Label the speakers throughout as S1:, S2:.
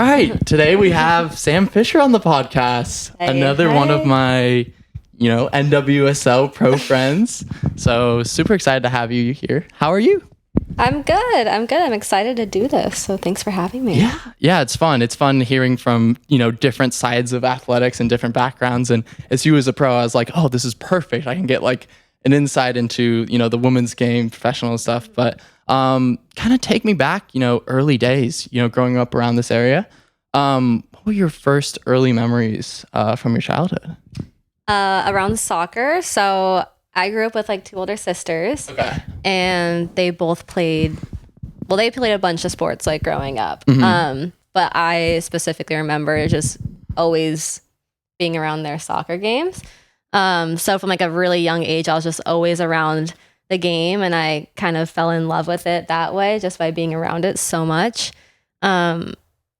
S1: All right, today we have Sam Fisher on the podcast. Another one of my, NWSL pro friends. So super excited to have you here. How are you?
S2: I'm good. I'm excited to do this. So thanks for having me.
S1: Yeah, it's fun. It's fun hearing from, different sides of athletics and different backgrounds. And as you as a pro, I was like, oh, this is perfect. I can get like an insight into, the women's game, professional stuff. But kind of take me back, early days, growing up around this area. What were your first early memories from your childhood?
S2: Around soccer. So I grew up with like two older sisters.
S1: Okay.
S2: And they both played, they played a bunch of sports like growing up. But I specifically remember just always being around their soccer games. So from like a really young age, I was just always around the game, and I kind of fell in love with it that way just by being around it so much. And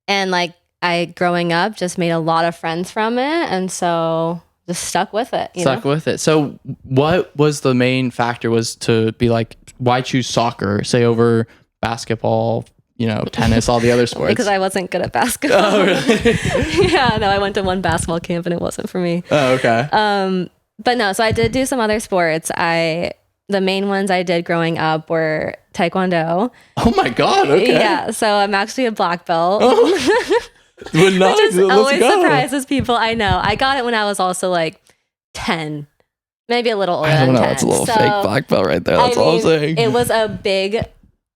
S2: like I growing up just made a lot of friends from it, and so just stuck with it.
S1: With it. So what was the main factor was to be like, why choose soccer, say, over basketball, tennis, all the other sports?
S2: Because I wasn't good at basketball.
S1: Oh, really?
S2: Yeah, no, I went to one basketball camp and it wasn't for me.
S1: Oh, okay.
S2: But no, so I did do some other sports. The main ones I did growing up were Taekwondo.
S1: Oh my God, okay.
S2: Yeah, so I'm actually a black belt.
S1: Oh. Which
S2: just always surprises people. I know. I got it when I was also like 10, maybe a little older than 10. I don't know.
S1: It's a little fake black belt right there. That's all I'm saying.
S2: It was a big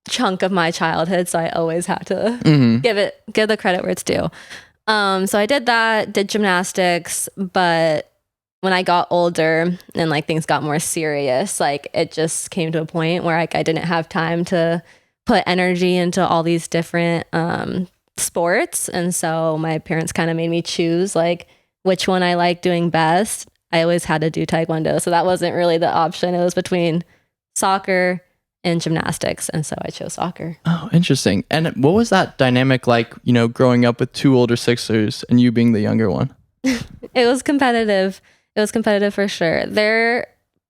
S2: chunk of my childhood, so I always had to give the credit where it's due. So I did that, did gymnastics, but when I got older and like things got more serious, like it just came to a point where like I didn't have time to put energy into all these different sports, and so my parents kind of made me choose like which one I like doing best. I always had to do Taekwondo, so that wasn't really the option. It was between soccer and gymnastics, and so I chose soccer.
S1: Oh, interesting. And what was that dynamic like, growing up with two older sisters and you being the younger one?
S2: It was competitive. It was competitive for sure. They're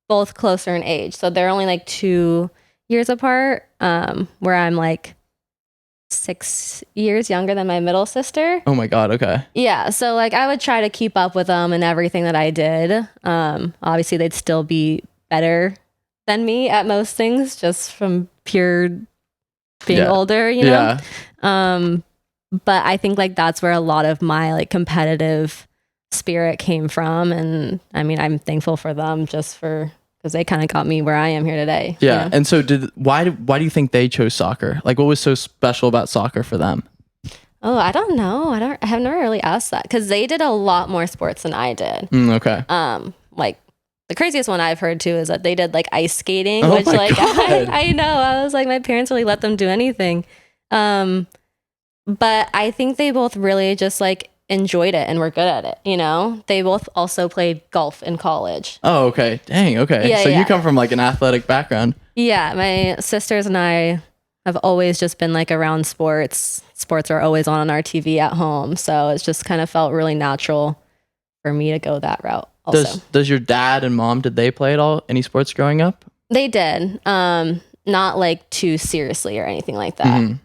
S2: both closer in age, so they're only like 2 years apart, where I'm like 6 years younger than my middle sister.
S1: Oh my God, okay.
S2: Yeah, so like I would try to keep up with them and everything that I did. Obviously, they'd still be better than me at most things, just from pure being older,
S1: Yeah.
S2: But I think like that's where a lot of my like competitive spirit came from, and I mean I'm thankful for them just because they kind of got me where I am here today.
S1: Yeah. And so why do you think they chose soccer? Like what was so special about soccer for them?
S2: Oh, I don't know. I have never really asked that, because they did a lot more sports than I did.
S1: Okay.
S2: Like the craziest one I've heard too is that they did like ice skating,
S1: oh
S2: which like I know. I was like, my parents really let them do anything. But I think they both really just like enjoyed it and were good at it. They both also played golf in college.
S1: Oh, okay. Dang, okay.
S2: Yeah,
S1: so you come from like an athletic background.
S2: Yeah, my sisters and I have always just been like around sports. Sports are always on our TV at home, so it's just kind of felt really natural for me to go that route also.
S1: Does your dad and mom, did they play at all any sports growing up?
S2: They did. Not like too seriously or anything like that.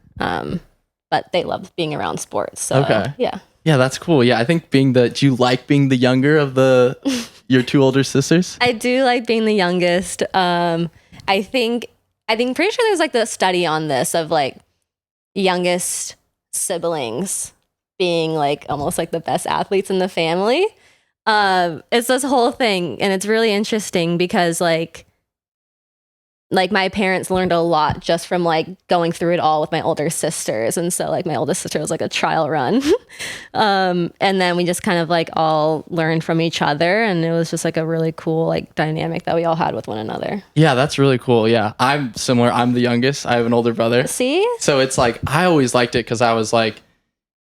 S2: But they loved being around sports. So
S1: okay.
S2: Yeah.
S1: Yeah, that's cool. Yeah, I think do you like being the younger of your two older sisters?
S2: I do like being the youngest. I think pretty sure there's like the study on this of like youngest siblings being like almost like the best athletes in the family. It's this whole thing, and it's really interesting because like my parents learned a lot just from like going through it all with my older sisters. And so like my oldest sister was like a trial run. And then we just kind of like all learned from each other. And it was just like a really cool like dynamic that we all had with one another.
S1: Yeah, that's really cool. Yeah, I'm similar. I'm the youngest. I have an older brother.
S2: See?
S1: So it's like, I always liked it because I was like,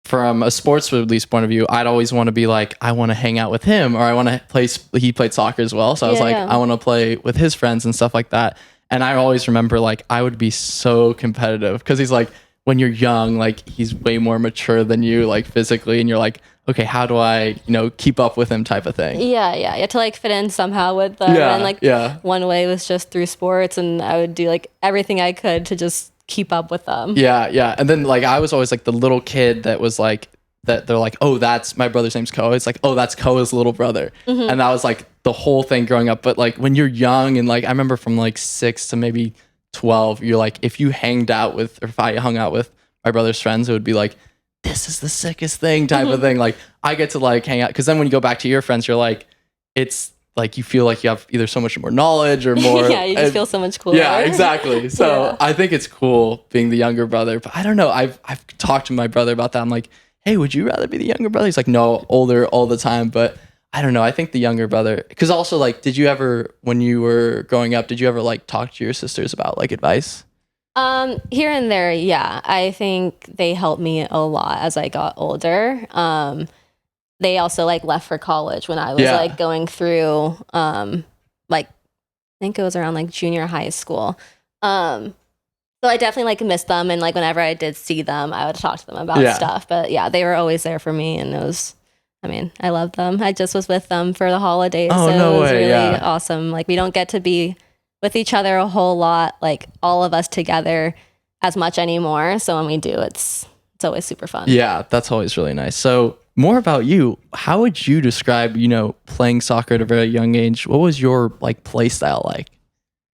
S1: from a sports release point of view, I'd always want to be like, I want to hang out with him, or I want to play. He played soccer as well. So I was I want to play with his friends and stuff like that. And I always remember like I would be so competitive because he's like, when you're young, like he's way more mature than you, like physically, and you're like, okay, how do I, keep up with him type of thing.
S2: Yeah. You had to like fit in somehow with them. And like one way was just through sports, and I would do like everything I could to just keep up with them.
S1: Yeah. And then like I was always like the little kid that was like that they're like, oh, that's my brother's name's Koa. It's like, oh, that's Koa's little brother. And that was like the whole thing growing up. But like when you're young and like I remember from like 6 to maybe 12, you're like, if you hanged out with, or if I hung out with my brother's friends, it would be like, this is the sickest thing type of thing. Like I get to like hang out. Because then when you go back to your friends, you're like, it's like you feel like you have either so much more knowledge or more.
S2: Yeah, you just feel so much cooler.
S1: Yeah, exactly. So I think it's cool being the younger brother. But I don't know. I've talked to my brother about that. I'm like, hey, would you rather be the younger brother? He's like, no, older all the time. But I don't know. I think the younger brother, because also like, did you ever, when you were growing up, did you ever like talk to your sisters about like advice?
S2: Here and there, yeah. I think they helped me a lot as I got older. They also like left for college when I was like going through, like, I think it was around like junior high school. So I definitely like missed them. And like whenever I did see them, I would talk to them about stuff. But yeah, they were always there for me. And it was, I mean, I love them. I just was with them for the holidays.
S1: Oh,
S2: so
S1: no
S2: it was
S1: way,
S2: really awesome. Like we don't get to be with each other a whole lot, like all of us together as much anymore. So when we do, it's always super fun.
S1: Yeah, that's always really nice. So more about you. How would you describe, playing soccer at a very young age? What was your like play style like?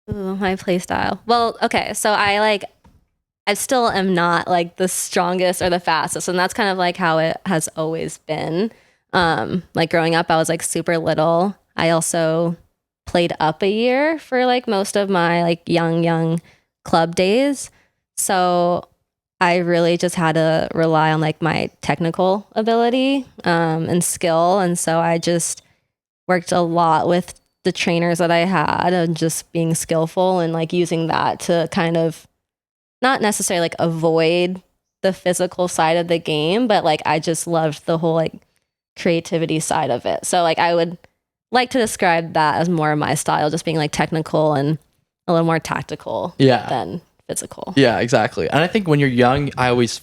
S2: Ooh, my play style. Well, okay. So I still am not like the strongest or the fastest. And that's kind of like how it has always been. Like growing up, I was like super little. I also played up a year for like most of my like young club days. So I really just had to rely on like my technical ability and skill. And so I just worked a lot with the trainers that I had and just being skillful and like using that to kind of not necessarily like avoid the physical side of the game, but like I just loved the whole like creativity side of it. So like I would like to describe that as more of my style, just being like technical and a little more tactical than physical. Yeah,
S1: exactly. And I think when you're young, I always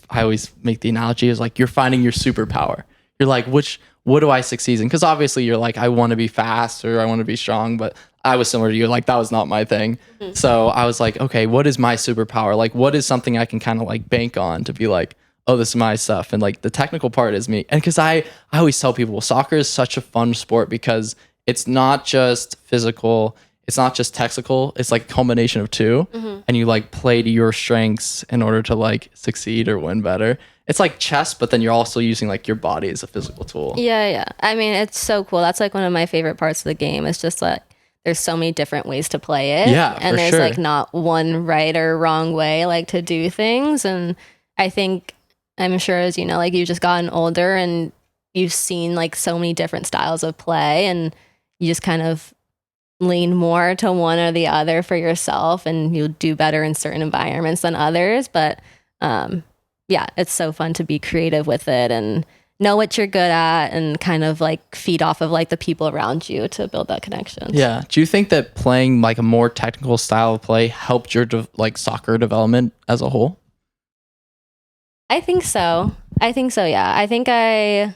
S1: make the analogy is like you're finding your superpower. You're like, what do I succeed in? Because obviously you're like, I want to be fast or I want to be strong, but I was similar to you. Like that was not my thing. So I was like, okay, what is my superpower? Like what is something I can kind of like bank on to be like, oh, this is my stuff. And like the technical part is me. And because I always tell people, soccer is such a fun sport because it's not just physical, it's not just technical, it's like a combination of two. And you like play to your strengths in order to like succeed or win better. It's like chess, but then you're also using like your body as a physical tool.
S2: Yeah. I mean, it's so cool. That's like one of my favorite parts of the game. It's just like there's so many different ways to play it.
S1: Yeah,
S2: and there's like not one right or wrong way like to do things. And I think, I'm sure as you know, like you've just gotten older and you've seen like so many different styles of play and you just kind of lean more to one or the other for yourself and you'll do better in certain environments than others. But yeah, it's so fun to be creative with it and know what you're good at and kind of like feed off of like the people around you to build that connection.
S1: Yeah. Do you think that playing like a more technical style of play helped your like soccer development as a whole?
S2: I think so. Yeah. I think I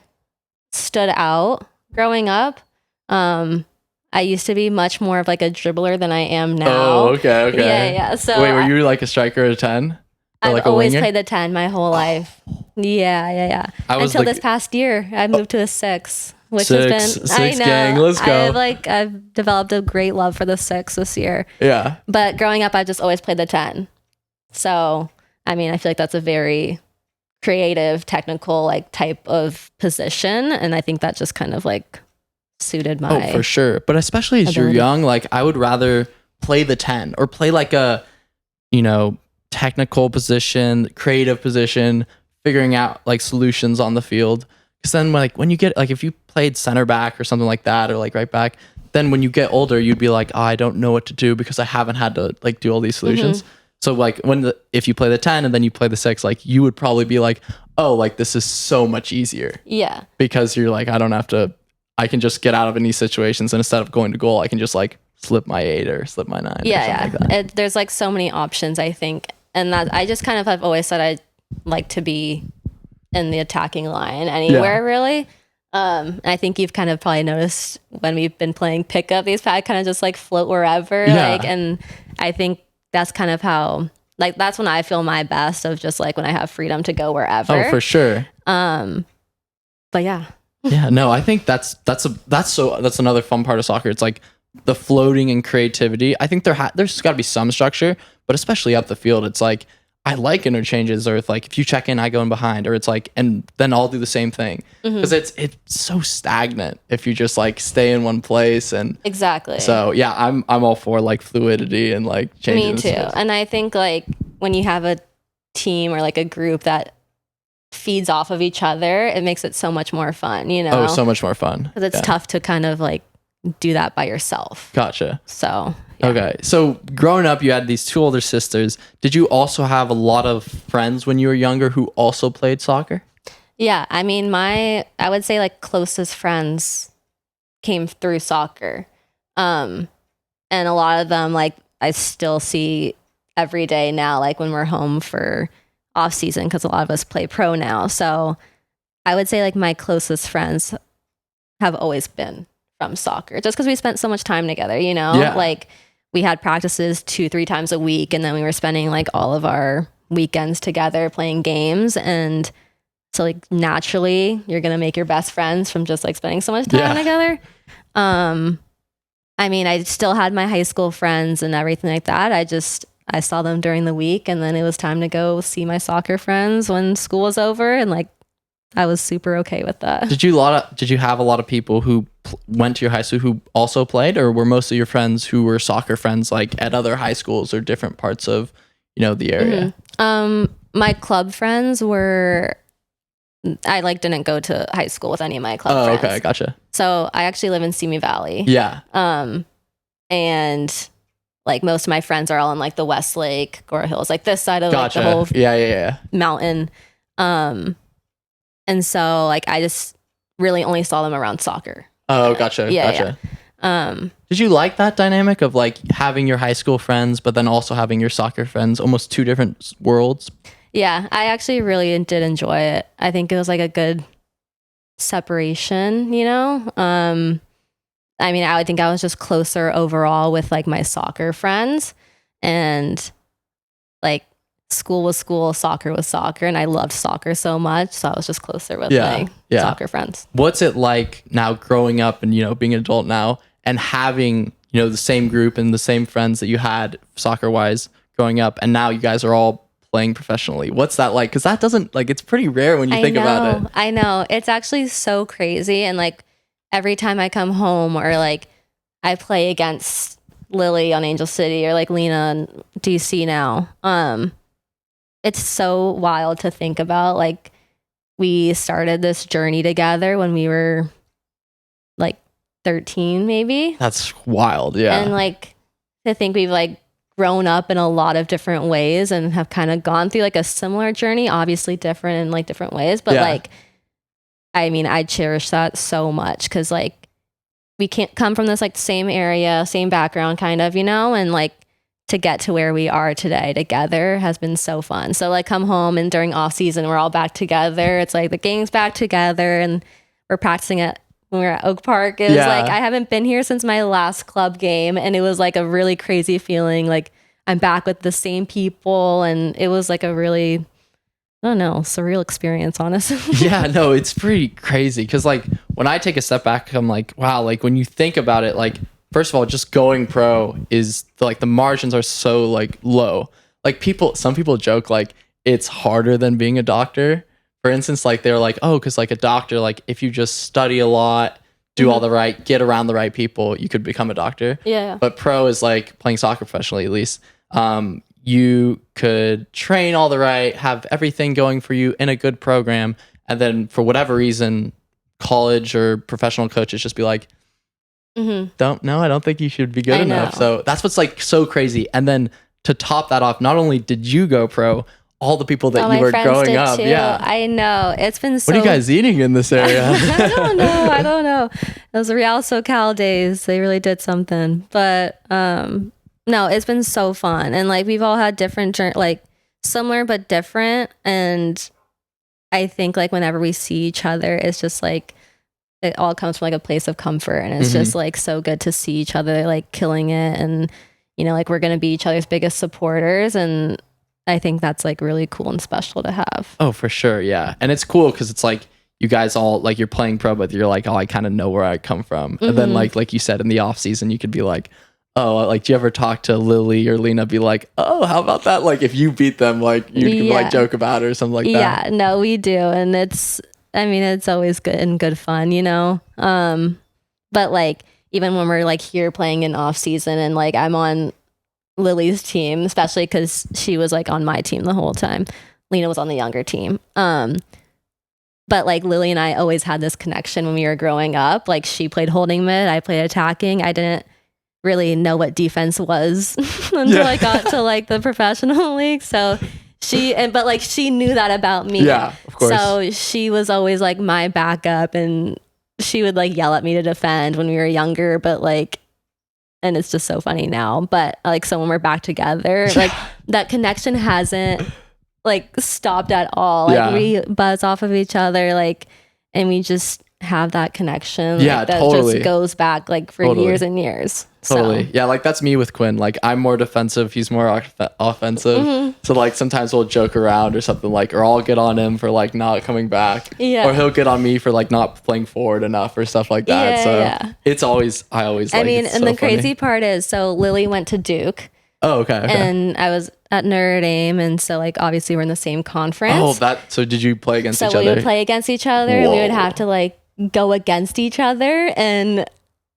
S2: stood out growing up. I used to be much more of like a dribbler than I am now.
S1: Oh, okay.
S2: Yeah. So
S1: wait, were you like a striker at a 10?
S2: I've
S1: like
S2: always played the 10 my whole life. Yeah. Until this past year, I moved to a 6, which has been
S1: six gang. Let's go.
S2: I've developed a great love for the 6 this year.
S1: Yeah.
S2: But growing up, I just always played the 10. So I mean, I feel like that's a very creative, technical like type of position, and I think that just kind of like suited my.
S1: Oh, for sure. But especially as you're young, like I would rather play the 10 or play like a, technical position, creative position, figuring out like solutions on the field. Because then when you get like if you played center back or something like that or like right back, then when you get older, you'd be like, oh, I don't know what to do because I haven't had to like do all these solutions. So like if you play the 10 and then you play the 6, like you would probably be like, oh, like this is so much easier.
S2: Yeah.
S1: Because you're like, I can just get out of any situations, and instead of going to goal, I can just like slip my 8 or slip my 9.
S2: Yeah.
S1: Like that.
S2: There's like so many options, I think. And that I just kind of have always said I'd like to be in the attacking line anywhere really. I think you've kind of probably noticed when we've been playing pickup, these pads kind of just like float wherever. And I think that's kind of how like that's when I feel my best, of just like when I have freedom to go wherever.
S1: Oh, for sure.
S2: But yeah.
S1: Yeah, no, I think that's another fun part of soccer. It's like the floating and creativity. I think there's got to be some structure, but especially up the field, it's like I like interchanges, or if like if you check in, I go in behind, or it's like, and then I'll do the same thing, because it's so stagnant if you just like stay in one place. And
S2: exactly.
S1: So yeah, I'm all for like fluidity and like changing.
S2: Me too. And I think like when you have a team or like a group that feeds off of each other, it makes it so much more fun, you know?
S1: Oh, so much more fun.
S2: Because it's tough to kind of like do that by yourself.
S1: Gotcha.
S2: So
S1: yeah. Okay. So growing up, you had these 2 older sisters. Did you also have a lot of friends when you were younger who also played soccer?
S2: Yeah. I mean, I would say like closest friends came through soccer. And a lot of them, like I still see every day now, like when we're home for off season, because a lot of us play pro now. So I would say like my closest friends have always been from soccer, just because we spent so much time together, you know?
S1: Yeah.
S2: Like we had practices 2-3 times a week, and then we were spending like all of our weekends together playing games. And so like naturally you're gonna make your best friends from just like spending so much time together. I mean, I still had my high school friends and everything like that. I saw them during the week, and then it was time to go see my soccer friends when school was over, and like I was super okay with that. Did
S1: you have a lot of people who went to your high school who also played, or were most of your friends who were soccer friends like at other high schools or different parts of, you know, the area?
S2: My club friends I like didn't go to high school with any of my club friends.
S1: Okay, gotcha.
S2: So I actually live in SImi Valley.
S1: Yeah.
S2: And like most of my friends are all in like the Westlake, Gora Hills, like this side of like the whole mountain. And so like I just really only saw them around soccer.
S1: Oh, gotcha.
S2: Yeah.
S1: Did you like that dynamic of like having your high school friends, but then also having your soccer friends, almost 2 different worlds?
S2: Yeah, I actually really did enjoy it. I think it was like a good separation, you know? I mean, I would think I was just closer overall with like my soccer friends, and like school was school, soccer was soccer, and I loved soccer so much, so I was just closer with my soccer friends.
S1: What's it like now growing up and, you know, being an adult now and having, you know, the same group and the same friends that you had soccer wise growing up, and now you guys are all playing professionally? What's that like? Because that doesn't, like, it's pretty rare when you think about it.
S2: I know, it's actually so crazy. And like every time I come home, or like I play against Lily on Angel City, or like Lena in DC now, it's so wild to think about. Like we started this journey together when we were like 13 maybe.
S1: That's wild. Yeah.
S2: And like to think we've like grown up in a lot of different ways and have kind of gone through like a similar journey, obviously different in like different ways, but like I mean, I cherish that so much, because like we can't come from this like same area, same background kind of, you know, and like to get to where we are today together has been so fun. So like come home, and during off season we're all back together. It's like the gang's back together, and we're practicing at when we were at Oak Park. It was like I haven't been here since my last club game, and it was like a really crazy feeling. Like I'm back with the same people, and it was like a really, I don't know, surreal experience, honestly.
S1: Yeah, no, it's pretty crazy, because like when I take a step back, I'm like, wow, like when you think about it, like first of all, just going pro is like the margins are so like low. Like some people joke like it's harder than being a doctor. For instance, like they're like, oh, because like a doctor, like if you just study a lot, do all the right, get around the right people, you could become a doctor.
S2: Yeah.
S1: But pro is like playing soccer professionally, at least. You could train all the right, have everything going for you in a good program, and then for whatever reason, college or professional coaches just be like, I don't think you should be good enough. So that's what's like so crazy. And then to top that off, not only did you go pro, all the people that you were growing up.
S2: Too. Yeah. I know. It's been so.
S1: What are you guys eating in this area?
S2: I don't know. Those Real SoCal days, they really did something. But no, it's been so fun. And like we've all had different, like similar but different. And I think like whenever we see each other, it's just like, it all comes from like a place of comfort, and it's just like so good to see each other like killing it, and you know, like we're gonna be each other's biggest supporters, and I think that's like really cool and special to have.
S1: Oh, for sure. Yeah. And it's cool because it's like you guys all like, you're playing pro, but you're like, oh, I kind of know where I come from. Mm-hmm. And then like you said, in the off season, you could be like, oh, like, do you ever talk to Lily or Lena, be like, oh, how about that? Like, if you beat them, like, you could like joke about it or something like that.
S2: Yeah, no, we do. And it's always good and good fun, you know? But like, even when we're like here playing in off season and like I'm on Lily's team, especially because she was like on my team the whole time. Lena was on the younger team. But like Lily and I always had this connection when we were growing up. Like she played holding mid, I played attacking. I didn't really know what defense was until I got to like the professional league. So but like she knew that about me.
S1: Yeah, of course.
S2: So she was always like my backup, and she would like yell at me to defend when we were younger, but like, and it's just so funny now. But like, so when we're back together, like that connection hasn't like stopped at all. Like we buzz off of each other, like, and we just have that connection.
S1: Yeah,
S2: like, that
S1: totally.
S2: just goes back like for years and years.
S1: Totally. So. Yeah, like that's me with Quinn. Like I'm more defensive, he's more offensive. Mm-hmm. So like sometimes we'll joke around or something, like, or I'll get on him for like not coming back. Yeah. Or he'll get on me for like not playing forward enough or stuff like that. It's always, I mean,
S2: and the crazy part is, so Lily went to Duke.
S1: Oh, okay.
S2: And I was at Notre Dame, and so like obviously we're in the same conference.
S1: Oh, so did you play against each other?
S2: So we would play against each other. Whoa. And we would have to like go against each other, and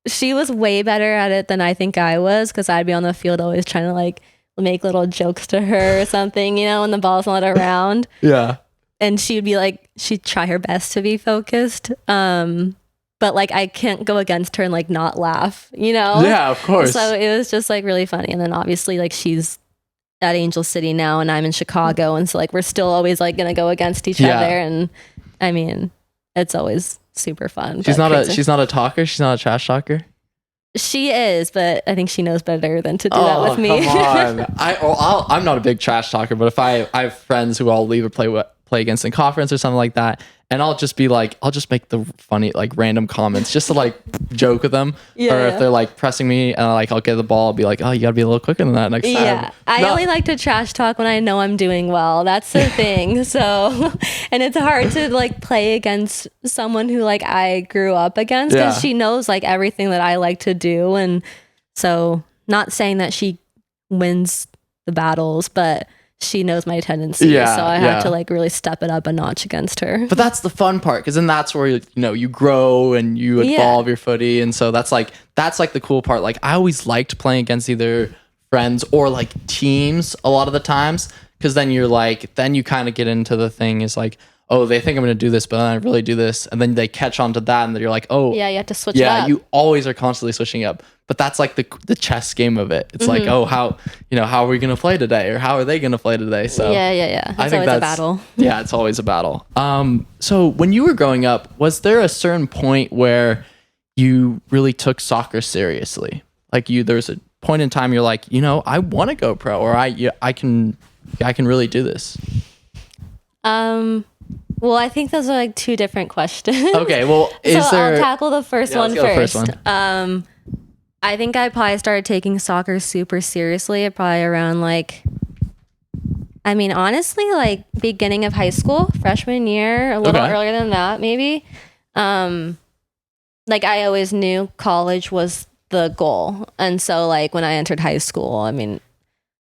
S2: she was way better at it than I think I was, because I'd be on the field always trying to like make little jokes to her or something, you know, when the ball's not around.
S1: Yeah.
S2: And she'd be like, she'd try her best to be focused. But like I can't go against her and like not laugh, you know?
S1: Yeah, of course.
S2: So it was just like really funny. And then obviously like she's at Angel City now and I'm in Chicago. And so like we're still always like going to go against each other. And I mean, it's always super fun.
S1: She's not a talker. She's not a trash talker.
S2: She is, but I think she knows better than to do that with me.
S1: Come on. I'm not a big trash talker, but if I have friends who I'll leave or play against in conference or something like that, and I'll just be like, I'll just make the funny like random comments just to like joke with them. Yeah, or if they're like pressing me and I'll get the ball, I'll be like, oh, you gotta be a little quicker than that next time.
S2: Yeah, I only like to trash talk when I know I'm doing well. That's the thing. So, and it's hard to like play against someone who like I grew up against, because she knows like everything that I like to do. And so, not saying that she wins the battles, but she knows my tendencies, so I have to like really step it up a notch against her.
S1: But that's the fun part, because then that's where you grow and you evolve your footy, and so that's like the cool part. Like I always liked playing against either friends or like teams a lot of the times, because then you kind of get into the thing is like, oh, they think I'm going to do this, but then I really do this, and then they catch on to that, and then you're like, oh,
S2: yeah, you have to switch it up.
S1: You always are constantly switching up. But that's like the chess game of it. It's like, oh, how are we going to play today, or how are they going to play today? So
S2: yeah. I think that's a battle.
S1: Yeah, it's always a battle. So when you were growing up, was there a certain point where you really took soccer seriously? Like there was a point in time you're like, I want to go pro, or I can really do this.
S2: Well, I think those are like two different questions.
S1: Okay, well,
S2: I'll tackle the first one first.
S1: The first one.
S2: I think I probably started taking soccer super seriously probably around honestly, like beginning of high school, freshman year, a little earlier than that, maybe. Like I always knew college was the goal. And so like when I entered high school, I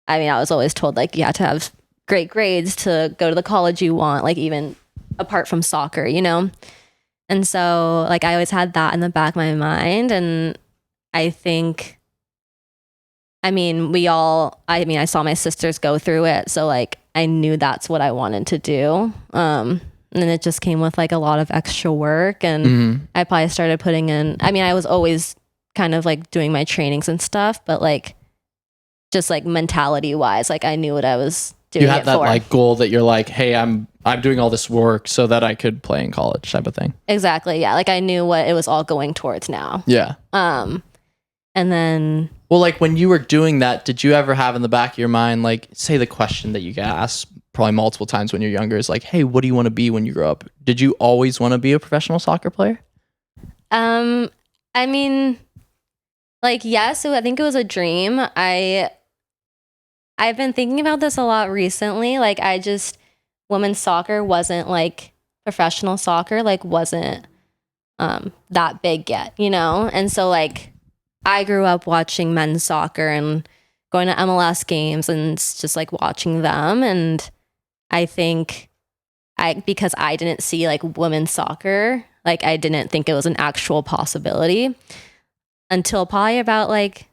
S2: was always told like you have to have great grades to go to the college you want, like even apart from soccer, And so like I always had that in the back of my mind. And I think, I saw my sisters go through it. So like I knew that's what I wanted to do. And then it just came with like a lot of extra work. And I probably started putting in, I was always kind of like doing my trainings and stuff, but like just like mentality wise, like I knew what I was doing. You had
S1: that like goal that you're like, hey, I'm doing all this work so that I could play in college type of thing.
S2: Exactly. Yeah. Like I knew what it was all going towards now.
S1: Yeah.
S2: And then,
S1: well, like when you were doing that, did you ever have in the back of your mind, like say the question that you get asked probably multiple times when you're younger is like, hey, what do you want to be when you grow up? Did you always want to be a professional soccer player?
S2: Like, yes, I think it was a dream. I I've been thinking about this a lot recently. Like women's soccer wasn't like professional soccer, like wasn't that big yet, you know? And so like I grew up watching men's soccer and going to MLS games and just like watching them. And I think because I didn't see like women's soccer, like I didn't think it was an actual possibility until probably about like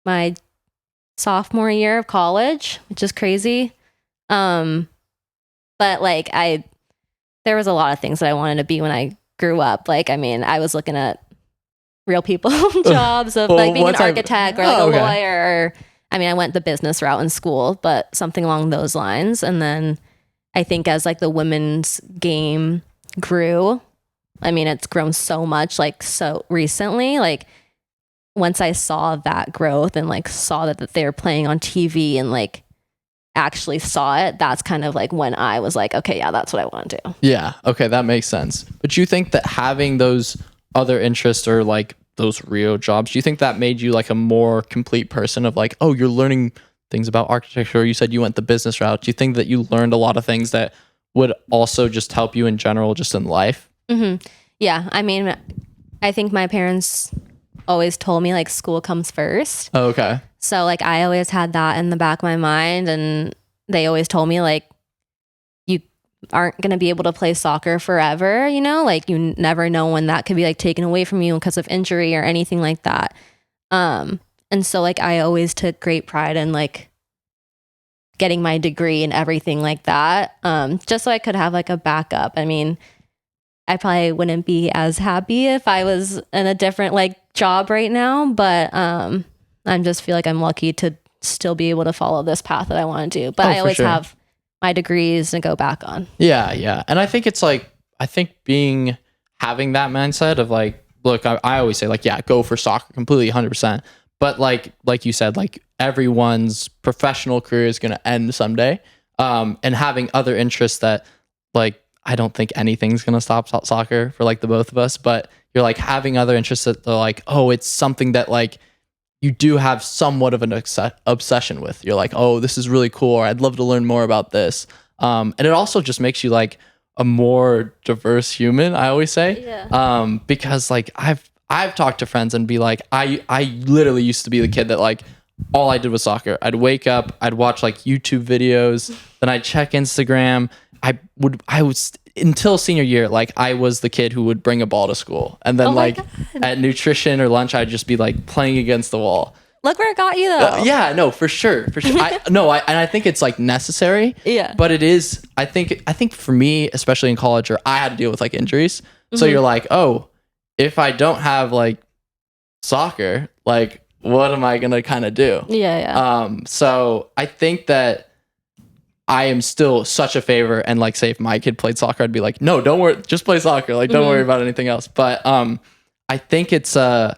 S2: my sophomore year of college, which is crazy. But like there was a lot of things that I wanted to be when I grew up. Like, I mean, I was looking at real people jobs of like being an architect or like a lawyer. Or, I mean, I went the business route in school, but something along those lines. And then I think as like the women's game grew, I mean, it's grown so much like so recently, like once I saw that growth and like saw that they were playing on TV and like actually saw it, that's kind of like when I was like, okay, yeah, that's what I want to do.
S1: Yeah. Okay. That makes sense. But you think that having those other interests or like those real jobs, do you think that made you like a more complete person of like, oh, you're learning things about architecture? You said you went the business route. Do you think that you learned a lot of things that would also just help you in general, just in life?
S2: Mm-hmm. Yeah. I mean, I think my parents always told me like school comes first.
S1: Oh, okay.
S2: So like I always had that in the back of my mind, and they always told me like you aren't going to be able to play soccer forever, you know, like you never know when that could be like taken away from you because of injury or anything like that. And so like I always took great pride in like getting my degree and everything like that, just so I could have like a backup. I mean, I probably wouldn't be as happy if I was in a different like job right now, but I just feel like I'm lucky to still be able to follow this path that I want to do. But I always have my degrees to go back on. Yeah,
S1: yeah. And I think it's like, having that mindset of like, look, I always say like, yeah, go for soccer completely 100%. But like you said, like everyone's professional career is going to end someday. And having other interests that like, I don't think anything's going to stop soccer for like the both of us, but you're like having other interests that they're like, oh, it's something that like you do have somewhat of an obsession with. You're like, oh, this is really cool, or I'd love to learn more about this. And it also just makes you like a more diverse human, I always say.
S2: Yeah.
S1: Because like I've talked to friends and be like, I literally used to be the kid that like all I did was soccer. I'd wake up, I'd watch like YouTube videos, then I'd check Instagram. I was until senior year, like I was the kid who would bring a ball to school, and then like at nutrition or lunch, I'd just be like playing against the wall.
S2: Look where it got you though.
S1: Yeah, no, for sure. I think it's like necessary.
S2: Yeah,
S1: but it is. I think for me, especially in college, or I had to deal with like injuries. So you're like, oh, if I don't have like soccer, like what am I gonna kind of do?
S2: Yeah.
S1: So I think that I am still such a favor, and like say if my kid played soccer, I'd be like, no, don't worry, just play soccer. Like don't worry about anything else. But I think it's an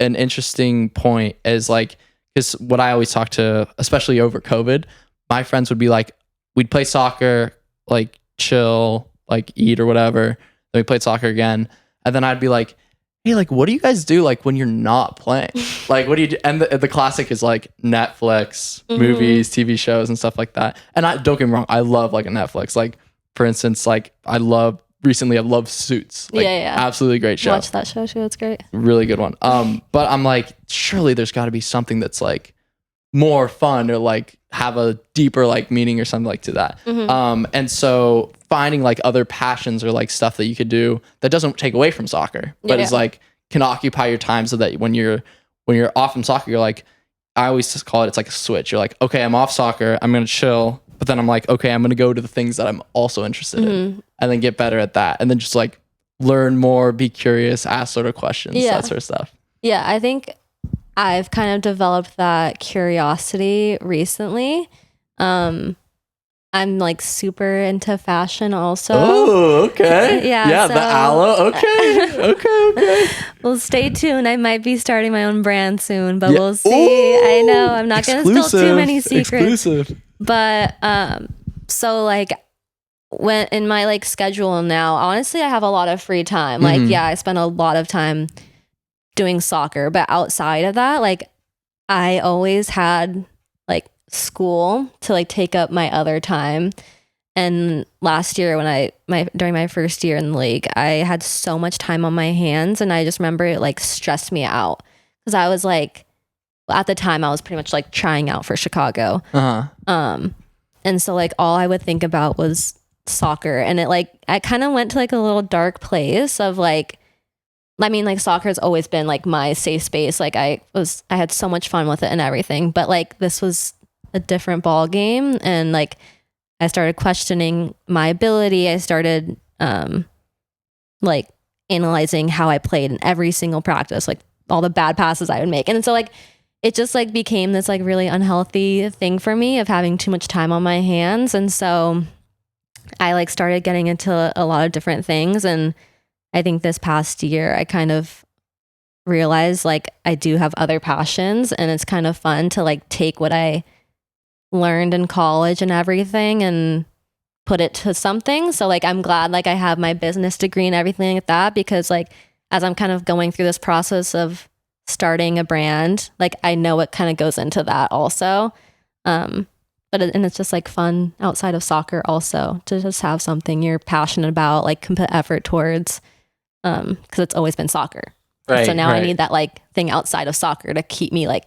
S1: interesting point is like, because what I always talk to, especially over COVID, my friends would be like, we'd play soccer, like chill, like eat or whatever. Then we played soccer again. And then I'd be like, hey, like, what do you guys do like when you're not playing? Like, what do you do? And the classic is like Netflix, movies, TV shows, and stuff like that. And don't get me wrong, I love like a Netflix. Like, for instance, like I've loved Suits. Like, absolutely great show.
S2: Watch that show too. It's great.
S1: Really good one. But I'm like, surely there's got to be something that's like more fun or like have a deeper like meaning or something like to that. And so finding like other passions or like stuff that you could do that doesn't take away from soccer, but is like can occupy your time so that when you're off from soccer, you're like, I always just call it, it's like a switch. You're like, okay, I'm off soccer, I'm gonna chill, but then I'm like, okay, I'm gonna go to the things that I'm also interested in, and then get better at that, and then just like learn more, be curious, ask sort of questions, that sort of stuff.
S2: Yeah, I think I've kind of developed that curiosity recently. I'm like super into fashion also.
S1: Oh, okay. Yeah, so, the aloe. Okay.
S2: Well, stay tuned. I might be starting my own brand soon, but we'll see. Ooh, I know I'm not going to spill too many secrets. Exclusive. But so like when in my like schedule now, honestly, I have a lot of free time. Like, I spend a lot of time doing soccer, but outside of that, like I always had like school to like take up my other time. And last year during my first year in the league, I had so much time on my hands, and I just remember it like stressed me out because I was like, at the time I was pretty much like trying out for Chicago. And so like all I would think about was soccer, and I kind of went to like a little dark place of like, I mean, like soccer has always been like my safe space. Like I had so much fun with it and everything, but like this was a different ball game, and like I started questioning my ability. I started like analyzing how I played in every single practice, like all the bad passes I would make. And so like it just like became this like really unhealthy thing for me of having too much time on my hands. And so I like started getting into a lot of different things. And I think this past year I kind of realized like I do have other passions, and it's kind of fun to like take what I learned in college and everything and put it to something. So like I'm glad like I have my business degree and everything like that, because like as I'm kind of going through this process of starting a brand, like I know what kind of goes into that also. And it's just like fun outside of soccer also to just have something you're passionate about, like can put effort towards, because it's always been soccer. Right, so now I need that like thing outside of soccer to keep me like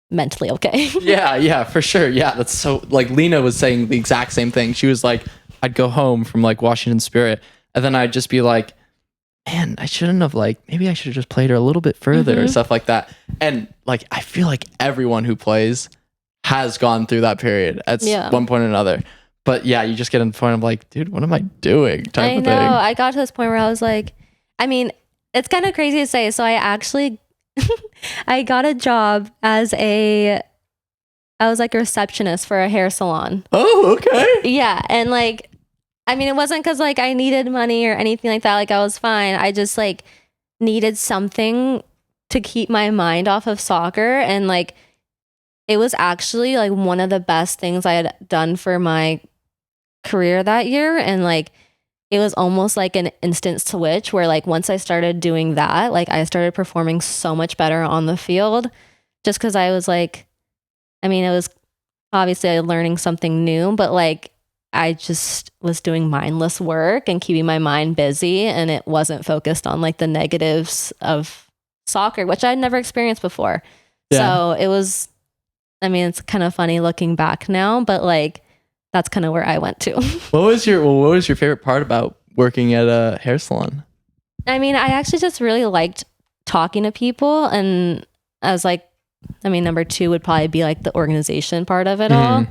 S2: mentally okay.
S1: Yeah, for sure. Yeah, that's so like Lena was saying the exact same thing. She was like, I'd go home from like Washington Spirit, and then I'd just be like, man, I shouldn't have maybe I should have just played her a little bit further or stuff like that. And like I feel like everyone who plays has gone through that period at one point or another. But yeah, you just get to the point of like, dude, what am I doing?
S2: I know. I got to this point where I was like, I mean, it's kind of crazy to say. So I actually I got a job as I was like a receptionist for a hair salon.
S1: Oh, okay.
S2: Yeah. And like, I mean, it wasn't because like I needed money or anything like that. Like I was fine. I just like needed something to keep my mind off of soccer. And like, it was actually like one of the best things I had done for my career that year. And like, it was almost like an instant switch where like once I started doing that, like I started performing so much better on the field, just because I was like, I mean, it was obviously learning something new, but like I just was doing mindless work and keeping my mind busy, and it wasn't focused on like the negatives of soccer, which I'd never experienced before. Yeah. So it was, I mean, it's kind of funny looking back now, but like that's kind of where I went to.
S1: What was your favorite part about working at a hair salon?
S2: I mean, I actually just really liked talking to people, and I was like, I mean, number two would probably be like the organization part of it all.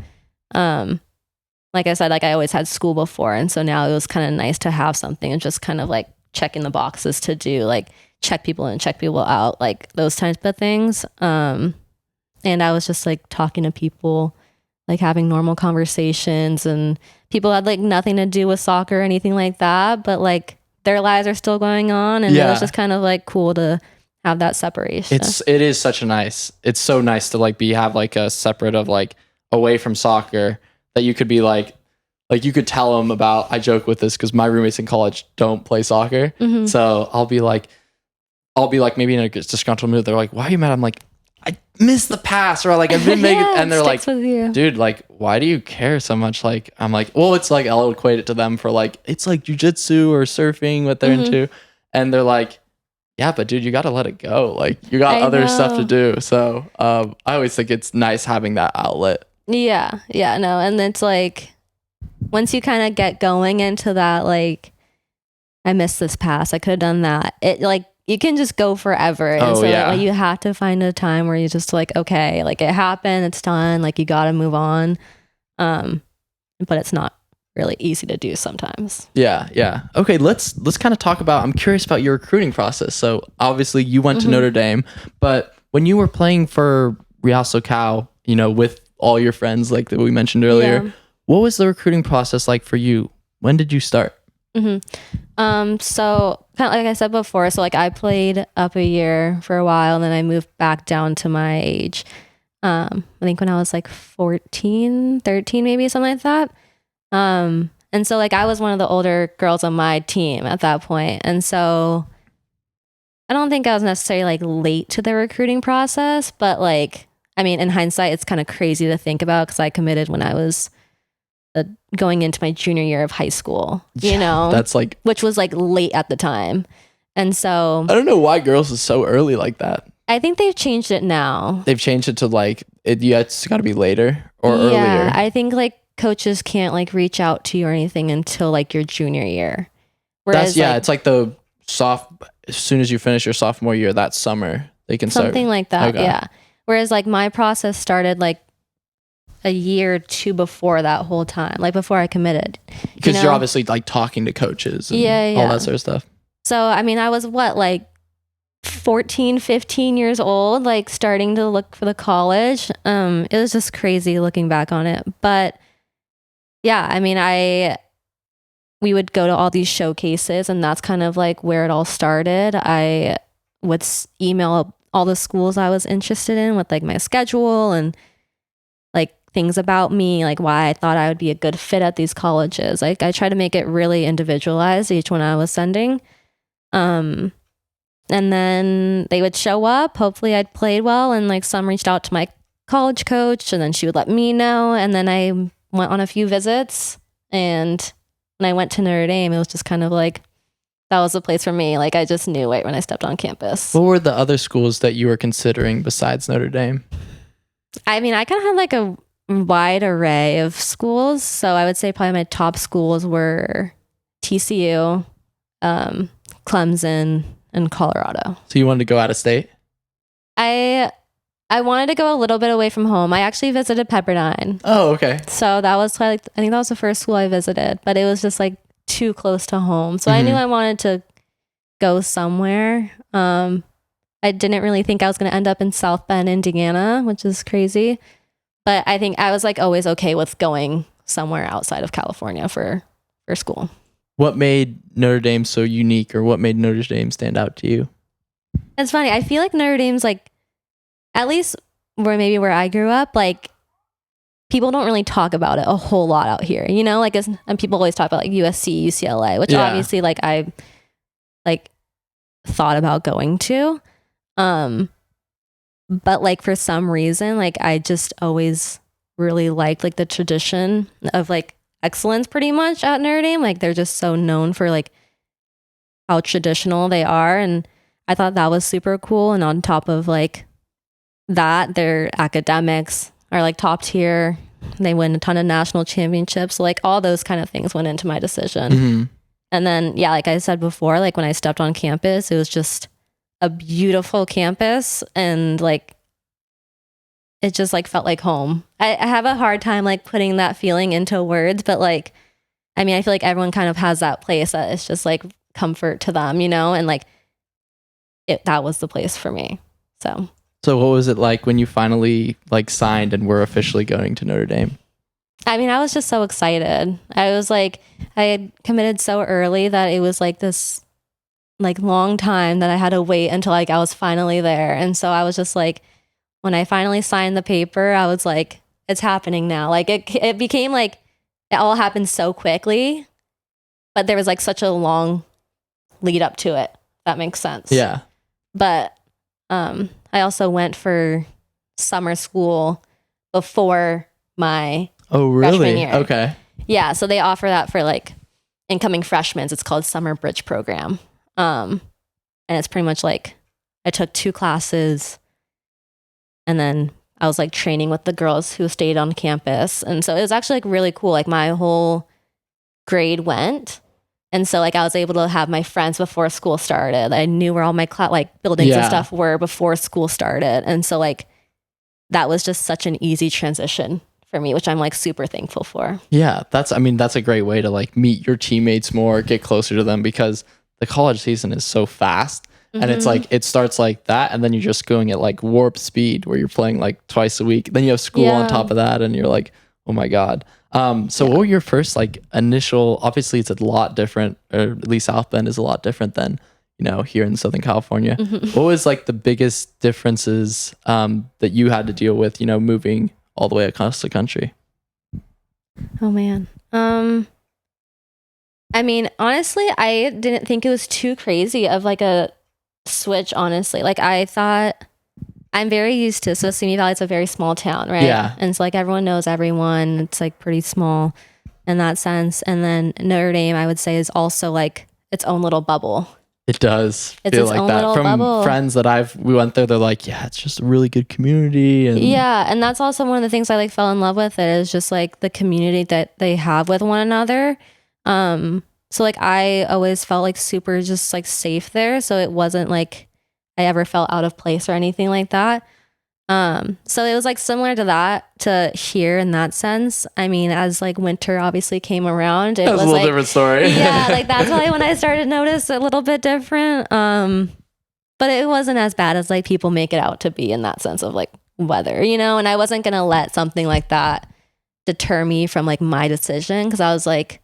S2: Like I said, like I always had school before, and so now it was kind of nice to have something and just kind of like checking the boxes to do, like check people in, check people out, like those types of things. And I was just like talking to people, like having normal conversations, and people had like nothing to do with soccer or anything like that, but like their lives are still going on, and it was just kind of like cool to have that separation.
S1: It is such a nice, it's so nice to like have like a separate of like away from soccer that you could be like you could tell them about. I joke with this because my roommates in college don't play soccer. So I'll be like maybe in a disgruntled mood. They're like, why are you mad? I'm like, I missed the pass, or like I've been making, and they're like, dude, like, why do you care so much? Like, I'm like, well, it's like, I'll equate it to them for like, it's like jujitsu or surfing, what they're into. And they're like, yeah, but dude, you got to let it go. Like you got other stuff to do. So I always think it's nice having that outlet.
S2: Yeah. No. And it's like, once you kind of get going into that, like, I missed this pass, I could have done that. It like, you can just go forever. And like, you have to find a time where you just like, okay, like it happened, it's done, like you got to move on. But it's not really easy to do sometimes.
S1: Yeah. Okay, let's kind of talk about, I'm curious about your recruiting process. So obviously you went to Notre Dame, but when you were playing for Real SoCal, you know, with all your friends like that we mentioned earlier, what was the recruiting process like for you? When did you start?
S2: So kind of like I said before, so like I played up a year for a while, and then I moved back down to my age. I think when I was like 13 maybe, something like that. And so like I was one of the older girls on my team at that point. And so I don't think I was necessarily like late to the recruiting process, but like I mean, in hindsight, it's kind of crazy to think about because I committed when I was going into my junior year of high school, you know,
S1: that's like,
S2: which was like late at the time. And so
S1: I don't know why girls is so early like that.
S2: I think they've changed it now.
S1: They've changed it to like, it's got to be later or earlier.
S2: I think like coaches can't like reach out to you or anything until like your junior year.
S1: Whereas it's like as soon as you finish your sophomore year, that summer, they can start.
S2: Something like that, yeah. Whereas like my process started like a year or two before that whole time, like before I committed.
S1: Because you're obviously like talking to coaches and all that sort of stuff.
S2: So, I mean, I was like 14, 15 years old, like starting to look for the college. It was just crazy looking back on it. But yeah, I mean, we would go to all these showcases and that's kind of like where it all started. I would email all the schools I was interested in with like my schedule and like things about me, like why I thought I would be a good fit at these colleges. Like I tried to make it really individualized, each one I was sending. And then they would show up. Hopefully I'd played well. And like some reached out to my college coach and then she would let me know. And then I went on a few visits. And when I went to Notre Dame, it was just kind of like, that was the place for me. Like I just knew it when I stepped on campus.
S1: What were the other schools that you were considering besides Notre Dame?
S2: I mean, I kind of had like a wide array of schools. So I would say probably my top schools were TCU, Clemson, and Colorado.
S1: So you wanted to go out of state?
S2: I wanted to go a little bit away from home. I actually visited Pepperdine.
S1: Oh, okay.
S2: So that was like, I think that was the first school I visited, but it was just like too close to home. So I knew I wanted to go somewhere. I didn't really think I was going to end up in South Bend, Indiana, which is crazy. But I think I was like always okay with going somewhere outside of California for school.
S1: What made Notre Dame so unique, or what made Notre Dame stand out to you?
S2: It's funny. I feel like Notre Dame's like, at least where I grew up, like people don't really talk about it a whole lot out here, you know, like and people always talk about like USC, UCLA, which obviously like I like thought about going to. But like for some reason, like I just always really liked like the tradition of like excellence pretty much at Notre Dame. Like they're just so known for like how traditional they are. And I thought that was super cool. And on top of like that, their academics are like top tier. They win a ton of national championships. So, like all those kind of things went into my decision. And then, yeah, like I said before, like when I stepped on campus, it was just a beautiful campus and like it just like felt like home. I have a hard time like putting that feeling into words, but like I mean I feel like everyone kind of has that place that it's just like comfort to them, you know, and like that was the place for me. So
S1: what was it like when you finally like signed and were officially going to Notre Dame?
S2: I mean, I was just so excited. I was like, I had committed so early that it was like this like long time that I had to wait until like I was finally there. And so I was just like, when I finally signed the paper, I was like, it's happening now. Like it became like, it all happened so quickly, but there was like such a long lead up to it. If that makes sense.
S1: Yeah.
S2: But I also went for summer school before my freshman year.
S1: Okay.
S2: Yeah, so they offer that for like incoming freshmen. It's called Summer Bridge Program. And it's pretty much like I took 2 classes and then I was like training with the girls who stayed on campus. And so it was actually like really cool. Like my whole grade went. And so like I was able to have my friends before school started. I knew where all my like buildings and stuff were before school started. And so like that was just such an easy transition for me, which I'm like super thankful for.
S1: Yeah, that's a great way to like meet your teammates more, get closer to them, because the college season is so fast. And it's like, it starts like that. And then you're just going at like warp speed where you're playing like twice a week. Then you have school on top of that. And you're like, oh my God. So what were your first like initial, obviously it's a lot different, or at least South Bend is a lot different than, you know, here in Southern California. What was like the biggest differences that you had to deal with, you know, moving all the way across the country?
S2: Oh man. I mean, honestly, I didn't think it was too crazy of like a switch, honestly. Like I thought I'm very used to, so SImi Valley is a very small town, right?
S1: Yeah.
S2: And so like everyone knows everyone. It's like pretty small in that sense. And then Notre Dame, I would say, is also like its own little bubble.
S1: It does
S2: It's
S1: feel
S2: its
S1: like
S2: own
S1: that
S2: little
S1: from
S2: bubble.
S1: friends that we went there. They're like, yeah, it's just a really good community. And
S2: yeah, and that's also one of the things I like fell in love with. It is just like the community that they have with one another. So like I always felt like super just like safe there. So it wasn't like I ever felt out of place or anything like that. So it was like similar to that to here in that sense. I mean, as like winter obviously came around, it was
S1: a little
S2: like,
S1: different story.
S2: yeah, like that's why when I started to notice a little bit different. But it wasn't as bad as like people make it out to be in that sense of like weather, you know, and I wasn't going to let something like that deter me from like my decision. Cause I was like,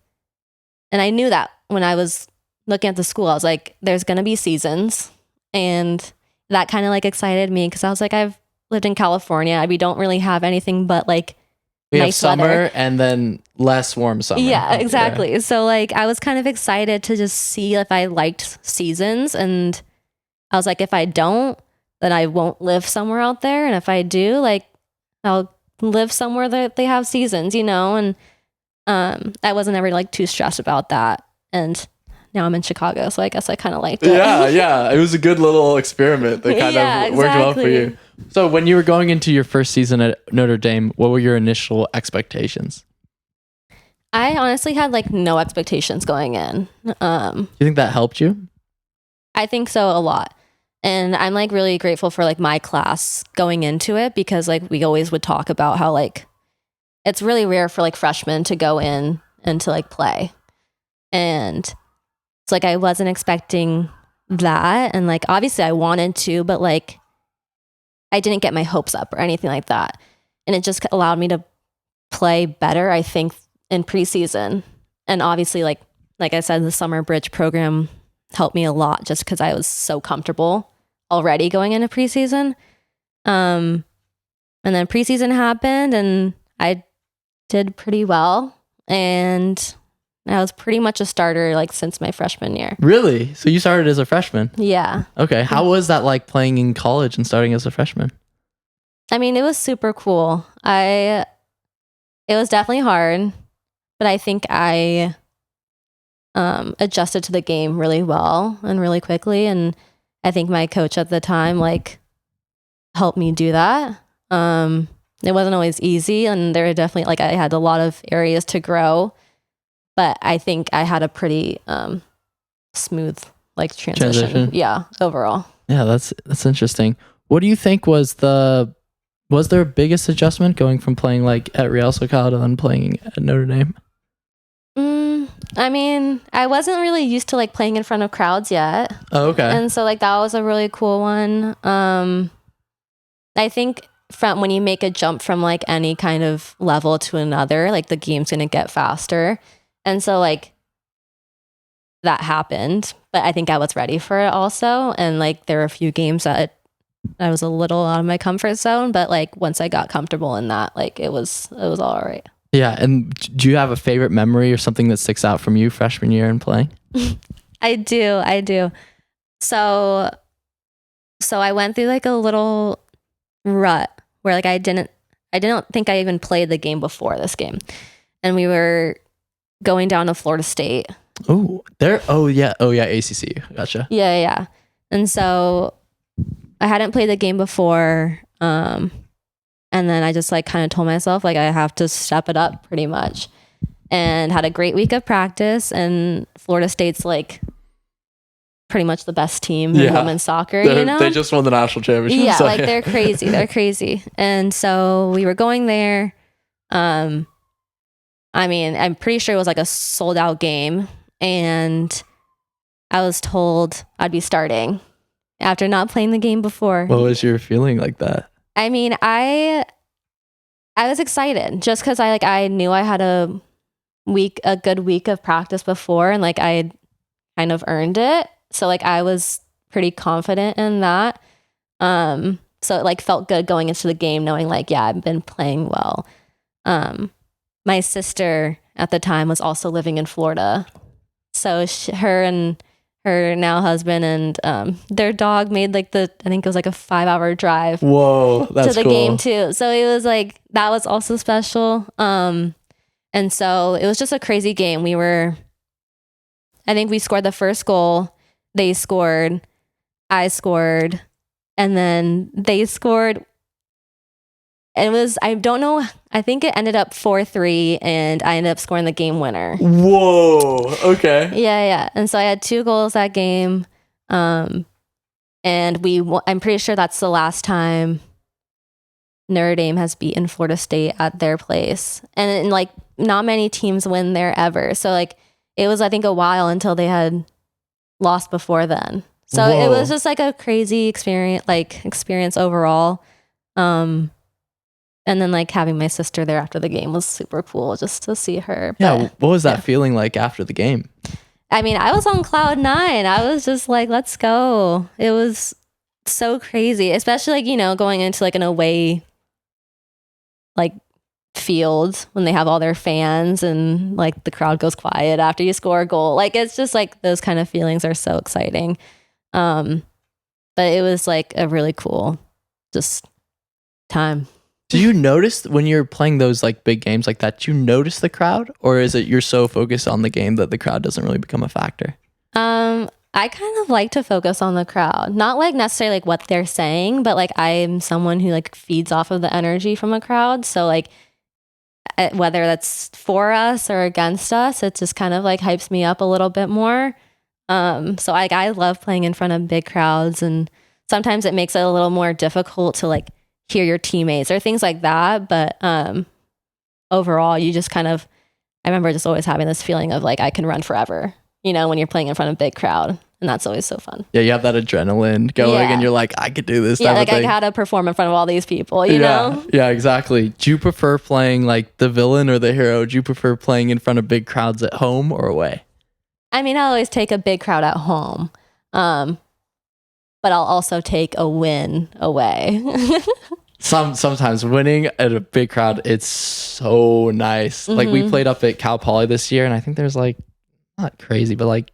S2: and I knew that when I was looking at the school, I was like, there's going to be seasons. And that kind of like excited me. Cause I was like, I've lived in California. We don't really have anything but like
S1: we
S2: nice
S1: have summer
S2: weather.
S1: And then less warm summer.
S2: Yeah, exactly. Yeah. So like I was kind of excited to just see if I liked seasons, and I was like, if I don't, then I won't live somewhere out there. And if I do, like I'll live somewhere that they have seasons, you know? And I wasn't ever like too stressed about that. And now I'm in Chicago, so I guess I kind of liked it.
S1: Yeah. It was a good little experiment that kind of worked well for you. So when you were going into your first season at Notre Dame, what were your initial expectations?
S2: I honestly had like no expectations going in.
S1: Do you think that helped you?
S2: I think so, a lot. And I'm like really grateful for like my class going into it, because like we always would talk about how like it's really rare for like freshmen to go in and to like play. And it's like I wasn't expecting that. And like obviously I wanted to, but like I didn't get my hopes up or anything like that. And it just allowed me to play better, I think, in preseason. And obviously like I said, the summer bridge program helped me a lot just because I was so comfortable already going into preseason. And then preseason happened and I did pretty well. And I was pretty much a starter like since my freshman year.
S1: Really? So you started as a freshman?
S2: Yeah.
S1: Okay. How was that like playing in college and starting as a freshman?
S2: I mean, it was super cool. It was definitely hard, but I think I adjusted to the game really well and really quickly. And I think my coach at the time like helped me do that. It wasn't always easy, and there were definitely like I had a lot of areas to grow, but I think I had a pretty smooth like transition. Yeah, overall.
S1: Yeah, that's interesting. What do you think was their biggest adjustment going from playing like at Real SoCal to then playing at Notre Dame?
S2: I mean, I wasn't really used to like playing in front of crowds yet.
S1: Oh, okay.
S2: And so like that was a really cool one. I think from when you make a jump from like any kind of level to another, like the game's gonna get faster. And so like that happened, but I think I was ready for it also. And like there were a few games that I was a little out of my comfort zone, but like once I got comfortable in that, like it was all right.
S1: Yeah. And do you have a favorite memory or something that sticks out from you freshman year and playing?
S2: I do. So I went through like a little rut where like I didn't think I even played the game before this game. And we were going down to Florida State.
S1: Oh, yeah, ACC. Gotcha.
S2: Yeah. And so I hadn't played the game before. And then I just like kind of told myself like I have to step it up pretty much, and had a great week of practice. And Florida State's like pretty much the best team in women's soccer, you know?
S1: They just won the national championship.
S2: Yeah, so, like they're crazy. They're crazy. And so we were going there. I mean, I'm pretty sure it was like a sold out game, and I was told I'd be starting after not playing the game before.
S1: What was your feeling like that?
S2: I mean, I was excited just because I knew I had a good week of practice before, and like I had kind of earned it. So like I was pretty confident in that. So it like felt good going into the game knowing like, yeah, I've been playing well. My sister at the time was also living in Florida. So her and her now husband and their dog made like I think it was like a 5-hour drive.
S1: Whoa, that's
S2: to the
S1: cool.
S2: game too. So it was like, that was also special. And so it was just a crazy game. I think we scored the first goal. They scored, I scored, and then they scored. It was, I don't know, I think it ended up 4-3 and I ended up scoring the game winner.
S1: Whoa, okay.
S2: Yeah. And so I had 2 goals that game. And I'm pretty sure that's the last time Notre Dame has beaten Florida State at their place. And like, not many teams win there ever. So like, it was, I think, a while until they had lost before then. So
S1: Whoa.
S2: It was just like a crazy experience overall. And then like having my sister there after the game was super cool just to see her.
S1: Yeah.
S2: But,
S1: what was that feeling like after the game?
S2: I mean, I was on cloud 9. I was just like, let's go. It was so crazy, especially like, you know, going into like an away like field when they have all their fans and like the crowd goes quiet after you score a goal. Like, it's just like those kind of feelings are so exciting. But it was like a really cool just time.
S1: Do you notice when you're playing those like big games like that, do you notice the crowd, or is it you're so focused on the game that the crowd doesn't really become a factor?
S2: I kind of like to focus on the crowd, not like necessarily like what they're saying, but like I'm someone who like feeds off of the energy from a crowd. So like whether that's for us or against us, it just kind of like hypes me up a little bit more. So like I love playing in front of big crowds, and sometimes it makes it a little more difficult to like hear your teammates or things like that. But overall, you just kind of, I remember just always having this feeling of like I can run forever, you know, when you're playing in front of a big crowd. And that's always so fun.
S1: Yeah, you have that adrenaline going and you're like, I could do this.
S2: Yeah, like I gotta perform in front of all these people, you know?
S1: Yeah, exactly. Do you prefer playing like the villain or the hero? Do you prefer playing in front of big crowds at home or away?
S2: I mean, I always take a big crowd at home. But I'll also take a win away.
S1: Sometimes winning at a big crowd, it's so nice. Like we played up at Cal Poly this year, and I think there's like, not crazy, but like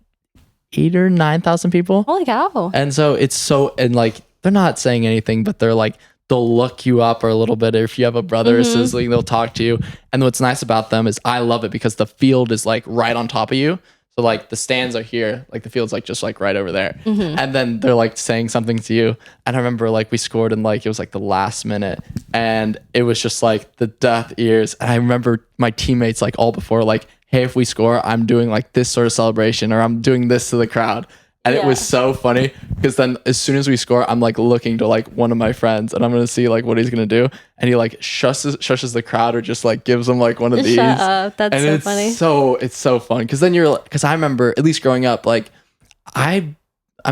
S1: 8,000 or 9,000 people.
S2: Holy cow.
S1: And so it's so, and like they're not saying anything, but they're like, they'll look you up or a little bit. If you have a brother or sibling, they'll talk to you. And what's nice about them is I love it because the field is like right on top of you. So like the stands are here, like the field's like just like right over there. And then they're like saying something to you. And I remember like we scored in like, it was like the last minute, and it was just like the death ears. And I remember my teammates like all before like, hey, if we score, I'm doing like this sort of celebration, or I'm doing this to the crowd. And it was so funny because then as soon as we score, I'm like looking to like one of my friends, and I'm going to see like what he's going to do. And he like shushes the crowd, or just like gives them like one of these.
S2: Shut up. That's
S1: and
S2: so funny.
S1: It's so fun because then because I remember at least growing up, like I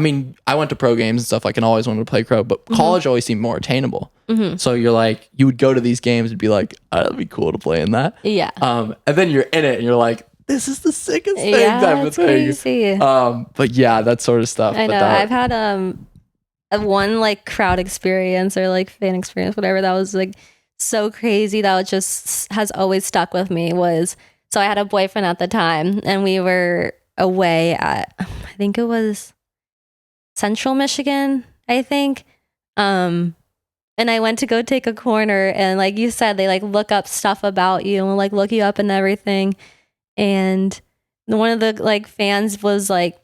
S1: mean, I went to pro games and stuff like, and always wanted to play pro, but college always seemed more attainable. So you're like, you would go to these games and be like, oh, that'd be cool to play in that.
S2: Yeah.
S1: And then you're in it and you're like, this is the sickest thing type of thing.
S2: Crazy.
S1: But yeah, that sort of stuff.
S2: I know. I've had one like crowd experience or like fan experience, whatever, that was like so crazy that just has always stuck with me. So I had a boyfriend at the time, and we were away at, I think it was Central Michigan, I think. And I went to go take a corner, and like you said, they like look up stuff about you and like look you up and everything. And one of the like fans was like,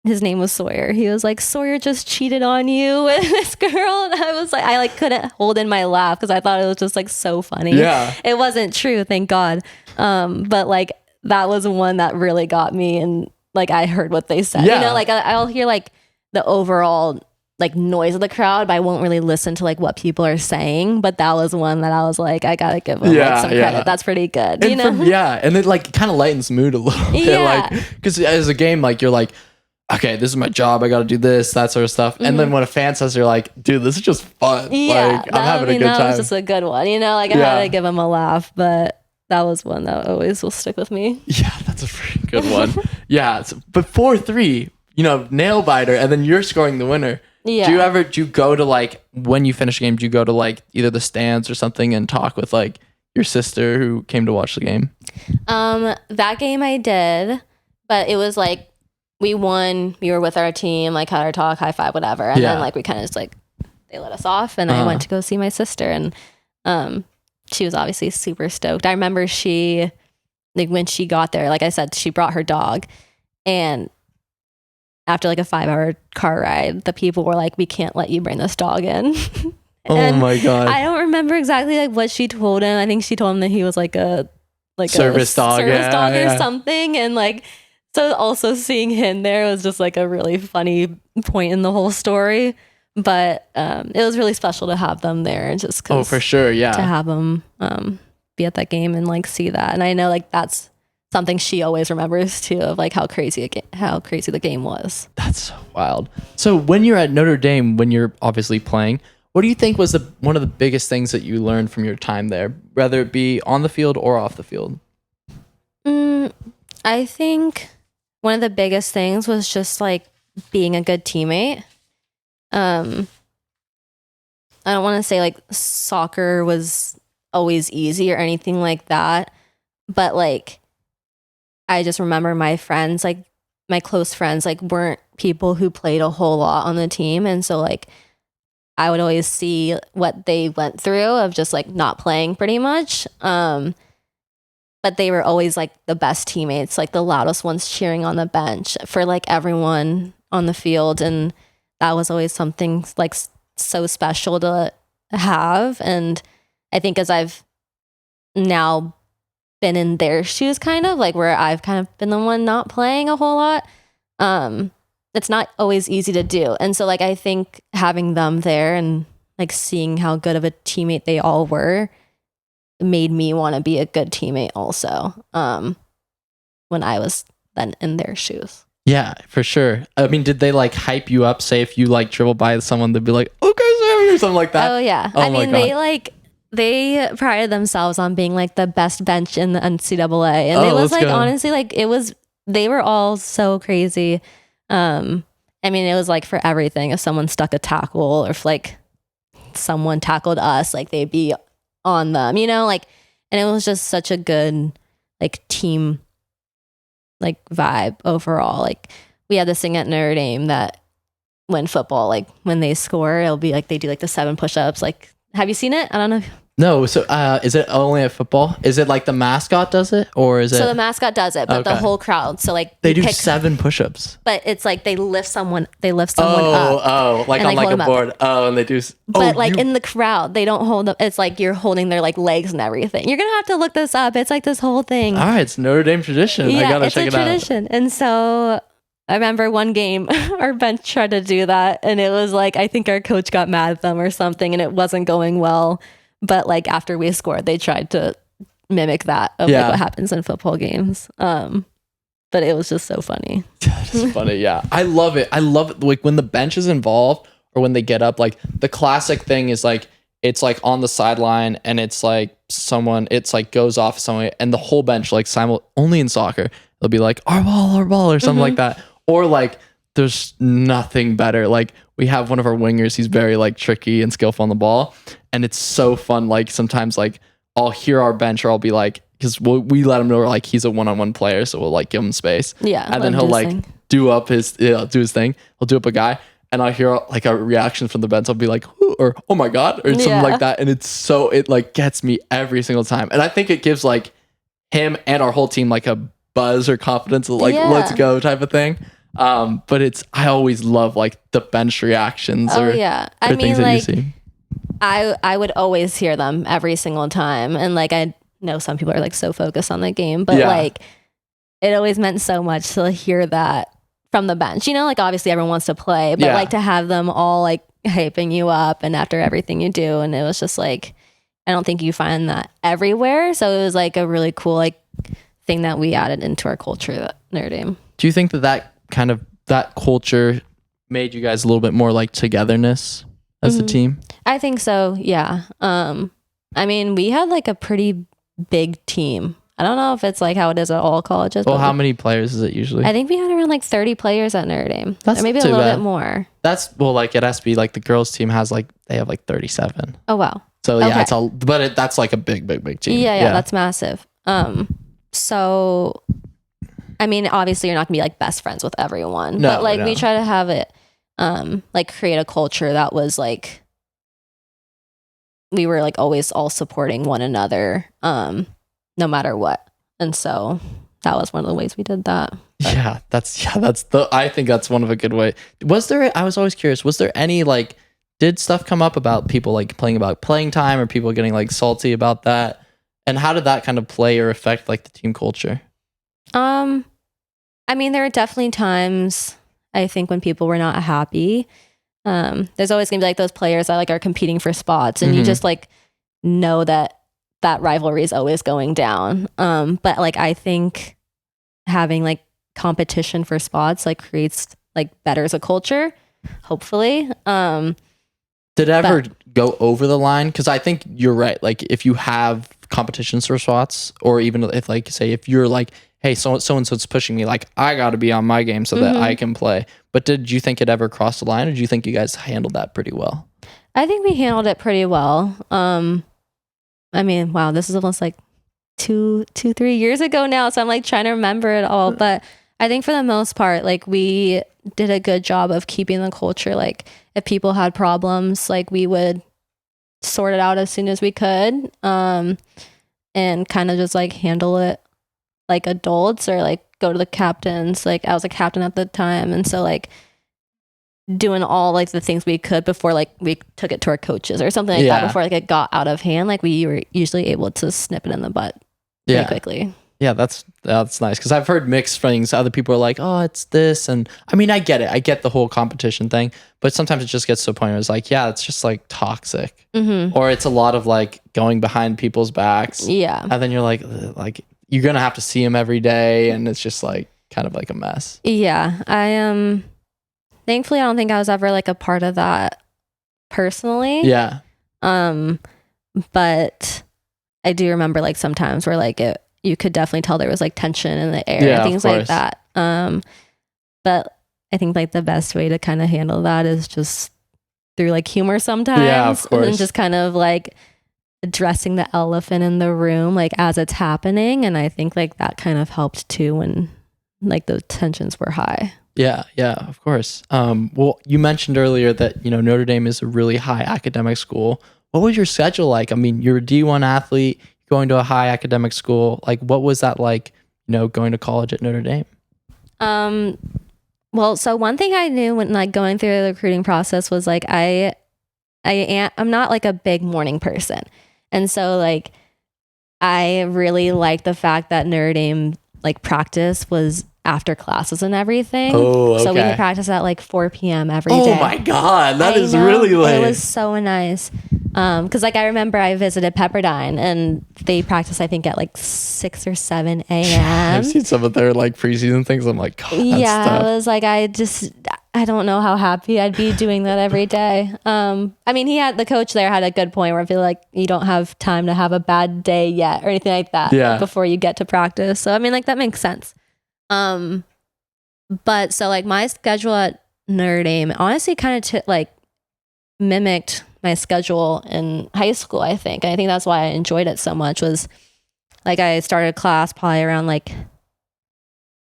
S2: his name was Sawyer. He was like, Sawyer just cheated on you with this girl. And I was like, I like couldn't hold in my laugh because I thought it was just like so funny.
S1: Yeah.
S2: It wasn't true, thank God. But like that was one that really got me, and like I heard what they said. You know, like I'll hear like the overall like noise of the crowd, but I won't really listen to like what people are saying. But that was one that I was like, I gotta give them like some credit. That's pretty good, you know?
S1: And it like kind of lightens the mood a little bit, like because as a game, like you're like, okay, this is my job, I gotta do this, that sort of stuff. And then when a fan says, you're like, dude, this is just fun. Like I'm having a good time. That
S2: was just a good one, you know? Like I had to give them a laugh, but that was one that always will stick with me.
S1: Yeah, that's a pretty good one. But 4-3, you know, nail biter, and then you're scoring the winner. Yeah. Do you go to like, when you finish a game, do you go to like either the stands or something and talk with like your sister who came to watch the game?
S2: That game I did, but it was like we won. We were with our team, like had our talk, high five, whatever. And then like we kind of just like they let us off, and I went to go see my sister, and she was obviously super stoked. I remember she like when she got there, like I said, she brought her dog, and after like a 5-hour car ride, the people were like, "We can't let you bring this dog in."
S1: Oh my God.
S2: I don't remember exactly like what she told him. I think she told him that he was like a
S1: service dog
S2: or something. And like, so also seeing him there was just like a really funny point in the whole story. But it was really special to have them there, just cause
S1: for sure, yeah.
S2: To have them be at that game and like see that. And I know like that's something she always remembers too, of like how crazy the game was.
S1: That's so wild. So when you're at Notre Dame, when you're obviously playing, what do you think was one of the biggest things that you learned from your time there, whether it be on the field or off the field?
S2: I think one of the biggest things was just like being a good teammate. I don't want to say like soccer was always easy or anything like that, but like I just remember my friends, like my close friends, like weren't people who played a whole lot on the team, and so like I would always see what they went through of just like not playing pretty much. But they were always like the best teammates, like the loudest ones cheering on the bench for like everyone on the field. And that was always something like so special to have. And I think as I've now been in their shoes, kind of like where I've kind of been the one not playing a whole lot, it's not always easy to do. And so like I think having them there and like seeing how good of a teammate they all were made me want to be a good teammate also, when I was then in their shoes.
S1: Yeah, for sure. I mean, did they like hype you up? Say if you like dribble by someone, they'd be like, "Okay, Sammy," or something like that.
S2: Oh yeah. I mean, they prided themselves on being like the best bench in the NCAA, and it was like honestly like they were all so crazy. I mean, it was like for everything. If someone stuck a tackle, or if like someone tackled us, like they'd be on them, you know, like, and it was just such a good like team like vibe overall. Like we had this thing at Notre Dame that when football, like when they score, it'll be like they do like the 7 push-ups. Like, have you seen it? I don't know.
S1: No, so is it only at football? Is it like the mascot does it, or is it?
S2: So the mascot does it, but the whole crowd. So like
S1: they do 7 push-ups.
S2: But it's like they lift someone up. Oh,
S1: like on like a board. Oh, and they do.
S2: But like in the crowd, they don't hold them. It's like you're holding their like legs and everything. You're gonna have to look this up. It's like this whole thing.
S1: All right, it's Notre Dame tradition.
S2: Yeah,
S1: I gotta check it out.
S2: It's a tradition. And so I remember one game, our bench tried to do that, and it was like I think our coach got mad at them or something, and it wasn't going well. But like after we scored, they tried to mimic that of like what happens in football games. But it was just so funny.
S1: It's funny, yeah. I love it. I love it. Like when the bench is involved or when they get up, like the classic thing is like it's like on the sideline and it's like it's like goes off somewhere and the whole bench like only in soccer, they'll be like our ball or something like that. Or like there's nothing better. Like we have one of our wingers, he's very like tricky and skillful on the ball. And it's so fun. Like sometimes like I'll hear our bench or I'll be like, because we let him know like he's a one-on-one player. So we'll like give him space.
S2: Yeah.
S1: And then he'll like do his thing. He'll do up a guy. And I'll hear like a reaction from the bench. I'll be like, or oh my God, or something like that. And it like gets me every single time. And I think it gives like him and our whole team like a buzz or confidence of like, let's go type of thing. But I always love like the bench reactions or
S2: I mean,
S1: things that you see.
S2: I would always hear them every single time. And like, I know some people are like so focused on the game, but like it always meant so much to hear that from the bench, you know, like obviously everyone wants to play, but like to have them all like hyping you up and after everything you do. And it was just like, I don't think you find that everywhere. So it was like a really cool, like thing that we added into our culture at Notre Dame.
S1: Do you think that kind of that culture made you guys a little bit more like togetherness as a team?
S2: I think so. Yeah. I mean, we had like a pretty big team. I don't know if it's like how it is at all colleges.
S1: Well, how many players is it usually?
S2: I think we had around like 30 players at Notre Dame.
S1: That's
S2: or maybe a little bit more.
S1: Like it has to be like the girls team has like, they have like 37.
S2: Oh, wow.
S1: So yeah, it's all, but that's like a big team.
S2: Yeah, that's massive. So I mean, obviously you're not gonna be like best friends with everyone, but like we try to have it, like create a culture that was like, we were like always all supporting one another, no matter what. And so that was one of the ways we did that. But
S1: I think that's one of a good way. I was always curious, was there any like, did stuff come up about people like playing time, or people getting like salty about that? And how did that kind of play or affect like the team culture?
S2: I mean, there are definitely times I think when people were not happy. There's always gonna be like those players that like are competing for spots, and you just like know that rivalry is always going down. But like I think having like competition for spots like creates like betters a culture, hopefully.
S1: Did it ever go over the line? Because I think you're right. Like if you have competitions for spots, or even if like say if you're like, hey, so and so's pushing me, like I got to be on my game so that I can play. But did you think it ever crossed the line, or do you think you guys handled that pretty well?
S2: I think we handled it pretty well. I mean, wow, this is almost like 3 years ago now, so I'm like trying to remember it all. But I think for the most part, like we did a good job of keeping the culture. Like if people had problems, like we would sort it out as soon as we could, and kind of just like handle it like adults, or like go to the captains. Like I was a captain at the time, and so like doing all like the things we could before like we took it to our coaches or something like that, before like it got out of hand. Like we were usually able to snip it in the butt pretty quickly. Yeah,
S1: that's nice, because I've heard mixed things. Other people are like, oh, it's this, and I mean, I get it. I get the whole competition thing, but sometimes it just gets to a point where it's like, yeah, it's just like toxic, or it's a lot of like going behind people's backs.
S2: Yeah,
S1: and then you're like you're gonna have to see them every day, and it's just like kind of like a mess.
S2: Yeah, I thankfully I don't think I was ever like a part of that personally.
S1: Yeah.
S2: But I do remember like sometimes where like you could definitely tell there was like tension in the air and things like that. But I think like the best way to kind of handle that is just through like humor sometimes.
S1: Yeah, of course.
S2: And then just kind of like addressing the elephant in the room like as it's happening. And I think like that kind of helped too when like the tensions were high.
S1: Yeah, of course. Well, you mentioned earlier that, you know, Notre Dame is a really high academic school. What was your schedule like? I mean, you're a D1 athlete, going to a high academic school. Like, what was that like, you know, going to college at Notre Dame?
S2: Well, so one thing I knew when like going through the recruiting process was like, I'm not like a big morning person. And so like, I really liked the fact that Notre Dame like practice was after classes and everything.
S1: Oh, okay.
S2: So we could practice at like 4 p.m. every day.
S1: Oh my God, that is really late.
S2: It was so nice. Because like I remember I visited Pepperdine and they practice I think at like 6 or 7 a.m.
S1: I've seen some of their like preseason things. I'm like, God, that's tough.
S2: I was like, I don't know how happy I'd be doing that every day. I mean, the coach there had a good point where I feel like you don't have time to have a bad day yet or anything like that before you get to practice. So I mean, like that makes sense. But so like my schedule at Notre Dame honestly kind of like mimicked my schedule in high school, I think. And I think that's why I enjoyed it so much was like I started class probably around like,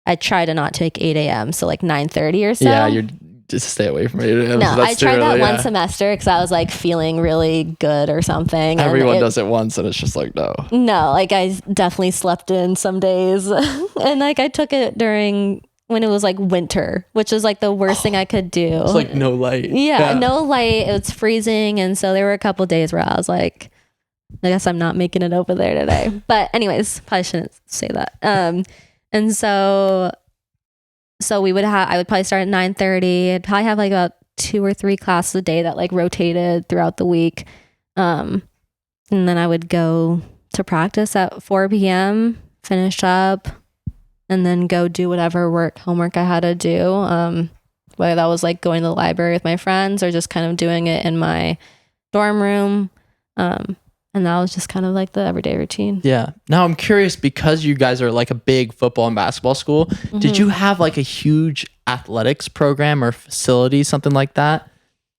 S2: I try to not take 8 a.m. So like 9:30 or so.
S1: Yeah, you're just stay away from 8 a.m.
S2: No, I tried that one semester because I was like feeling really good or something.
S1: Everyone does it once and it's just like, no.
S2: No, like I definitely slept in some days. And like I took it during when it was like winter, which is like the worst thing I could do.
S1: It's like no light.
S2: Yeah, no light. It was freezing. And so there were a couple days where I was like, I guess I'm not making it over there today. But anyways, probably shouldn't say that. And so I would probably start at 9:30. I'd probably have like about 2 or 3 classes a day that like rotated throughout the week. And then I would go to practice at 4 p.m., finish up, and then go do whatever homework I had to do. Whether that was like going to the library with my friends or just kind of doing it in my dorm room. And that was just kind of like the everyday routine. Yeah.
S1: Now I'm curious, because you guys are like a big football and basketball school, did you have like a huge athletics program or facility, something like that?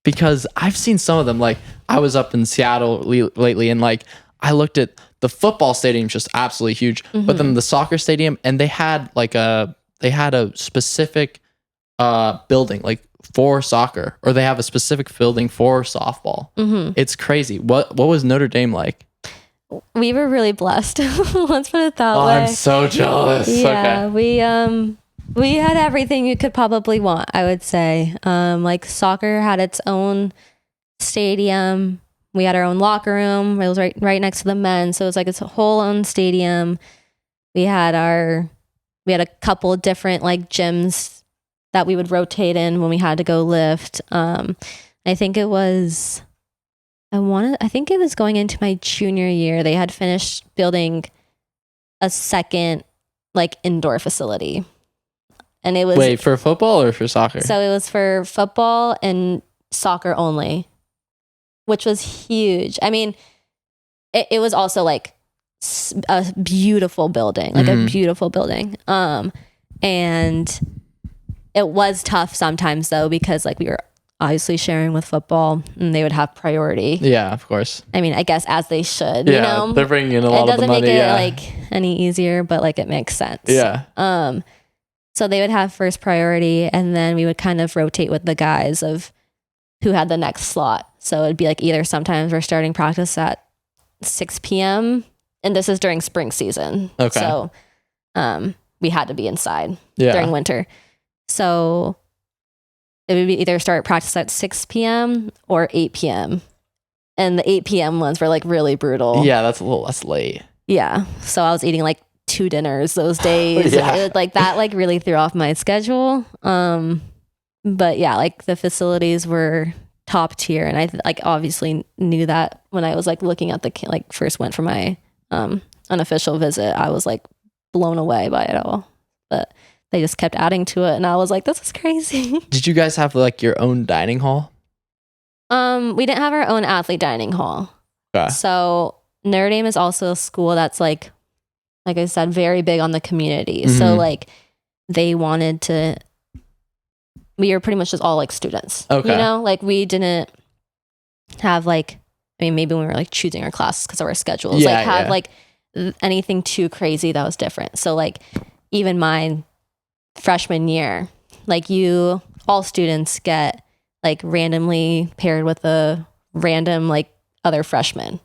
S1: Because I've seen some of them. Like I was up in Seattle lately and like I looked at the football stadium's just absolutely huge, but then the soccer stadium, and they had a specific building like for soccer, or they have a specific building for softball. It's crazy. What was Notre Dame like?
S2: We were really blessed. Let's put it that way.
S1: I'm so jealous.
S2: Yeah,
S1: okay.
S2: we had everything you could probably want, I would say. Like soccer had its own stadium. We had our own locker room. It was right next to the men's, so it was like its whole own stadium. We had a couple different like gyms that we would rotate in when we had to go lift. I think it was going into my junior year. They had finished building a second like indoor facility. And it was
S1: Wait, for football or for soccer?
S2: So it was for football and soccer only, which was huge. I mean, it was also like a beautiful building, like a beautiful building. And it was tough sometimes though, because like we were obviously sharing with football and they would have priority.
S1: Yeah, of course.
S2: I mean, I guess as they should,
S1: yeah,
S2: you know,
S1: they're bringing in a lot of the money.
S2: It doesn't make it like any easier, but like it makes sense.
S1: Yeah.
S2: So they would have first priority, and then we would kind of rotate with the guys of who had the next slot. So it'd be like either sometimes we're starting practice at 6 p.m. and this is during spring season.
S1: Okay.
S2: So we had to be inside during winter. So it would be either start practice at 6 p.m. or 8 p.m. And the 8 p.m. ones were like really brutal.
S1: Yeah, that's late.
S2: Yeah. So I was eating like 2 dinners those days. Like that like really threw off my schedule. But yeah, like the facilities were top tier, and I like obviously knew that when I was like looking at like first went for my unofficial visit. I was like blown away by it all. But they just kept adding to it, and I was like, this is crazy.
S1: Did you guys have like your own dining hall?
S2: We didn't have our own athlete dining hall. Okay. So Notre Dame is also a school that's like I said, very big on the community. So like we were pretty much just all like students. Okay. You know, like we didn't have like, I mean, maybe when we were like choosing our classes because of our schedules, like anything too crazy that was different. So like even my freshman year, like all students get like randomly paired with a random like other freshman.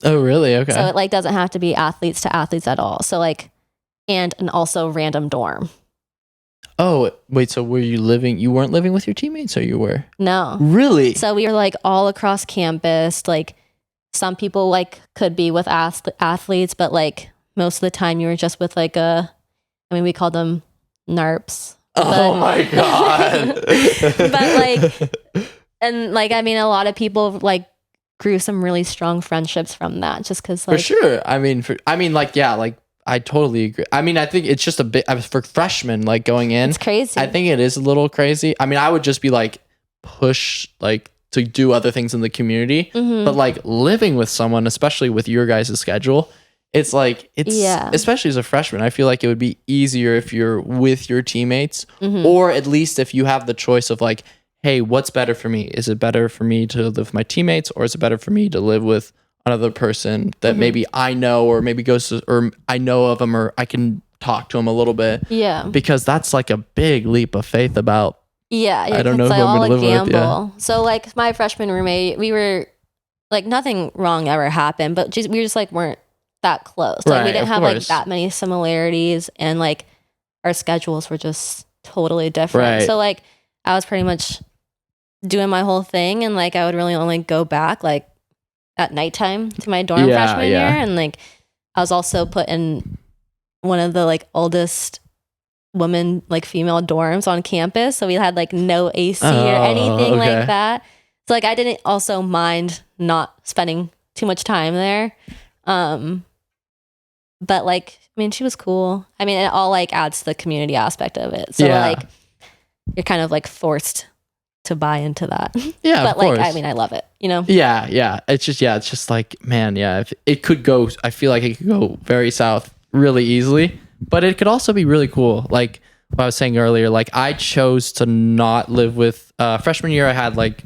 S1: Oh, really? Okay.
S2: So it like doesn't have to be athletes to athletes at all. So like, and also random dorm.
S1: Oh, wait. So you weren't living with your teammates, or you were?
S2: No.
S1: Really?
S2: So we were like all across campus. Like some people like could be with athletes, but like most of the time you were just with like we called them NARPs.
S1: Oh my God.
S2: But like, and like, I mean, a lot of people like grew some really strong friendships from that, just because like,
S1: for sure. I mean, I totally agree. I mean, I think it's just a bit for freshmen like going in.
S2: It's crazy.
S1: I think it is a little crazy. I mean, I would just be like push like to do other things in the community, but like living with someone, especially with your guys' schedule, it's especially as a freshman, I feel like it would be easier if you're with your teammates, or at least if you have the choice of like, hey, what's better for me? Is it better for me to live with my teammates, or is it better for me to live with another person that maybe I know, or maybe or I know of them, or I can talk to them a little bit? Yeah. Because that's like a big leap of faith about, I don't know who I'm going to live with. Yeah.
S2: So like my freshman roommate, we were like, nothing wrong ever happened, but we just like weren't that close. Like we didn't have like that many similarities, and like our schedules were just totally different. Right. So like I was pretty much doing my whole thing, and like I would really only go back like at nighttime to my dorm freshman year, and like I was also put in one of the like oldest women like female dorms on campus, so we had like no AC or anything like that. So like I didn't also mind not spending too much time there, but like I mean she was cool. I mean it all like adds to the community aspect of it, so like you're kind of like forced to buy into that. Yeah, but like I mean I love it, you know.
S1: Yeah it's just like, man, if it could go, I feel like it could go very south really easily, but it could also be really cool. Like what I was saying earlier, like I chose to not live with freshman year. I had like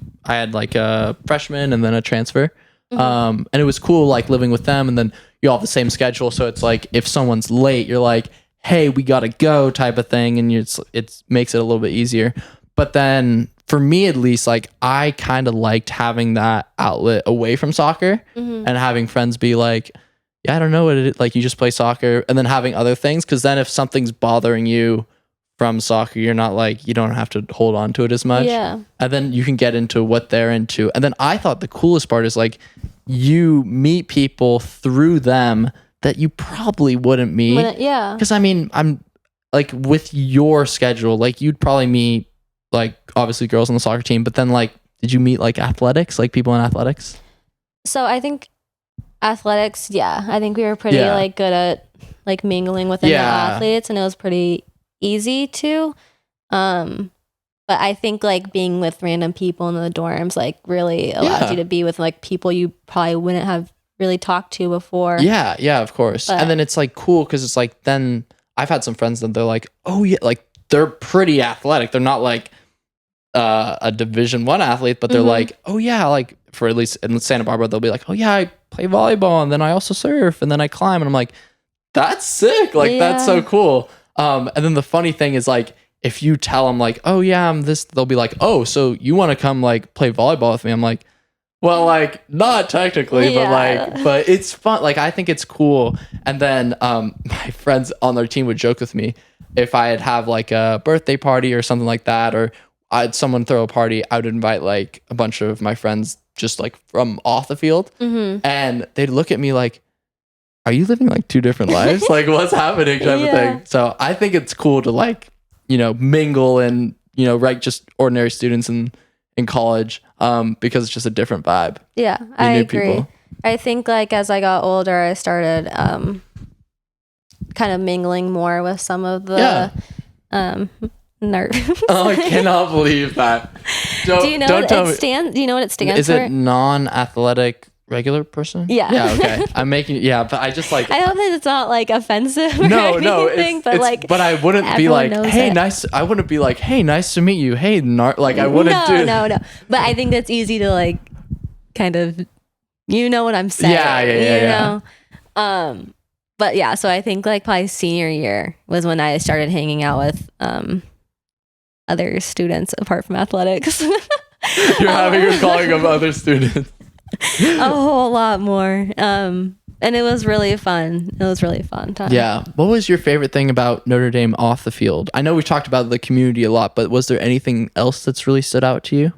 S1: a freshman and then a transfer, And it was cool like living with them, and then you all have the same schedule, so it's like if someone's late, you're like, hey, we gotta go type of thing, and it makes it a little bit easier. But then for me at least, like I kind of liked having that outlet away from soccer and having friends be like, yeah, I don't know what it is, like you just play soccer, and then having other things, because then if something's bothering you from soccer, you're not like, you don't have to hold on to it as much.
S2: Yeah.
S1: And then you can get into what they're into. And then I thought the coolest part is like you meet people through them that you probably wouldn't meet.
S2: Yeah.
S1: Because I mean, I'm like with your schedule, like you'd probably meet like obviously girls on the soccer team, but then like, did you meet like athletics, like people in athletics?
S2: So I think athletics, I think we were pretty like good at like mingling within the athletes, and it was pretty easy to. But I think like being with random people in the dorms like really allows you to be with like people you probably wouldn't have really talked to before. Yeah,
S1: of course. But, and then it's like cool because it's like then I've had some friends that they're like, oh yeah, like they're pretty athletic. They're not like a Division I athlete, but they're like, oh yeah, like for at least in Santa Barbara, they'll be like, oh yeah, I play volleyball and then I also surf and then I climb, and I'm like, that's sick. Like that's so cool. And then the funny thing is like, if you tell them like, oh yeah, I'm this, they'll be like, oh, so you want to come like play volleyball with me? I'm like, well, like not technically, but it's fun. Like I think it's cool. And then my friends on their team would joke with me if I'd have like a birthday party or something like that, or I'd someone throw a party, I would invite like a bunch of my friends just like from off the field, and they'd look at me like, are you living like two different lives? Like what's happening type of thing. So I think it's cool to like, you know, mingle and, you know, like just ordinary students in college, because it's just a different vibe.
S2: Yeah, I agree. People. I think like as I got older, I started kind of mingling more with some of the nerds.
S1: Oh, I cannot believe that.
S2: Do you know what it stands? Do you know what it stands for?
S1: Is it non-athletic regular person?
S2: Yeah.
S1: Okay. I'm making, but I just like,
S2: I hope that it's not like offensive or anything, but like,
S1: but I wouldn't be like, hey, nice. I wouldn't be like, hey, nice to meet you. Hey, like I wouldn't do.
S2: No. But I think that's easy to like, kind of, you know what I'm saying. Yeah. But yeah, so I think like probably senior year was when I started hanging out with other students apart from athletics.
S1: You're having a calling of other students.
S2: A whole lot more. And it was really fun. It was really fun time.
S1: Yeah. What was your favorite thing about Notre Dame off the field? I know we've talked about the community a lot, but was there anything else that's really stood out to you?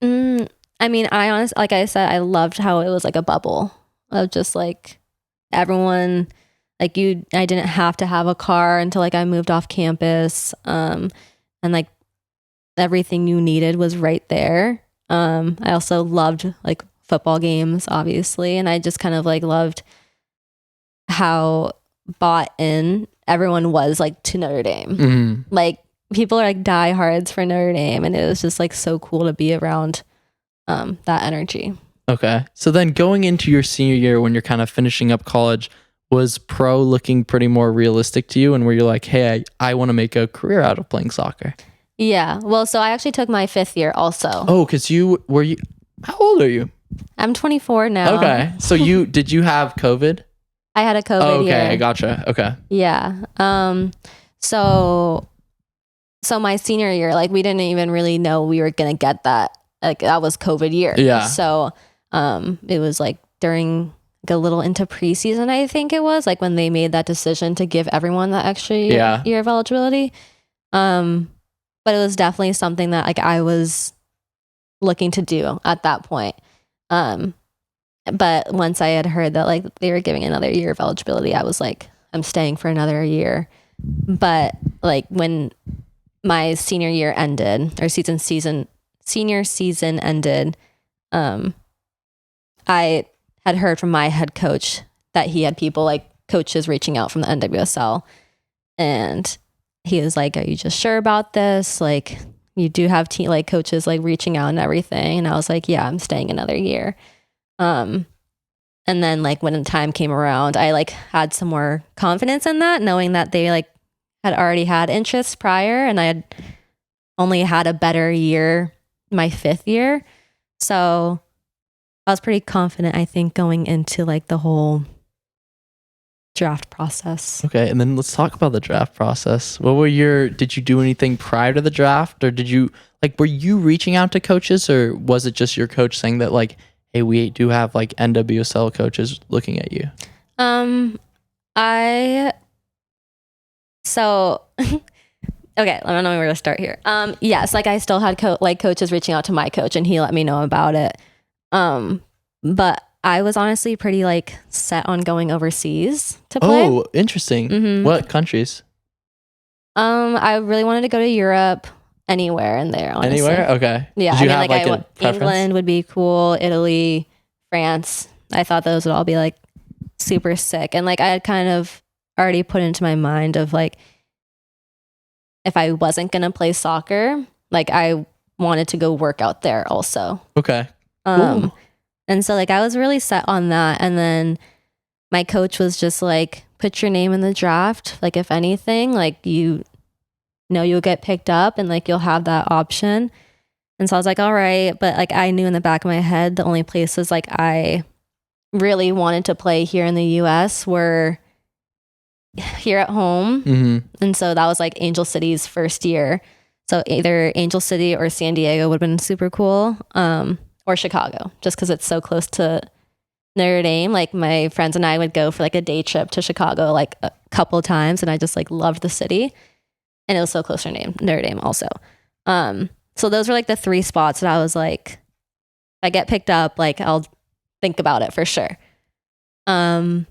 S2: I mean, I honestly, like I said, I loved how it was like a bubble of just like everyone, like I didn't have to have a car until like I moved off campus. And like everything you needed was right there. I also loved like football games, obviously. And I just kind of like loved how bought in everyone was like to Notre Dame. Like people are like diehards for Notre Dame. And it was just like so cool to be around that energy.
S1: Okay. So then going into your senior year when you're kind of finishing up college, was pro looking pretty more realistic to you, and where you're like, hey, I want to make a career out of playing soccer?
S2: Yeah. Well, so I actually took my 5th year also.
S1: Oh, because how old are you?
S2: I'm 24 now.
S1: Okay. So did you have COVID?
S2: I had a COVID year.
S1: Okay. Gotcha. Okay.
S2: Yeah. So my senior year, like we didn't even really know we were going to get that. Like that was COVID year.
S1: Yeah.
S2: So, it was like during like a little into preseason, I think it was like when they made that decision to give everyone that extra year of eligibility. But it was definitely something that like I was looking to do at that point. But once I had heard that like they were giving another year of eligibility, I was like, I'm staying for another year. But like when my senior year ended, or senior season ended, I had heard from my head coach that he had people like coaches reaching out from the NWSL, and he was like, are you just sure about this? Like you do have like coaches like reaching out and everything. And I was like, yeah, I'm staying another year. And then like when the time came around, I like had some more confidence in that, knowing that they like had already had interest prior, and I had only had a better year my 5th year. So I was pretty confident, I think, going into like the whole draft process.
S1: Okay, and then let's talk about the draft process. Did you do anything prior to the draft, or were you reaching out to coaches, or was it just your coach saying that like, hey, we do have like NWSL coaches looking at you?
S2: Okay, I don't know where to start here. Yes, like I still had coaches reaching out to my coach, and he let me know about it. But I was honestly pretty like set on going overseas to play.
S1: Oh, interesting. Mm-hmm. What countries?
S2: I really wanted to go to Europe, anywhere in there. Honestly.
S1: Anywhere? Okay.
S2: Yeah, England would be cool. Italy, France. I thought those would all be like super sick, and like I had kind of already put into my mind of like, if I wasn't gonna play soccer, like I wanted to go work out there also.
S1: Okay. Cool.
S2: And so like I was really set on that. And then my coach was just like, put your name in the draft. Like if anything, like you know you'll get picked up and like you'll have that option. And so I was like, all right. But like I knew in the back of my head, the only places like I really wanted to play here in the US were here at home. Mm-hmm. And so that was like Angel City's first year. So either Angel City or San Diego would have been super cool. Or Chicago, just because it's so close to Notre Dame. Like my friends and I would go for like a day trip to Chicago like a couple of times, and I just like loved the city, and it was so close to Notre Dame also. So those were like the 3 spots that I was like, if I get picked up, like I'll think about it for sure. And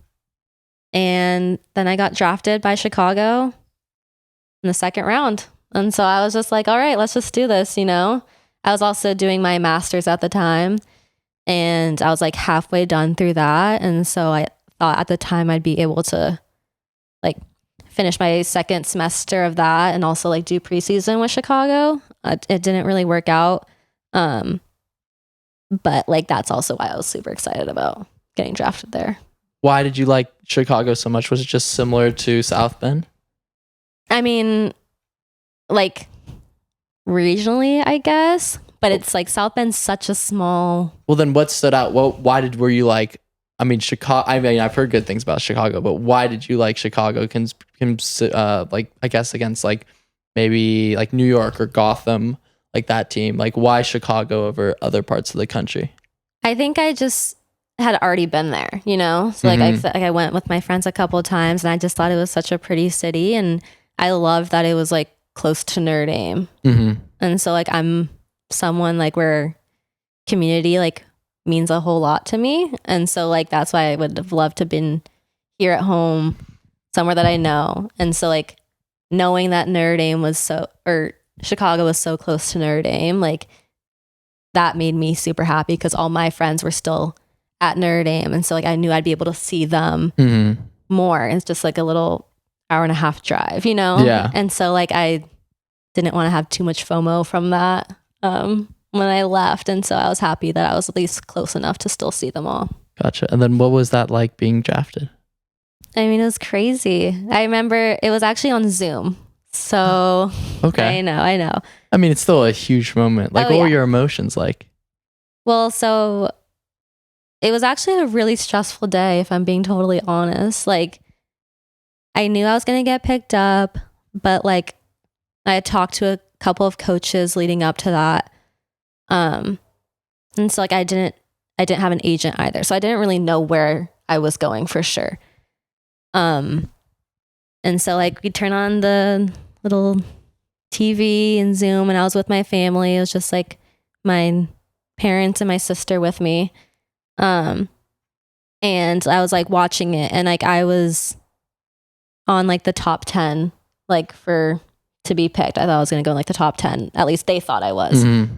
S2: then I got drafted by Chicago in the 2nd round, and so I was just like, all right, let's just do this, you know. I was also doing my master's at the time, and I was like halfway done through that. And so I thought at the time I'd be able to like finish my 2nd semester of that and also like do preseason with Chicago. It didn't really work out. But like, that's also why I was super excited about getting drafted there.
S1: Why did you like Chicago so much? Was it just similar to South Bend?
S2: I mean, like, regionally, I guess, but it's like South Bend's such a small.
S1: Well, then what stood out? Well, were you like? I mean, Chicago. I mean, I've heard good things about Chicago, but why did you like Chicago? Like I guess against like maybe like New York or Gotham, like that team. Like why Chicago over other parts of the country?
S2: I think I just had already been there, you know. So like I went with my friends a couple of times, and I just thought it was such a pretty city, and I loved that it was like close to Notre Dame. Mm-hmm. And so like I'm someone like where community like means a whole lot to me, and so like that's why I would have loved to have been here at home, somewhere that I know. And so like knowing that Chicago was so close to Notre Dame, like that made me super happy because all my friends were still at Notre Dame, and so like I knew I'd be able to see them more. It's just like a little hour-and-a-half drive, you know?
S1: Yeah.
S2: And so like I didn't want to have too much FOMO from that when I left. And so I was happy that I was at least close enough to still see them all.
S1: Gotcha. And then what was that like being drafted?
S2: I mean, it was crazy. I remember it was actually on Zoom. So
S1: okay.
S2: I know.
S1: I mean, it's still a huge moment. Like what were your emotions like?
S2: Well, so it was actually a really stressful day, if I'm being totally honest. Like I knew I was going to get picked up, but like I had talked to a couple of coaches leading up to that. And so like I didn't have an agent either. So I didn't really know where I was going for sure. And so like we turn on the little TV and Zoom, and I was with my family. It was just like my parents and my sister with me. And I was like watching it, and like I was on like the top 10, like to be picked. I thought I was going to go in like the top 10. At least they thought I was. Mm-hmm.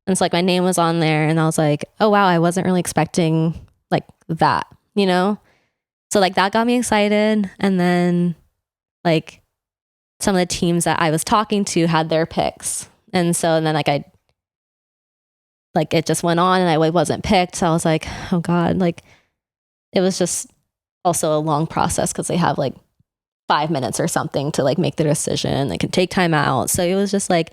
S2: And so like my name was on there, and I was like, oh wow, I wasn't really expecting like that, you know? So like that got me excited. And then like some of the teams that I was talking to had their picks. And then like it just went on, and I wasn't picked. So I was like, oh God, like it was just also a long process because they have like 5 minutes or something to like make their decision. They can take time out. So it was just like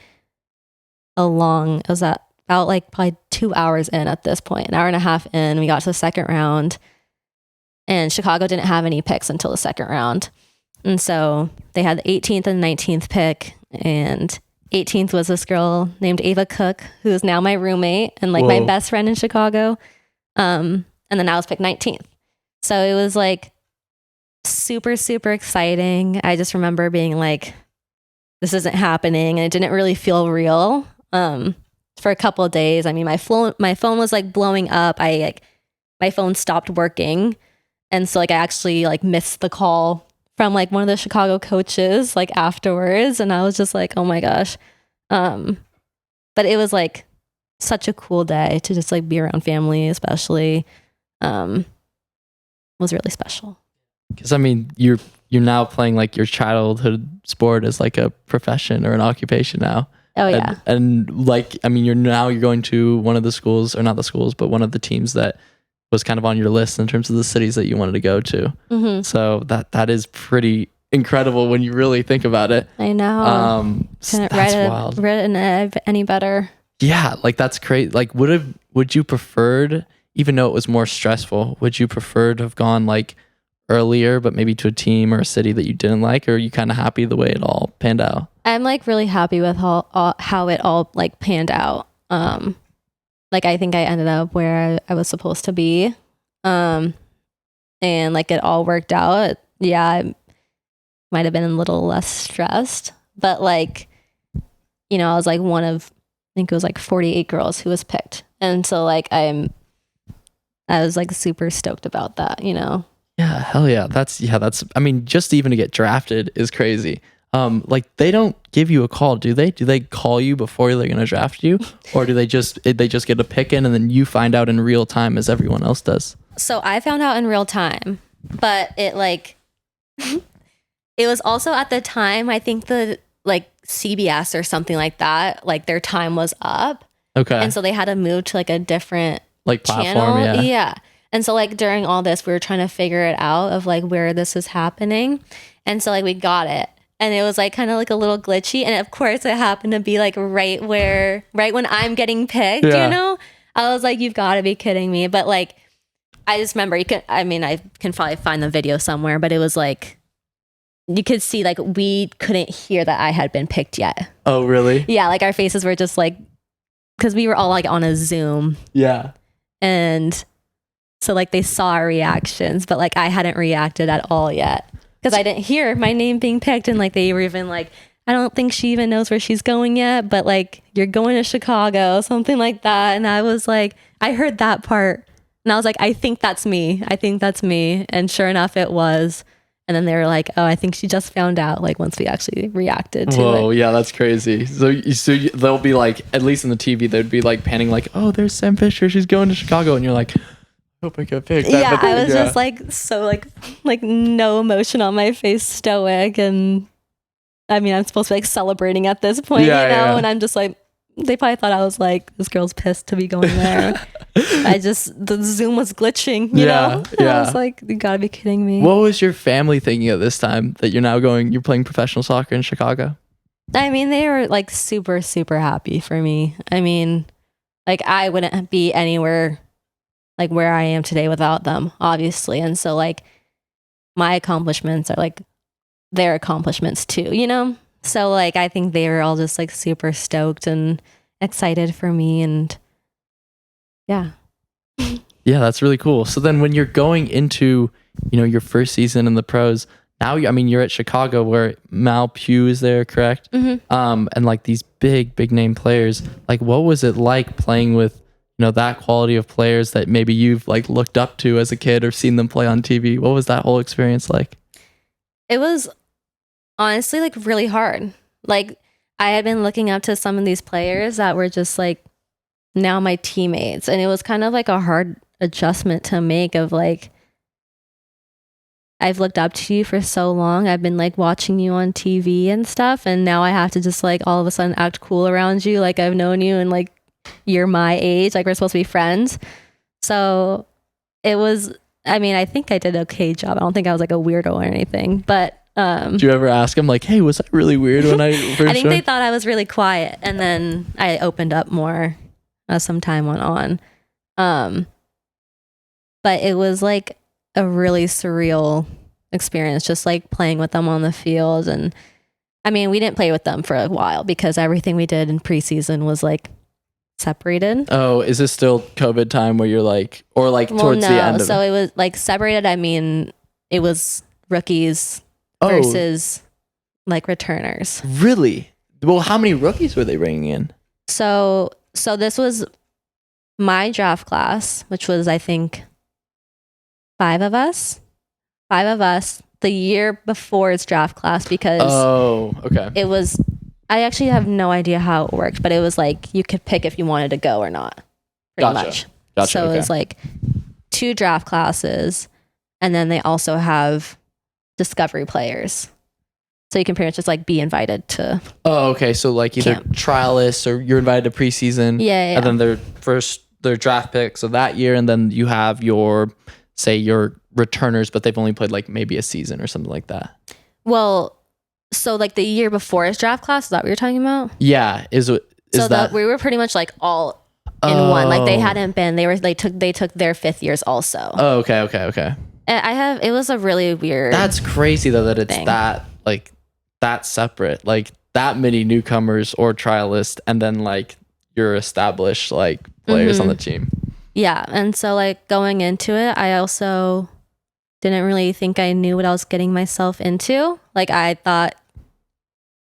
S2: it was that about like probably 2 hours in at this point, an hour and a half in. We got to the second round, and Chicago didn't have any picks until the second round. And so they had the 18th and 19th pick, and 18th was this girl named Ava Cook, who is now my roommate and like my best friend in Chicago. And then I was picked 19th. So it was like super, super exciting. I just remember being like, this isn't happening. And it didn't really feel real for a couple of days. I mean, my phone was like blowing up. My phone stopped working. And so like I actually like missed the call from like one of the Chicago coaches like afterwards. And I was just like, oh my gosh. But it was like such a cool day to just like be around family, especially. Was really special.
S1: Because I mean, you're now playing like your childhood sport as like a profession or an occupation now.
S2: Oh yeah.
S1: And like, I mean, you're going to one of the schools, or not the schools, but one of the teams that was kind of on your list in terms of the cities that you wanted to go to. Mm-hmm. So that is pretty incredible when you really think about it.
S2: I know.
S1: Couldn't write
S2: it any better.
S1: Yeah, like that's crazy. Like, would you preferred, even though it was more stressful, would you prefer to have gone like earlier, but maybe to a team or a city that you didn't like, or are you kind of happy the way it all panned out?
S2: I'm like really happy with how it all like panned out. Like I think I ended up where I was supposed to be. And like it all worked out. Yeah, I might have been a little less stressed, but like, you know, I was like one of, I think it was like 48 girls who was picked. And so like I was like super stoked about that, you know?
S1: Yeah, hell yeah. That's, I mean, just even to get drafted is crazy. Like they don't give you a call, do they? Do they call you before they're going to draft you? Or do they just get a pick in and then you find out in real time as everyone else does?
S2: So I found out in real time, but it like, it was also at the time, I think the like CBS or something like that, like their time was up.
S1: Okay.
S2: And so they had to move to like a different
S1: like platform.
S2: channel.
S1: Yeah.
S2: Yeah. And so like during all this, we were trying to figure it out of like where this is happening. And so like we got it. And it was like kind of like a little glitchy. And of course it happened to be like right when I'm getting picked, you know? I was like, you've got to be kidding me. But like, I just remember I can probably find the video somewhere, but it was like, you could see like we couldn't hear that I had been picked yet.
S1: Oh, really?
S2: Yeah. Like our faces were just like, because we were all like on a Zoom.
S1: Yeah.
S2: And so like they saw our reactions, but like I hadn't reacted at all yet. Because I didn't hear my name being picked, and like they were even like, I don't think she even knows where she's going yet, but like you're going to Chicago, something like that. And I was like, I heard that part, and I was like, I think that's me. And sure enough, it was. And then they were like, oh, I think she just found out. Like once we actually reacted to it.
S1: Whoa, yeah, that's crazy. So they'll be like, at least in the TV, they'd be like panning like, oh, there's Sam Fisher, she's going to Chicago, and you're like, hope I get picked.
S2: Yeah, I was just like so like no emotion on my face, stoic, and I mean I'm supposed to be like celebrating at this point, you know, and I'm just like, they probably thought I was like, this girl's pissed to be going there. The Zoom was glitching, you know? I was like, you gotta be kidding me.
S1: What was your family thinking at this time that you're playing professional soccer in Chicago?
S2: I mean, they were like super, super happy for me. I mean, like I wouldn't be anywhere like where I am today without them, obviously. And so like my accomplishments are like their accomplishments too, you know? So like I think they were all just like super stoked and excited for me, and yeah.
S1: Yeah, that's really cool. So then when you're going into, you know, your first season in the pros, now you're at Chicago where Mal Pugh is there, correct? Mm-hmm. And like these big name players, like what was it like playing with, you know, that quality of players that maybe you've like looked up to as a kid or seen them play on TV? What was that whole experience like?
S2: It was honestly like really hard. Like I had been looking up to some of these players that were just like now my teammates, and it was kind of like a hard adjustment to make of like, I've looked up to you for so long. I've been like watching you on TV and stuff, and now I have to just like all of a sudden act cool around you. Like I've known you and like you're my age, like we're supposed to be friends. So it was, I mean, I think I did an okay job. I don't think I was like a weirdo or anything, but
S1: did you ever ask him like, hey, was that really weird when I first
S2: I think they thought I was really quiet, and then I opened up more as some time went on. But it was like a really surreal experience, just like playing with them on the field. And I mean, we didn't play with them for a while because everything we did in preseason was like separated.
S1: Oh, is this still COVID time where you're like, or like towards the end of it?
S2: So it was like separated. I mean, it was rookies versus like returners.
S1: Really? Well, how many rookies were they bringing in?
S2: So this was my draft class, which was, I think, 5 of us. The year before its draft class, because it was, I actually have no idea how it worked, but it was like you could pick if you wanted to go or not, pretty much. So it was like 2 draft classes, and then they also have discovery players. So you can pretty much just like be invited to. Oh,
S1: okay. So like either trialists or you're invited to preseason.
S2: Yeah.
S1: And then their draft picks of that year, and then you have your returners, but they've only played like maybe a season or something like that.
S2: Well, so like the year before his draft class, is that what you're talking about?
S1: Yeah. So that
S2: we were pretty much like all in one. Like they hadn't been. They took their 5th years also.
S1: Oh, okay.
S2: And it was a really weird.
S1: That's crazy though that it's that like that separate, like that many newcomers or trialists, and then like your established like players on the team.
S2: Yeah, and so like going into it, I also didn't really think I knew what I was getting myself into. Like I thought,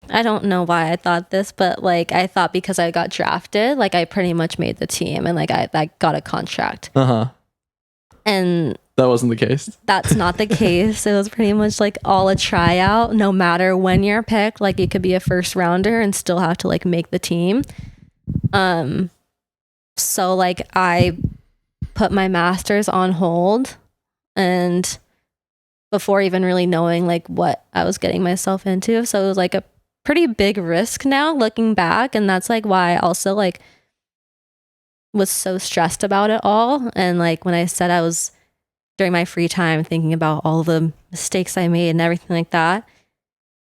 S2: I don't know why I thought this, but like I thought because I got drafted, like I pretty much made the team and like I got a contract. And
S1: that wasn't the case.
S2: That's not the case. It was pretty much like all a tryout, no matter when you're picked. Like you could be a first rounder and still have to like make the team. So like I put my master's on hold, and before even really knowing like what I was getting myself into. So it was like a pretty big risk now looking back. And that's like why I also like was so stressed about it all. And like when I said I was during my free time thinking about all the mistakes I made and everything like that,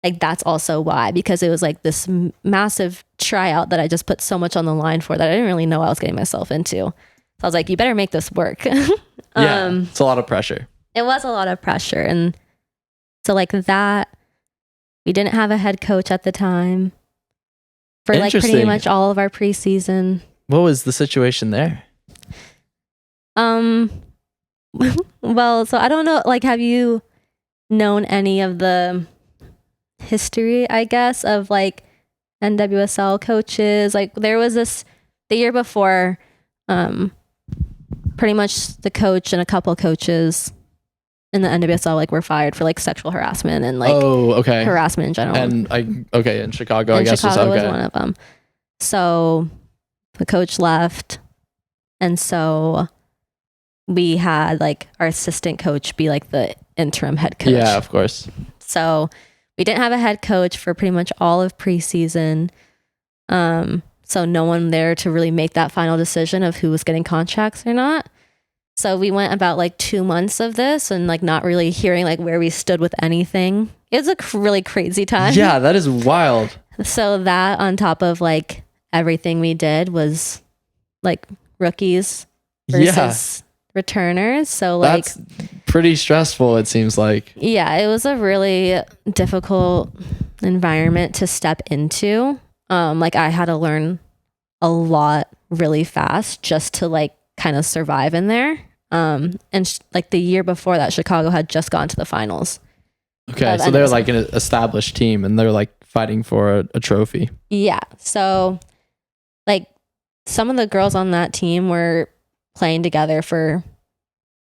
S2: like that's also why, because it was like this massive tryout that I just put so much on the line for that I didn't really know I was getting myself into. So I was like, you better make this work.
S1: It's a lot of pressure.
S2: It was a lot of pressure. And so like that, we didn't have a head coach at the time for like pretty much all of our preseason.
S1: What was the situation there?
S2: Well, so I don't know, like, have you known any of the history, I guess, of like NWSL coaches? Like there was the year before, pretty much the coach and a couple coaches in the NWSL like were fired for like sexual harassment and like harassment in general.
S1: And in Chicago, I guess
S2: Chicago was one of them. So the coach left, and so we had like our assistant coach be like the interim head coach.
S1: Yeah, of course.
S2: So we didn't have a head coach for pretty much all of preseason. So no one there to really make that final decision of who was getting contracts or not. So we went about like 2 months of this and like not really hearing like where we stood with anything. It was a really crazy time.
S1: Yeah, that is wild.
S2: So that on top of like everything we did was like rookies versus returners. So like
S1: that's pretty stressful, it seems like.
S2: Yeah, it was a really difficult environment to step into. Like I had to learn a lot really fast just to like kind of survive in there. And like the year before that, Chicago had just gone to the finals.
S1: Okay, so they're like an established team and they're like fighting for a trophy.
S2: Yeah, so like some of the girls on that team were playing together for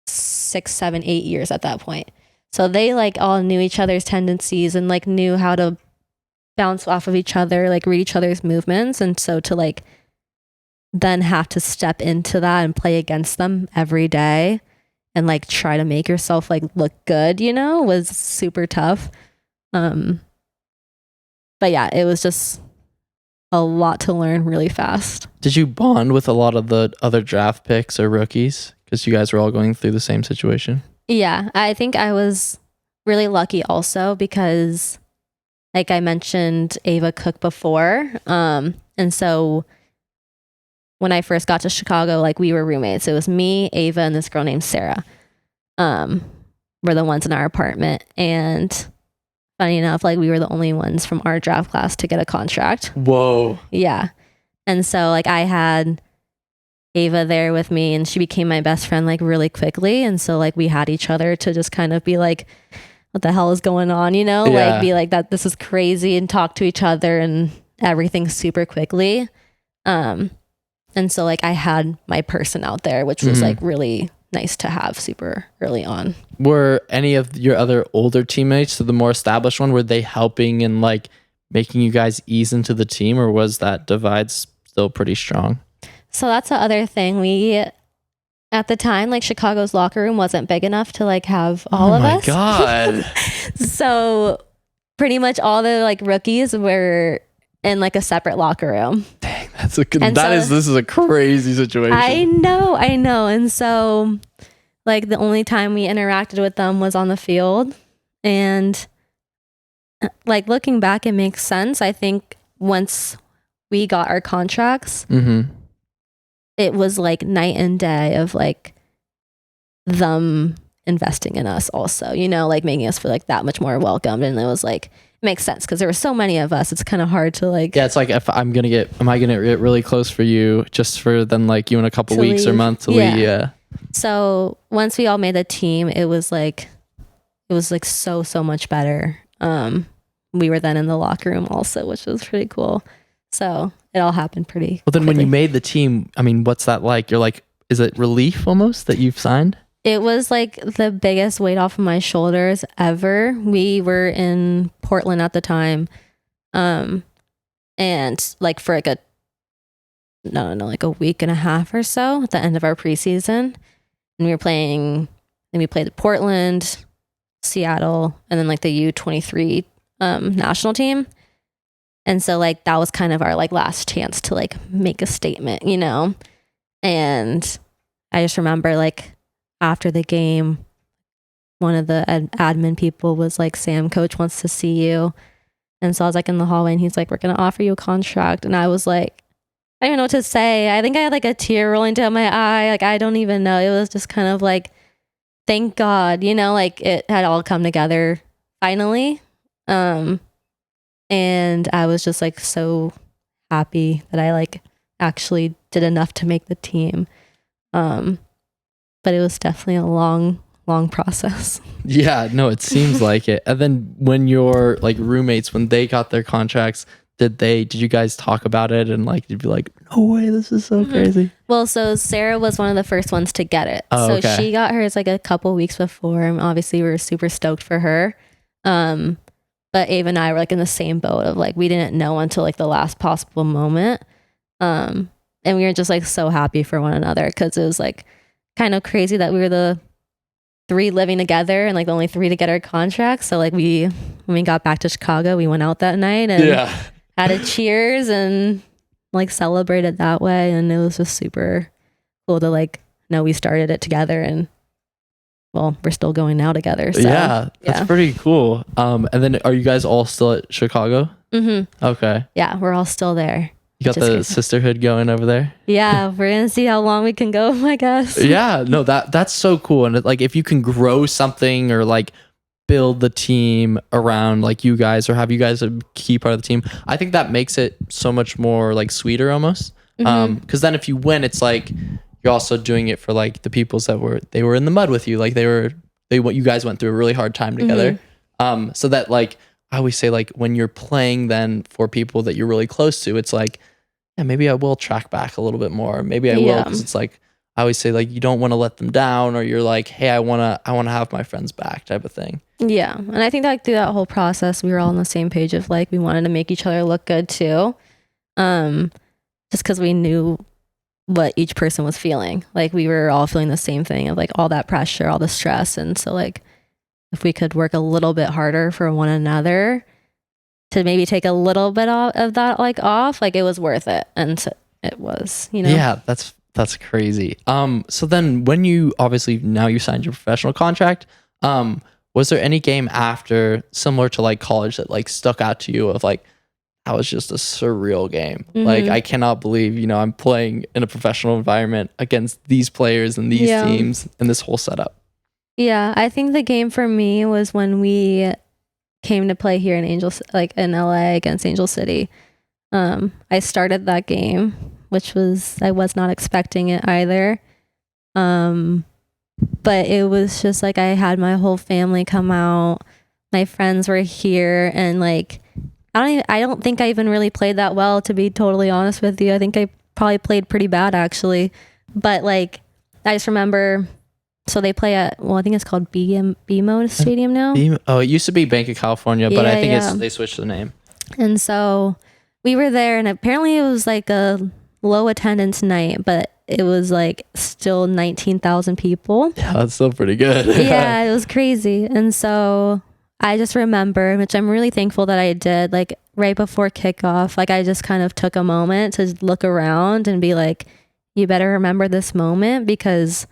S2: 6, 7, 8 years at that point. So they like all knew each other's tendencies and like knew how to bounce off of each other, like read each other's movements. And so to like then have to step into that and play against them every day and like try to make yourself like look good, you know, was super tough. But yeah, it was just a lot to learn really fast.
S1: Did you bond with a lot of the other draft picks or rookies because you guys were all going through the same situation?
S2: Yeah, I think I was really lucky also because like I mentioned Ava Cook before. And so when I first got to Chicago, like we were roommates. It was me, Ava, and this girl named Sarah. Were the ones in our apartment. And funny enough, like we were the only ones from our draft class to get a contract.
S1: Whoa.
S2: Yeah. And so like I had Ava there with me, and she became my best friend like really quickly. And so like we had each other to just kind of be like, what the hell is going on? You know, like be like that, this is crazy, and talk to each other and everything super quickly. And so like I had my person out there, which was like really nice to have super early on.
S1: Were any of your other older teammates, so the more established one, were they helping and like making you guys ease into the team, or was that divide still pretty strong?
S2: So that's the other thing. We, at the time, like Chicago's locker room wasn't big enough to like have all of us.
S1: Oh my God.
S2: So pretty much all the like rookies were in like a separate locker room.
S1: Dang, this is a crazy situation.
S2: I know. And so like the only time we interacted with them was on the field. And like looking back, it makes sense. I think once we got our contracts, it was like night and day of like them investing in us also, you know, like making us feel like that much more welcomed. And it was like, it makes sense because there were so many of us. It's kind of hard to like,
S1: yeah, it's like if am I gonna get really close for you just for then like you in a couple weeks or month to leave? Yeah.
S2: So once we all made the team, it was like so much better. We were then in the locker room also, which was pretty cool. So it all happened pretty
S1: well. Then
S2: quickly.
S1: when you made the team, I mean, what's that like? You're like, is it relief almost that you've signed?
S2: It was like the biggest weight off of my shoulders ever. We were in Portland at the time. And like for like like a week and a half or so at the end of our preseason. And we played Portland, Seattle, and then like the U23 national team. And so like that was kind of our like last chance to like make a statement, you know? And I just remember like after the game, one of the admin people was like, Sam, coach wants to see you. And so I was like in the hallway and he's like, we're going to offer you a contract. And I was like, I don't even know what to say. I think I had like a tear rolling down my eye. Like, I don't even know. It was just kind of like, thank God, you know, like it had all come together finally. And I was just like so happy that I like actually did enough to make the team. But it was definitely a long process. Yeah,
S1: no, it seems like it. And then when your like roommates, when they got their contracts, did you guys talk about it and like you'd be like, no way, this is so crazy?
S2: Well, so Sarah was one of the first ones to get it.
S1: Oh,
S2: so
S1: okay.
S2: She got hers like a couple weeks before, and obviously we were super stoked for her. But Ava and I were like in the same boat of like, we didn't know until like the last possible moment. And we were just like so happy for one another because it was like kind of crazy that we were the 3 living together and like the only 3 to get our contracts. So like when we got back to Chicago, we went out that night and had a cheers and like celebrated that way. And it was just super cool to like know we started it together, and well, we're still going now together. So,
S1: that's pretty cool. And then are you guys all still at Chicago? Okay.
S2: Yeah, we're all still there.
S1: You got the sisterhood going over there?
S2: Yeah, we're gonna see how long we can go, I guess.
S1: Yeah, no, that's so cool. And like if you can grow something or like build the team around like you guys, or have you guys a key part of the team, I think that makes it so much more like sweeter almost. Because then if you win, it's like you're also doing it for like the peoples that were in the mud with you, like you guys went through a really hard time together. So that like I always say, like when you're playing then for people that you're really close to, it's like, yeah, maybe I will track back a little bit more. Maybe I will, because it's like I always say, like you don't want to let them down, or you're like, hey, I wanna have my friends back type of thing.
S2: Yeah, and I think that like through that whole process, we were all on the same page of like we wanted to make each other look good too, just because we knew what each person was feeling. Like we were all feeling the same thing of like all that pressure, all the stress, and so like if we could work a little bit harder for one another to maybe take a little bit of that like off, like it was worth it. And so it was, you know.
S1: Yeah, that's crazy. So then when you obviously now you signed your professional contract, was there any game after similar to like college that like stuck out to you of like, that was just a surreal game. Like, I cannot believe, I'm playing in a professional environment against these players and these teams and this whole setup.
S2: Yeah, I think the game for me was when we came to play here in in LA against Angel City. I started that game, which I was not expecting it either. But it was just like I had my whole family come out. My friends were here, and like I don't think I even really played that well, to be totally honest with you. I think I probably played pretty bad actually. But like I just remember, so they play at, I think it's called BMO Stadium now.
S1: It used to be Bank of California, but I think they switched the name. And
S2: so we were there, and apparently it was like a low attendance night, but it was like still 19,000 people.
S1: Yeah, that's still pretty good.
S2: Yeah, it was crazy. And so I just remember, which I'm really thankful that I did, like right before kickoff, like I just kind of took a moment to look around and be like, you better remember this moment, because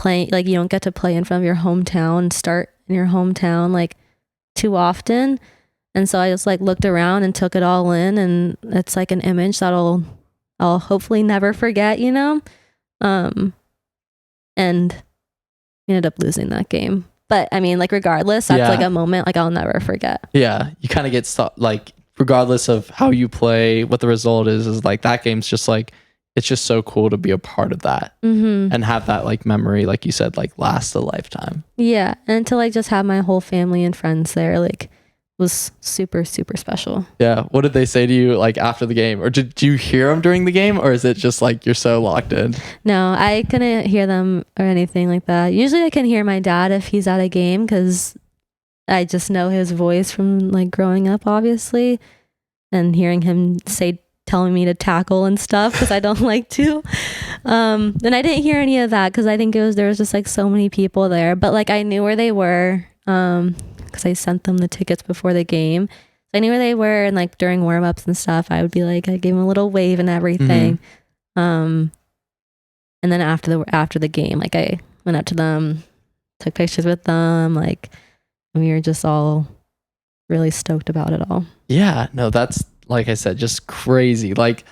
S2: you don't get to play in front of your hometown, start in your hometown like too often. And so I just like looked around and took it all in, and it's like an image that I'll hopefully never forget, and we ended up losing that game. But I mean, like regardless, that's like a moment like I'll never forget.
S1: Yeah, you kind of get like, regardless of how you play, what the result is like that game's just like, it's just so cool to be a part of that and have that like memory, like you said, like last a lifetime. Yeah,
S2: and to like just have my whole family and friends there, like was super, super special.
S1: Yeah. What did they say to you like after the game? Or did you hear them during the game? Or is it just like you're so locked in?
S2: No, I couldn't hear them or anything like that. Usually I can hear my dad if he's at a game, because I just know his voice from like growing up, obviously, and hearing him telling me to tackle and stuff, because I don't like to. And I didn't hear any of that because I think there was just like so many people there. But like I knew where they were. Because I sent them the tickets before the game. So I knew where they were, and like during warm-ups and stuff, I would be like, I gave them a little wave and everything. And then after the game, like I went up to them, took pictures with them, like we were just all really stoked about it all.
S1: Yeah, no, that's, like I said, just crazy. Like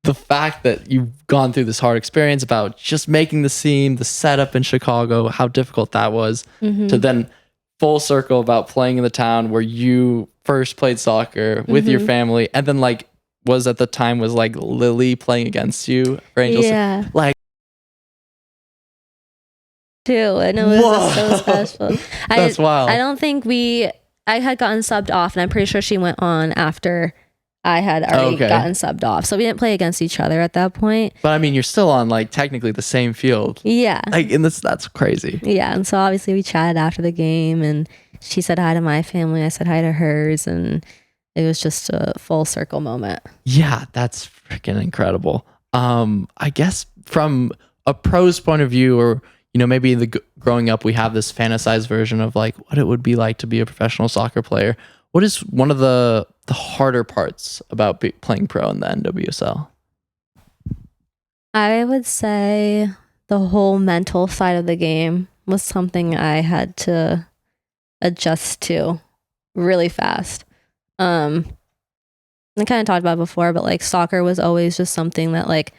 S1: the fact that you've gone through this hard experience about just making the scene, the setup in Chicago, how difficult that was, to then full circle about playing in the town where you first played soccer with your family, and then like was at the time was like Lily playing against you for Angels.
S2: Yeah,
S1: like
S2: too, and it was just so special.
S1: That's wild.
S2: I don't think I had gotten subbed off, and I'm pretty sure she went on after I had already gotten subbed off. So we didn't play against each other at that point.
S1: But I mean, you're still on like technically the same field.
S2: Yeah.
S1: Like, and that's crazy.
S2: Yeah. And so obviously we chatted after the game, and she said hi to my family. I said hi to hers, and it was just a full circle moment.
S1: Yeah. That's freaking incredible. I guess from a pro's point of view, or, maybe growing up, we have this fantasized version of like what it would be like to be a professional soccer player. What is one of the harder parts about playing pro in the NWSL?
S2: I would say the whole mental side of the game was something I had to adjust to really fast. I kind of talked about it before, but like soccer was always just something that like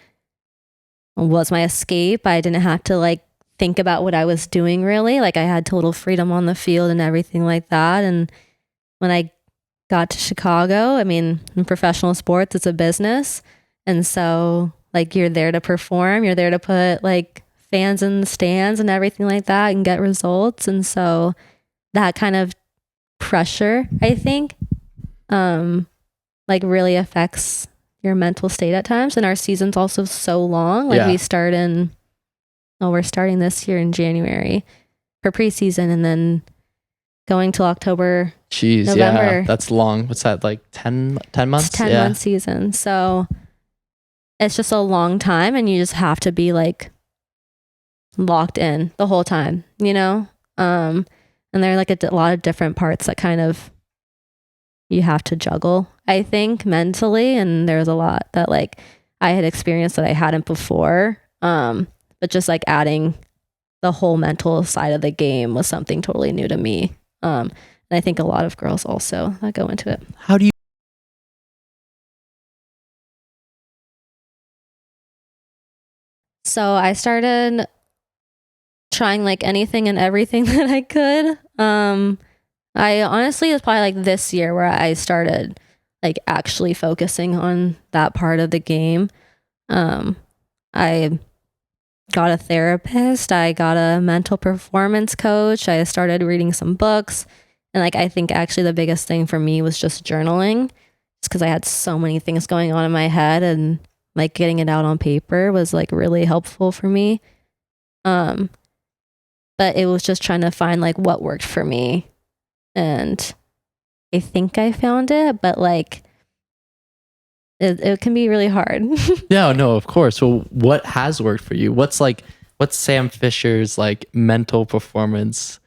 S2: was my escape. I didn't have to like think about what I was doing really. Like I had total freedom on the field and everything like that. And when I got to Chicago, I mean, in professional sports, it's a business. And so like you're there to perform, you're there to put like fans in the stands and everything like that and get results. And so that kind of pressure, I think, like really affects your mental state at times. And our season's also so long. Like we're starting this year in January for preseason, and then going till October, November.
S1: Yeah, that's long. What's that, like 10 months?
S2: It's 10 month season. So it's just a long time, and you just have to be like locked in the whole time, and there are like a lot of different parts that kind of you have to juggle, I think, mentally. And there's a lot that like I had experienced that I hadn't before. But just like adding the whole mental side of the game was something totally new to me. And I think a lot of girls also that go into it.
S1: How do you
S2: So I started trying like anything and everything that I could. I honestly, it's probably like this year where I started like actually focusing on that part of the game. I got a therapist. I got a mental performance coach. I started reading some books. And like, I think actually the biggest thing for me was just journaling, just because I had so many things going on in my head, and like getting it out on paper was like really helpful for me. But it was just trying to find like what worked for me. And I think I found it, but like it can be really hard.
S1: Yeah, no, of course. Well, what has worked for you? What's Sam Fisher's like mental performance,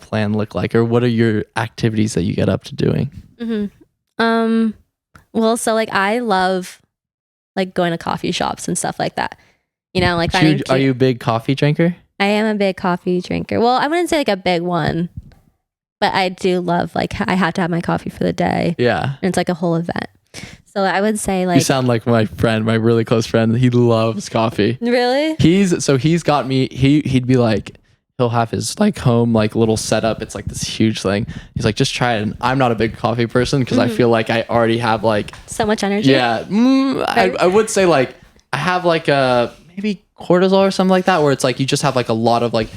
S1: plan look like? Or what are your activities that you get up to doing?
S2: Mm-hmm. Well, so like I love like going to coffee shops and stuff like that. Like
S1: are you a big coffee drinker?
S2: I am a big coffee drinker. Well, I wouldn't say like a big one, but I do love like I have to have my coffee for the day.
S1: Yeah.
S2: And it's like a whole event. So I would say like...
S1: You sound like my friend, my really close friend. He loves coffee.
S2: Really?
S1: He's got me, he'd be like, he'll have his like home like little setup. It's like this huge thing. He's like, just try it. And I'm not a big coffee person because I feel like I already have like...
S2: So much energy?
S1: Yeah. I would say like, I have like a maybe cortisol or something like that, where it's like, you just have like a lot of like,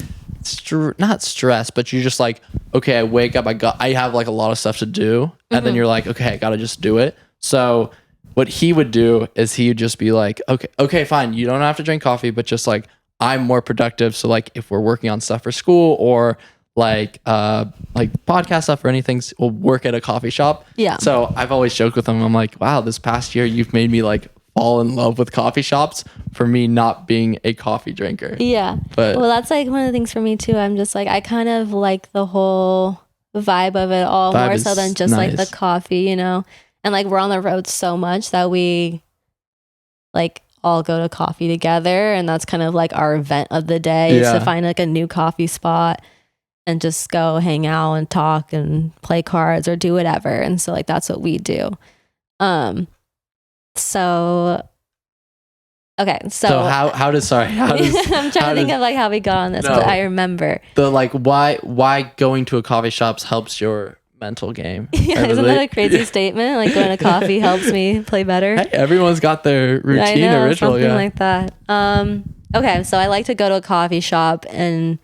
S1: not stress, but you're just like, okay, I wake up, I have like a lot of stuff to do. And then you're like, okay, I gotta just do it. So what he would do is he would just be like, okay, fine. You don't have to drink coffee, but just like, I'm more productive. So like if we're working on stuff for school or like podcast stuff or anything, we'll work at a coffee shop.
S2: Yeah.
S1: So I've always joked with him. I'm like, wow, this past year you've made me like fall in love with coffee shops for me not being a coffee drinker.
S2: Yeah.
S1: But
S2: well, that's like one of the things for me too. I'm just like, I kind of like the whole vibe of it all more so than just like the coffee, And like we're on the road so much that we like all go to coffee together, and that's kind of like our event of the day is to find like a new coffee spot and just go hang out and talk and play cards or do whatever. And so like that's what we do. So
S1: how does
S2: I'm trying to think of like how we got on this, but I remember
S1: the like why going to a coffee shop helps your mental game.
S2: Isn't that a crazy statement? Like going to coffee helps me play better.
S1: Hey, everyone's got their routine or ritual,
S2: something like that. Okay, so I like to go to a coffee shop and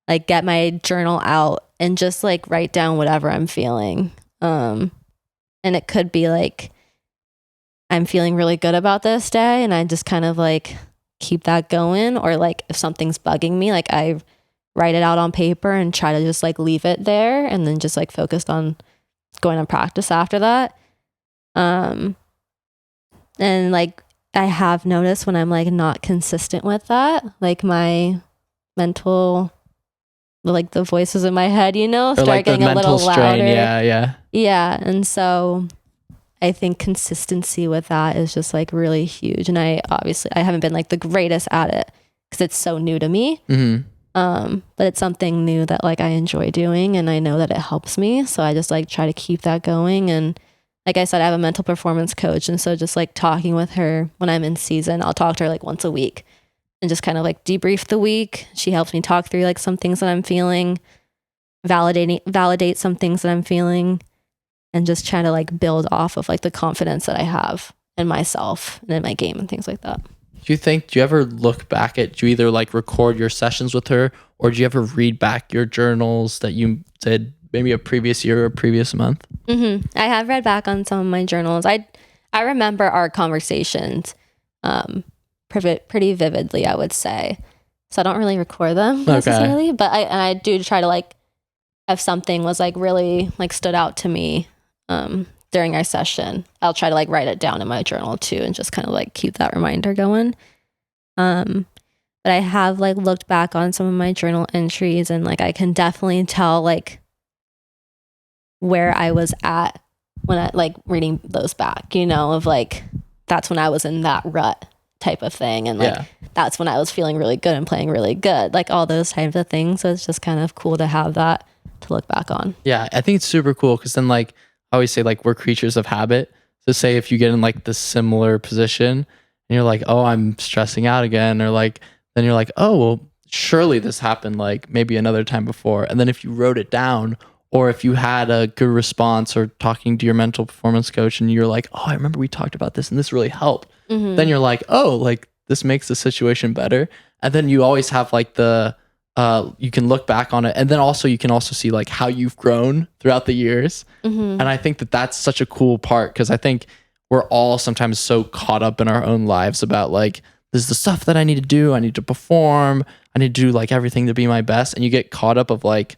S2: like get my journal out and just like write down whatever I'm feeling. And it could be like I'm feeling really good about this day, and I just kind of like keep that going. Or like if something's bugging me, like I write it out on paper and try to just like leave it there, and then just like focused on going to practice after that. And like I have noticed when I'm like not consistent with that, like my mental, like the voices in my head, start like getting a little louder. Yeah. And so I think consistency with that is just like really huge. And I haven't been like the greatest at it because it's so new to me. But it's something new that like I enjoy doing, and I know that it helps me. So I just like try to keep that going. And like I said, I have a mental performance coach. And so just like talking with her when I'm in season, I'll talk to her like once a week and just kind of like debrief the week. She helps me talk through like some things that I'm feeling, validate some things that I'm feeling, and just try to like build off of like the confidence that I have in myself and in my game and things like that.
S1: Do you ever look back do you either like record your sessions with her, or do you ever read back your journals that you did maybe a previous year or a previous month?
S2: I have read back on some of my journals. I remember our conversations pretty vividly, I would say. So I don't really record them necessarily, but I do try to like, if something was like really like stood out to me during our session, I'll try to like write it down in my journal too, and just kind of like keep that reminder going. But I have like looked back on some of my journal entries, and like I can definitely tell like where I was at when I like reading those back, of like that's when I was in that rut type of thing, and like that's when I was feeling really good and playing really good, like all those types of things. So it's just kind of cool to have that to look back on. Yeah,
S1: I think it's super cool because then like I always say like we're creatures of habit. So say if you get in like the similar position and you're like, oh, I'm stressing out again, or like, then you're like, oh, well, surely this happened like maybe another time before. And then if you wrote it down, or if you had a good response or talking to your mental performance coach and you're like, oh, I remember we talked about this and this really helped. Then you're like, oh, like this makes the situation better. And then you always have like the, you can look back on it. And then also you can also see like how you've grown throughout the years. And I think that that's such a cool part, because I think we're all sometimes so caught up in our own lives about like, this is the stuff that I need to do. I need to perform. I need to do like everything to be my best. And you get caught up of like,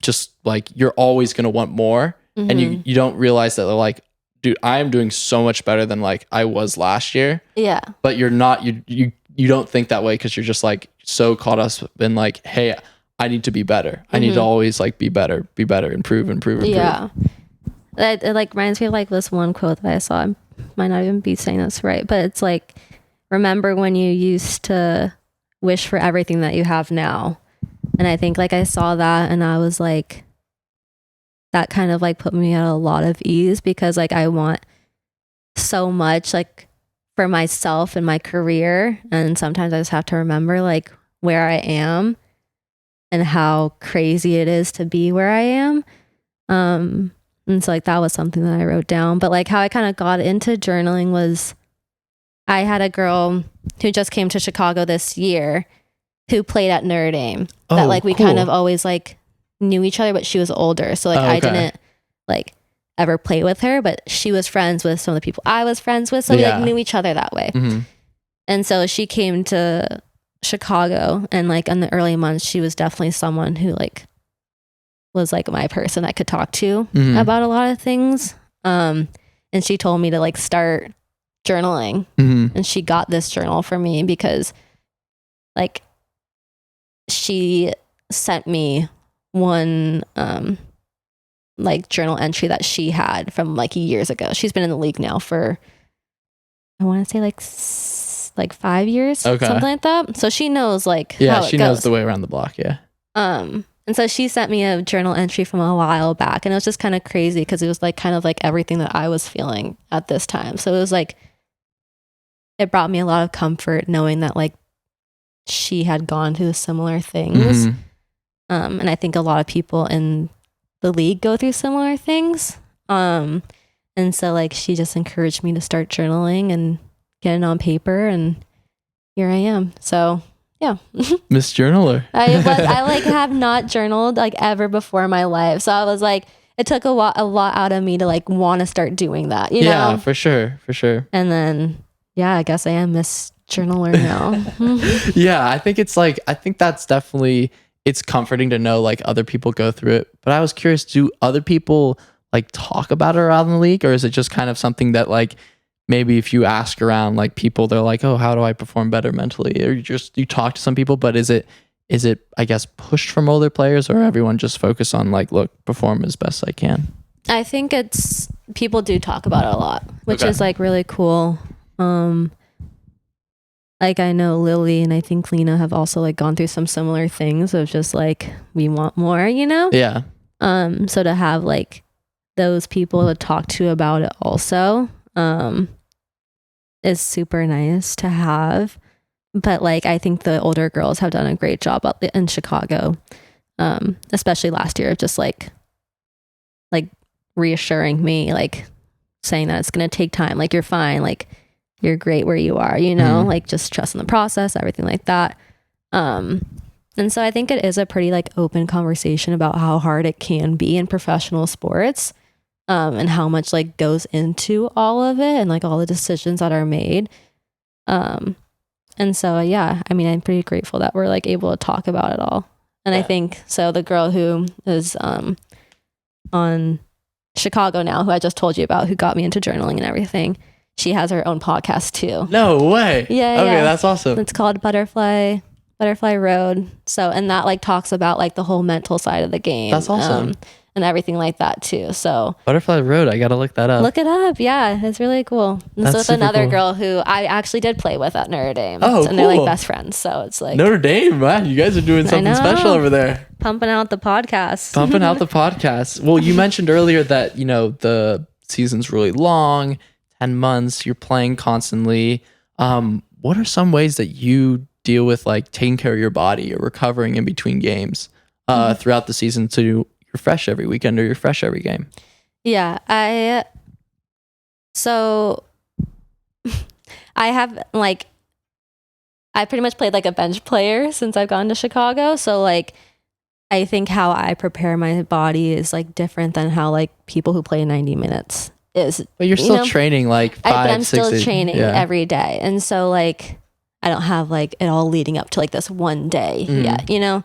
S1: just like, you're always going to want more. And you don't realize that like, dude, I am doing so much better than like I was last year. Yeah. But you're not, you don't think that way, because you're just like so caught up in like, hey, I need to be better. I need to always like be better, improve. Yeah.
S2: It like reminds me of like this one quote that I saw. I might not even be saying this right, but it's like, remember when you used to wish for everything that you have now. And I think like I saw that and I was like, that kind of like put me at a lot of ease, because like I want so much like for myself and my career. And sometimes I just have to remember like where I am and how crazy it is to be where I am. And so like that was something that I wrote down. But like how I kind of got into journaling was, I had a girl who just came to Chicago this year who played at Notre Dame. That like we kind of always like knew each other, but she was older. So like I didn't like ever play with her, but she was friends with some of the people I was friends with. So we like knew each other that way. And so she came to Chicago, and like in the early months, she was definitely someone who like was like my person I could talk to about a lot of things. And she told me to like start journaling. And she got this journal for me because like she sent me one like journal entry that she had from like years ago. She's been in the league now for, I want to say like 5 years, something like that. So she knows like how
S1: she knows the way around the block.
S2: And so she sent me a journal entry from a while back, and it was just kind of crazy because it was like kind of like everything that I was feeling at this time. So it was like, it brought me a lot of comfort knowing that like she had gone through similar things. And I think a lot of people in the league go through similar things. And so like she just encouraged me to start journaling and getting on paper, and here I am. So yeah.
S1: Miss Journaler.
S2: I like have not journaled like ever before in my life. So I was like, it took a lot out of me to like want to start doing that, you know?
S1: Yeah, for sure.
S2: And then, yeah, I guess I am Miss Journaler now.
S1: Yeah, I think that's definitely, it's comforting to know like other people go through it. But I was curious, do other people like talk about it around the league, or is it just kind of something that like maybe if you ask around like people, they're like, oh, how do I perform better mentally? Or you talk to some people, but is it I guess pushed from older players, or everyone just focus on like, look, perform as best I can?
S2: I think it's, people do talk about it a lot, which is like really cool. Like I know Lily and I think Lena have also like gone through some similar things of just like, we want more, you know?
S1: Yeah.
S2: So to have like those people to talk to about it also, is super nice to have. But like I think the older girls have done a great job in Chicago, especially last year, of just like reassuring me, like saying that it's gonna take time, like you're fine, like you're great where you are, you know, like just trust in the process, everything like that. And so I think it is a pretty like open conversation about how hard it can be in professional sports. And how much like goes into all of it and like all the decisions that are made. And so, yeah, I mean, I'm pretty grateful that we're like able to talk about it all. And I think, so the girl who is on Chicago now, who I just told you about, who got me into journaling and everything, she has her own podcast too.
S1: No way.
S2: Yeah.
S1: Okay, that's awesome.
S2: It's called Butterfly Road. So, and that like talks about like the whole mental side of the game.
S1: That's awesome.
S2: And everything like that too. So
S1: Butterfly Road, I gotta look that up.
S2: Look it up. Yeah, it's really cool. And so it's another girl who I actually did play with at Notre Dame.
S1: Oh,
S2: and they're like best friends. So it's like
S1: Notre Dame, man. You guys are doing something special over there.
S2: Pumping out the podcast.
S1: Well, you mentioned earlier that, you know, the season's really long, 10 months, you're playing constantly. What are some ways that you deal with like taking care of your body or recovering in between games throughout the season so you're fresh every weekend or you're fresh every game?
S2: Yeah, I have like, I pretty much played like a bench player since I've gone to Chicago. So like, I think how I prepare my body is like different than how like people who play 90 minutes is.
S1: But you're still training like 5,
S2: but I'm
S1: 6
S2: still
S1: days.
S2: training every day. And so like, I don't have like it all leading up to like this one day yet, you know?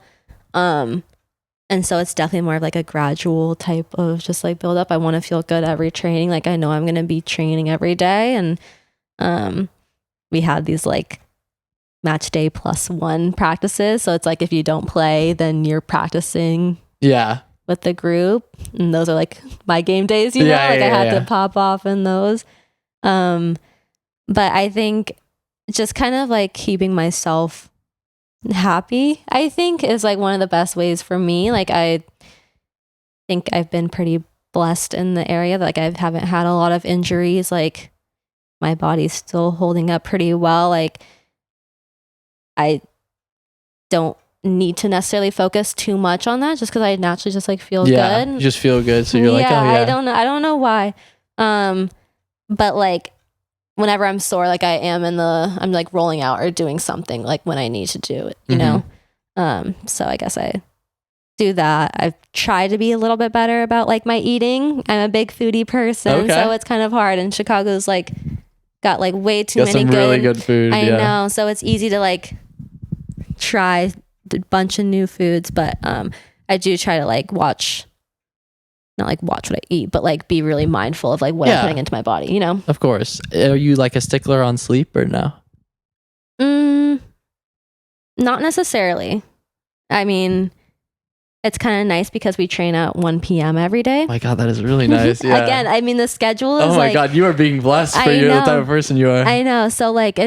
S2: And so it's definitely more of like a gradual type of just like build up. I want to feel good every training. Like I know I'm going to be training every day. And we had these like match day +1 practices. So it's like if you don't play, then you're practicing with the group. And those are like my game days, you know? I had to pop off in those. But I think just kind of like keeping myself happy, I think, is like one of the best ways for me. Like I think I've been pretty blessed in the area. Like I haven't had a lot of injuries. Like my body's still holding up pretty well. Like I don't need to necessarily focus too much on that just because I naturally just like feel good.
S1: You just feel good. So you're like, oh yeah.
S2: I don't know why. But like whenever I'm sore, like I'm like rolling out or doing something like when I need to do it, you know? So I guess I do that. I've tried to be a little bit better about like my eating. I'm a big foodie person, so it's kind of hard. And Chicago's like got like way too many
S1: really good food.
S2: I know. So it's easy to like try a bunch of new foods, but I do try to like not like watch what I eat, but like be really mindful of like what I'm putting into my body, you know?
S1: Of course. Are you like a stickler on sleep or no?
S2: Not necessarily. I mean, it's kind of nice because we train at 1 p.m. every day.
S1: Oh my God, that is really nice. Yeah.
S2: Again, I mean, the schedule is
S1: oh my God, you are being blessed for you, the type of person you are.
S2: I know. So like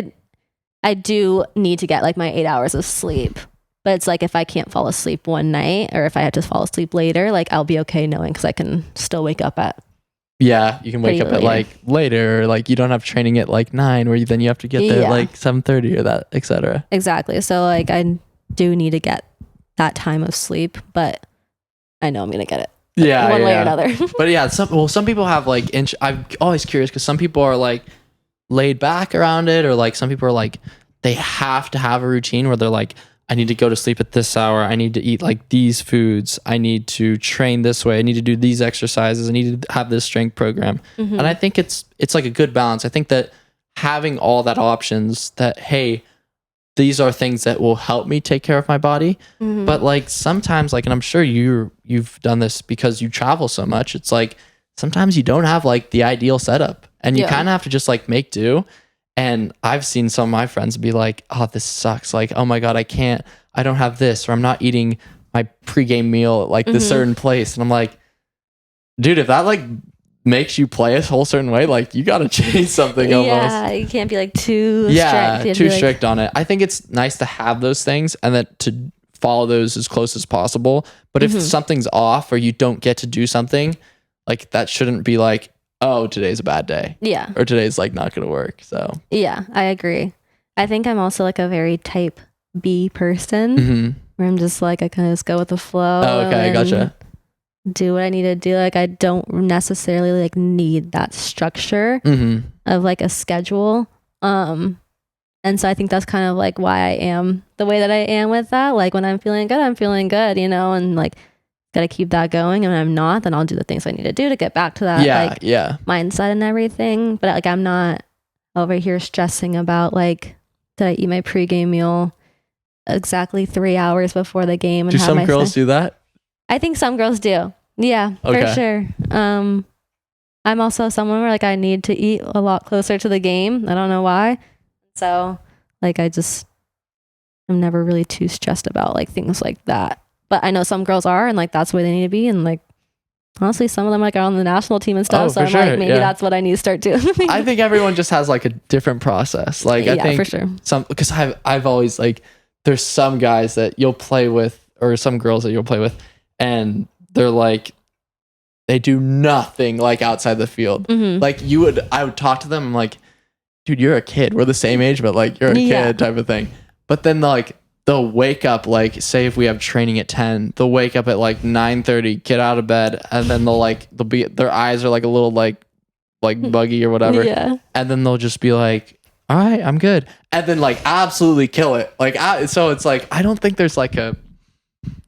S2: I do need to get like my 8 hours of sleep. But it's like if I can't fall asleep one night or if I have to fall asleep later, like I'll be okay knowing because I can still wake up at.
S1: Yeah, you can wake up at like later, or like you don't have training at like 9 where then you have to get there at like 7:30 or that, etc. Exactly.
S2: So like I do need to get that time of sleep, but I know I'm gonna get it. One way or another.
S1: But yeah, some people have like I'm always curious because some people are like laid back around it, or like some people are like they have to have a routine where they're like, I need to go to sleep at this hour. I need to eat like these foods. I need to train this way. I need to do these exercises. I need to have this strength program. And I think it's like a good balance. I think that having all that options that, hey, these are things that will help me take care of my body. But like sometimes like, and I'm sure you've done this because you travel so much. It's like, sometimes you don't have like the ideal setup and you kind of have to just like make do. And I've seen some of my friends be like, oh, this sucks. Like, oh my God, I don't have this, or I'm not eating my pregame meal at like this certain place. And I'm like, dude, if that like makes you play a whole certain way, like you got to change something almost.
S2: Yeah, you can't be like too strict.
S1: Yeah, too strict on it. I think it's nice to have those things and that to follow those as close as possible. But if something's off or you don't get to do something, like that shouldn't be like, oh, today's a bad day.
S2: Yeah.
S1: Or today's like not going to work. So
S2: yeah, I agree. I think I'm also like a very type B person where I'm just like, I kind of just go with the flow.
S1: Oh, okay. I gotcha.
S2: Do what I need to do. Like I don't necessarily like need that structure of like a schedule. And so I think that's kind of like why I am the way that I am with that. Like when I'm feeling good, you know, and like got to keep that going. And when I'm not, then I'll do the things I need to do to get back to that mindset and everything. But like, I'm not over here stressing about like, did I eat my pregame meal exactly 3 hours before the game? And
S1: do some girls do that?
S2: I think some girls do. Yeah, for sure. I'm also someone where like I need to eat a lot closer to the game. I don't know why. So like, I'm never really too stressed about like things like that. But I know some girls are, and like that's where they need to be. And like, honestly, some of them like are on the national team and stuff. So I'm like, maybe that's what I need to start doing.
S1: I think everyone just has like a different process. Like I think
S2: for sure.
S1: Because I've always like, there's some guys that you'll play with, or some girls that you'll play with, and they're like, they do nothing like outside the field. Like I would talk to them. I'm like, dude, you're a kid. We're the same age, but like you're a kid type of thing. But then like they'll wake up, like say if we have training at 10, they'll wake up at like 9:30, get out of bed, and then they'll be their eyes are like a little like buggy or whatever. Yeah. And then they'll just be like, all right, I'm good. And then like absolutely kill it. Like so it's like I don't think there's like a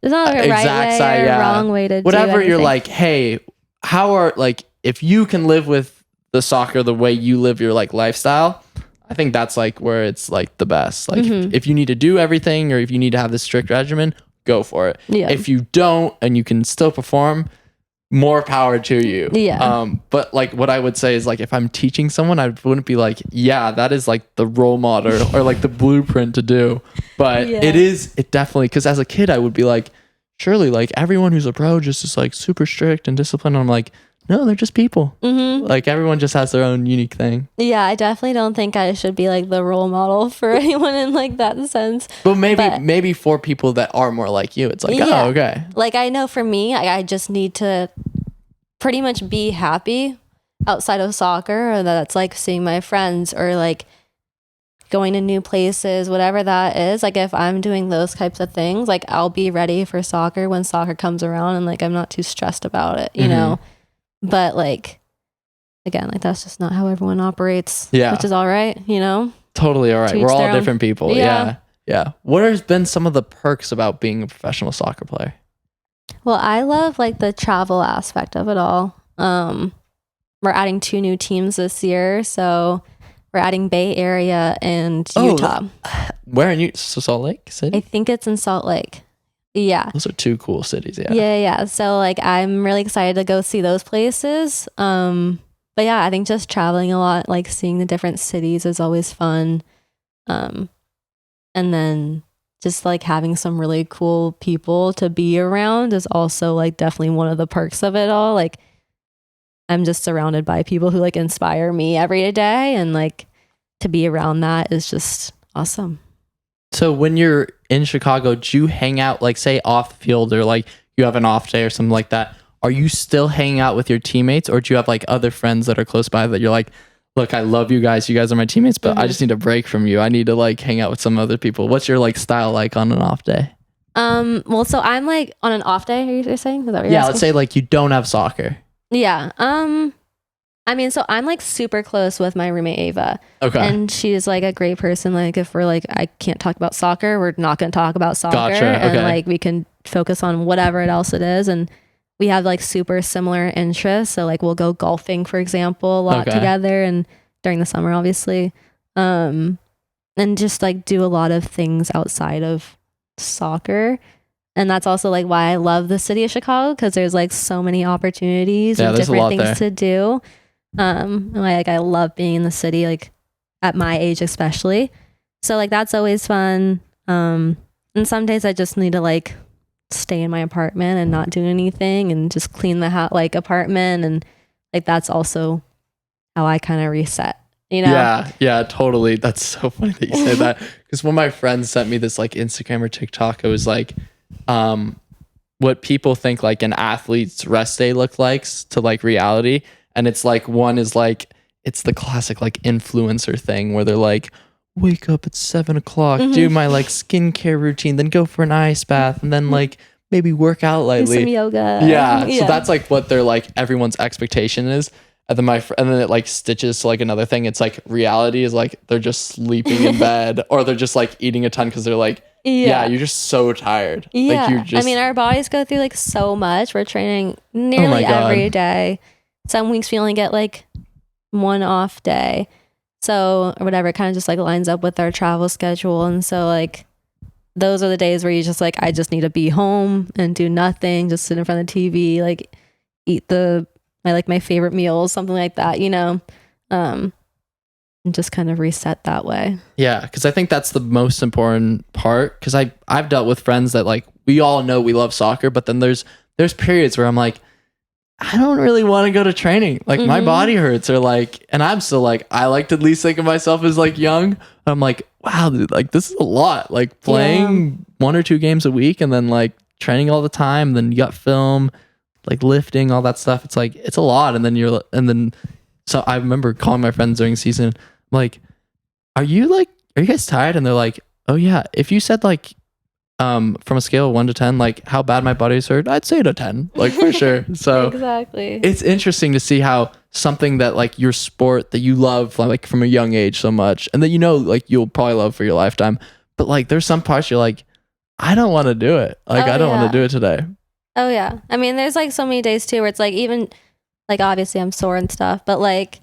S2: there's not like a right way or wrong way to
S1: whatever
S2: do anything.
S1: You're like, hey, how are like if you can live with the soccer the way you live your like lifestyle, I think that's like where it's like the best. Like if you need to do everything or if you need to have this strict regimen, go for it. Yeah. If you don't and you can still perform, more power to you. Yeah. But like what I would say is like if I'm teaching someone, I wouldn't be like, yeah, that is like the role model or like the blueprint to do. But it definitely, because as a kid I would be like, surely like everyone who's a pro just is like super strict and disciplined. And I'm like, no, they're just people. Like everyone just has their own unique thing. Yeah,
S2: I definitely don't think I should be like the role model for anyone in like that sense.
S1: But maybe for people that are more like you, it's like, oh, okay.
S2: Like I know for me, I just need to pretty much be happy outside of soccer, or that's like seeing my friends or like going to new places, whatever that is. Like if I'm doing those types of things, like I'll be ready for soccer when soccer comes around and like I'm not too stressed about it, you know? But like, again, like that's just not how everyone operates. Yeah. Which is all right, you know?
S1: Totally all right. We're all different people. Yeah. What has been some of the perks about being a professional soccer player?
S2: Well, I love like the travel aspect of it all. We're adding 2 new teams this year. So we're adding Bay Area and Utah.
S1: Where in Utah? Salt Lake City?
S2: I think it's in Salt Lake. Yeah.
S1: Those are 2 cool cities.
S2: Yeah. So like I'm really excited to go see those places. But yeah, I think just traveling a lot, like seeing the different cities is always fun. And then just like having some really cool people to be around is also like definitely one of the perks of it all. Like I'm just surrounded by people who like inspire me every day, and like to be around that is just awesome.
S1: So when you're in Chicago, do you hang out, like say off the field or like you have an off day or something like that? Are you still hanging out with your teammates, or do you have like other friends that are close by that you're like, look, I love you guys. You guys are my teammates, but I just need a break from you. I need to like hang out with some other people. What's your like style like on an off day?
S2: Well, so I'm like on an off day, are you saying? Is that what you're asking?
S1: Let's say like you don't have soccer.
S2: Yeah. I mean, so I'm like super close with my roommate Ava. Okay. And she's like a great person. Like if we're like, I can't talk about soccer, we're not going to talk about soccer. Gotcha. And like we can focus on whatever else it is. And we have like super similar interests. So like we'll go golfing, for example, a lot together, and during the summer, obviously. And just like do a lot of things outside of soccer. And that's also like why I love the city of Chicago, because there's like so many opportunities and different things to do. And like I love being in the city, like at my age especially. So like that's always fun. And some days I just need to like stay in my apartment and not do anything and just clean the apartment, and like that's also how I kind of reset, you know?
S1: Yeah, totally. That's so funny that you said that, because when my friends sent me this like Instagram or TikTok, it was like what people think like an athlete's rest day look like to like reality. And it's like, one is like, it's the classic like influencer thing where they're like, wake up at 7:00, do my like skincare routine, then go for an ice bath, and then like maybe work out lightly.
S2: Do some yoga.
S1: Yeah. So that's like what they're like, everyone's expectation is. And then and then it like stitches to like another thing. It's like reality is like they're just sleeping in bed, or they're just like eating a ton because they're like, you're just so tired.
S2: Yeah.
S1: Like
S2: I mean, our bodies go through like so much. We're training nearly every day. Some weeks we only get like one off day. So, or whatever, it kind of just like lines up with our travel schedule. And so like, those are the days where you just like, I just need to be home and do nothing, just sit in front of the TV, like eat my favorite meals, something like that, you know? And just kind of reset that way.
S1: Yeah. Cause I think that's the most important part. Cause I've dealt with friends that like, we all know we love soccer, but then there's periods where I'm like, I don't really want to go to training. Like my body hurts, or like, and I'm still like, I like to at least think of myself as like young. I'm like, wow, dude, like this is a lot, like playing 1 or 2 games a week and then like training all the time. Then you got film, like lifting, all that stuff. It's like, it's a lot. And then so I remember calling my friends during season, like, are you guys tired? And they're like, oh yeah. If you said like, from a scale of 1 to 10, like how bad my body's hurt, I'd say a 10, like for sure. So
S2: exactly.
S1: It's interesting to see how something that like your sport that you love like from a young age so much, and that like you'll probably love for your lifetime, but like there's some parts you're like, I don't want to do it. Like I don't want to do it today.
S2: Oh yeah. I mean, there's like so many days too where it's like, even like obviously I'm sore and stuff, but like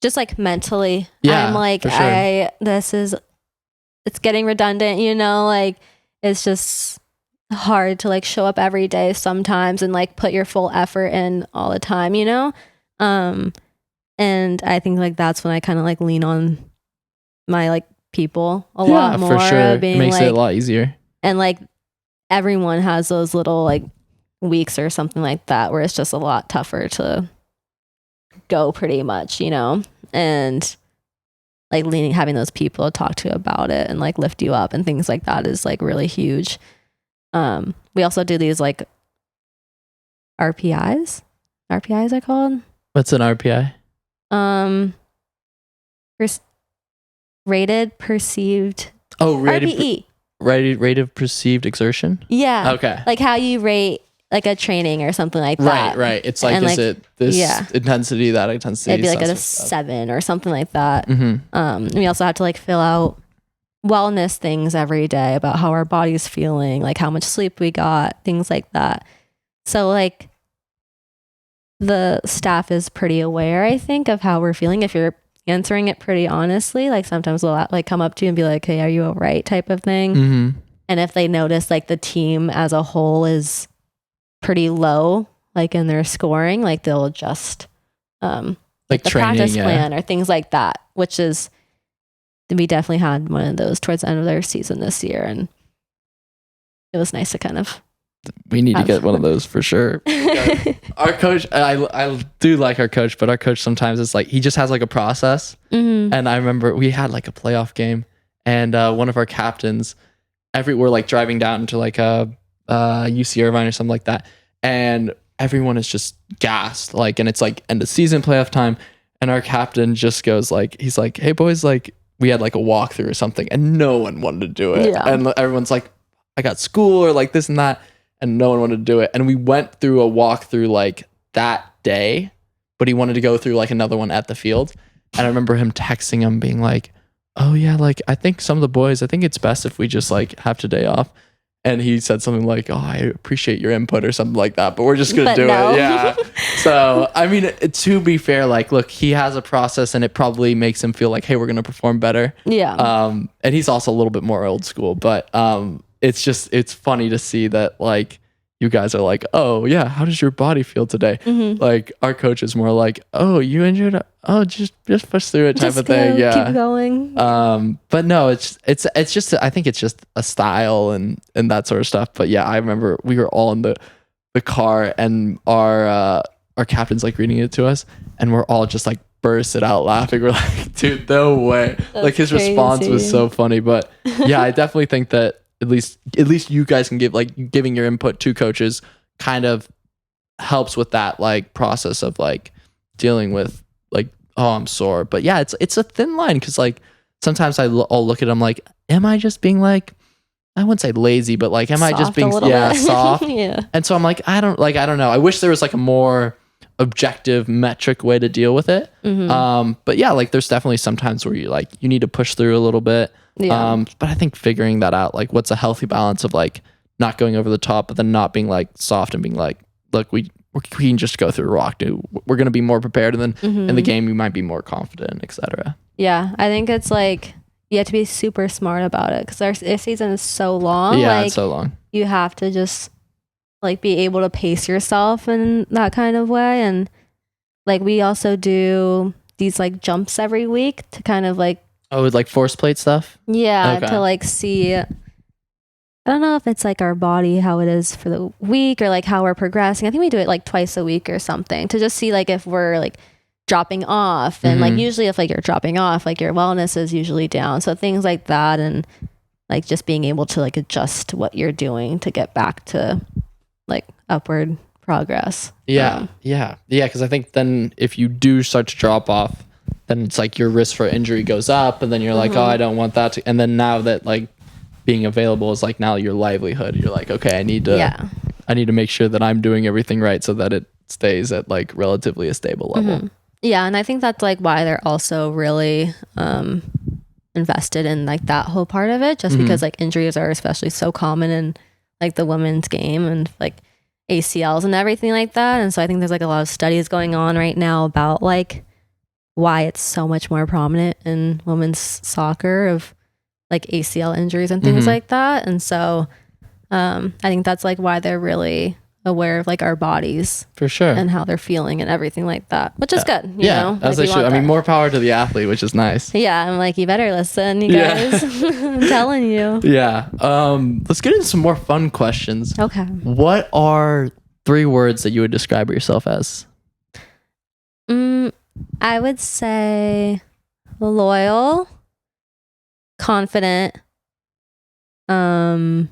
S2: just like mentally, I'm like, for sure. It's getting redundant, like it's just hard to like show up every day sometimes and like put your full effort in all the time, and I think like that's when I kind of like lean on my like people a lot more. For sure. Being, it makes it a lot easier. And like everyone has those little like weeks or something like that where it's just a lot tougher to go pretty much, and like having those people to talk to about it and like lift you up and things like that is like really huge. We also do these like RPIs are called.
S1: What's an RPI?
S2: Rated perceived.
S1: Oh,
S2: RPE.
S1: Rate of perceived exertion.
S2: Yeah.
S1: Okay.
S2: Like how you rate like a training or something like that.
S1: Right. It's like, is it this intensity, that intensity?
S2: It'd be like at a 7 or something like that. We also have to like fill out wellness things every day about how our body's feeling, like how much sleep we got, things like that. So like the staff is pretty aware, I think, of how we're feeling. If you're answering it pretty honestly, like sometimes they'll like come up to you and be like, hey, are you all right, type of thing. And if they notice like the team as a whole is pretty low, like in their scoring, like they'll adjust like the training, practice plan or things like that, which is, we definitely had one of those towards the end of their season this year, and it was nice to kind of,
S1: we need to get one of those for sure. Our coach, I do like our coach, but our coach sometimes is like, he just has like a process. And I remember we had like a playoff game, and one of our captains, we're like driving down to like a UC Irvine or something like that, and everyone is just gassed, like, and it's like end of season playoff time, and our captain just goes like, he's like, hey boys, like we had like a walkthrough or something, and no one wanted to do it. And everyone's like, I got school or like this and that, and no one wanted to do it. And we went through a walkthrough like that day, but he wanted to go through like another one at the field. And I remember him texting him being like, oh yeah, like I think some of the boys, I think it's best if we just like have today off. And he said something like, oh, I appreciate your input or something like that, but we're just going to do it. Yeah. So, I mean, to be fair, like, look, he has a process, and it probably makes him feel like, hey, we're going to perform better. Yeah. And he's also a little bit more old school, but it's funny to see that, like, you guys are like, oh yeah, how does your body feel today? Like our coach is more like, oh, you injured? Oh, just push through it type of thing. Yeah. Keep going. But no, it's just, I think it's just a style and that sort of stuff. But yeah, I remember we were all in the car, and our captain's like reading it to us, and we're all just like bursted out laughing. We're like, dude, no way. That's like his crazy response was so funny. But yeah, I definitely think that at least you guys can give, like, giving your input to coaches kind of helps with that like process of like dealing with like, oh, I'm sore. But yeah, it's a thin line, because like sometimes I'll look at them like, am I just being like, I wouldn't say lazy, but like, am soft I just being soft? Yeah. And so I'm like, I don't know. I wish there was like a more objective metric way to deal with it. But yeah, like there's definitely sometimes where you need to push through a little bit. Yeah. But I think figuring that out, like what's a healthy balance of like not going over the top, but then not being like soft and being like, look, we can just go through a rock, dude. We're going to be more prepared, and then in the game you might be more confident, etc. Yeah, I think it's like you have to be super smart about it, because our season is so long. Yeah, like, it's so long. You have to just like be able to pace yourself in that kind of way. And like we also do these like jumps every week to kind of like, oh, with like force plate stuff? Yeah, okay. To like see, I don't know if it's like our body, how it is for the week, or like how we're progressing. I think we do it like twice a week or something, to just see like if we're like dropping off. And like usually if like you're dropping off, like your wellness is usually down. So things like that, and like just being able to like adjust what you're doing to get back to like upward
S2: progress.
S1: Yeah. Because I think then if you do start to drop off, then it's like your risk for injury goes up, and then you're like, oh, I don't want that to. And then now that like being available is like now your livelihood, you're like, okay, I need to make sure that I'm doing everything right so that it stays at like relatively a stable level.
S2: Yeah, and I think that's like why they're also really invested in like that whole part of it, just because like injuries are especially so common in like the women's game and like ACLs and everything like that. And so I think there's like a lot of studies going on right now about like why it's so much more prominent in women's soccer of like ACL injuries and things like that. And so I think that's like why they're really aware of like our bodies
S1: for sure
S2: and how they're feeling and everything like that, which is good. You know?
S1: As they should. I mean, more power to the athlete, which is nice.
S2: Yeah, I'm like, you better listen, you guys. I'm telling you.
S1: Yeah. Let's get into some more fun questions.
S2: Okay.
S1: What are 3 words that you would describe yourself as?
S2: I would say loyal, confident, and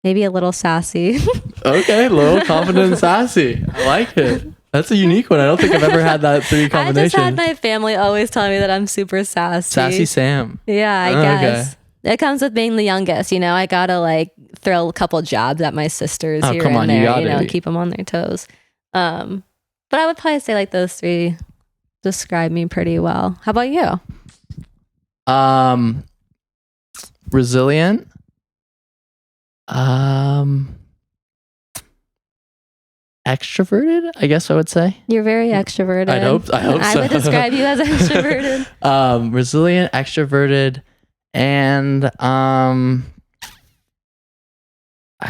S2: maybe a little sassy. Okay,
S1: loyal, confident, and sassy. I like it. That's a unique one. I don't think I've ever had that 3 combination.
S2: I just had my family always tell me that I'm super sassy.
S1: Sassy Sam.
S2: Yeah, I guess. Okay. It comes with being the youngest, you know. I gotta like throw a couple jabs at my sisters here and there, you know, keep them on their toes. But I would probably say like those 3 describe me pretty well. How about you?
S1: Resilient. Extroverted, I guess I would say.
S2: You're very extroverted.
S1: I hope so.
S2: I would describe you as extroverted.
S1: Resilient, extroverted, and I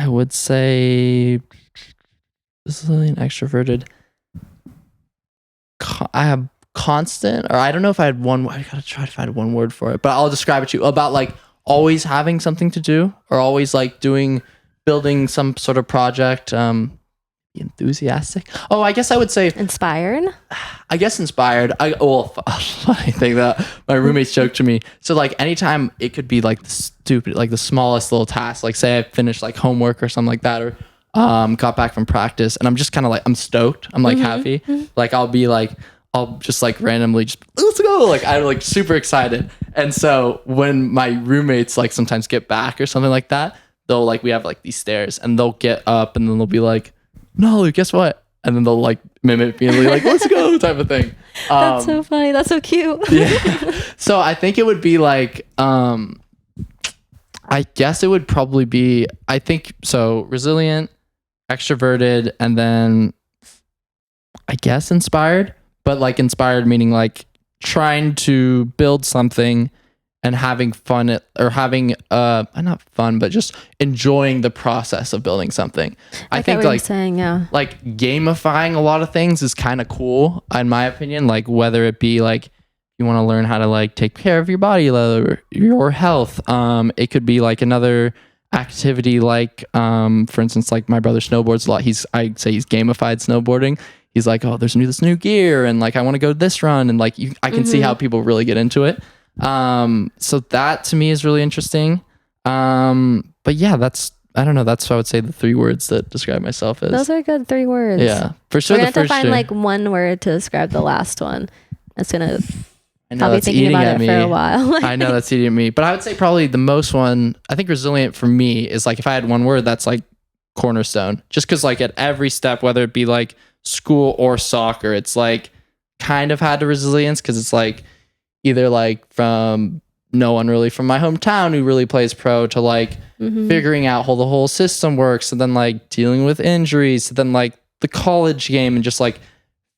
S1: would say resilient, extroverted. I have constant, or I don't know if I had one. I gotta try to find one word for it, but I'll describe it to you about like always having something to do, or always like building some sort of project. Enthusiastic. Oh, I guess I would say
S2: inspired.
S1: I guess inspired. Funny thing that my roommates joked to me. So like anytime it could be like the smallest little task. Like say I finished like homework or something like that, or got back from practice, and I'm just kind of like I'm stoked. I'm like happy. Like I'll just like randomly just let's go. Like I'm like super excited. And so when my roommates like sometimes get back or something like that, they'll like we have like these stairs, and they'll get up and then they'll be like, no, guess what? And then they'll like mimic me and be like, let's go type of thing.
S2: That's so funny. That's so cute.
S1: Yeah. So I think it would be like, I guess it would probably be, I think so resilient, extroverted, and then I guess inspired, but like inspired meaning like trying to build something and having fun or having not fun, but just enjoying the process of building something. I think like
S2: saying,
S1: like gamifying a lot of things is kind of cool in my opinion. Like whether it be like you want to learn how to like take care of your body, your health. It could be like another activity, like for instance, like my brother snowboards a lot. I'd say he's gamified snowboarding. He's like, oh, there's this new gear, and like I want to go this run, and like I can see how people really get into it. So that to me is really interesting. But yeah, I don't know. That's what I would say the 3 words that describe myself as.
S2: Those are good 3 words.
S1: Yeah, for sure.
S2: We're going to have to find like one word to describe the last one. That's going to,
S1: I'll be thinking about it
S2: for a while.
S1: I know that's eating at me, but I would say probably the most one, I think resilient for me is like, if I had one word, that's like cornerstone, just cause like at every step, whether it be like school or soccer, it's like kind of had the resilience. Cause it's like, either like from no one really from my hometown who really plays pro to like figuring out how the whole system works, and then like dealing with injuries, and then like the college game, and just like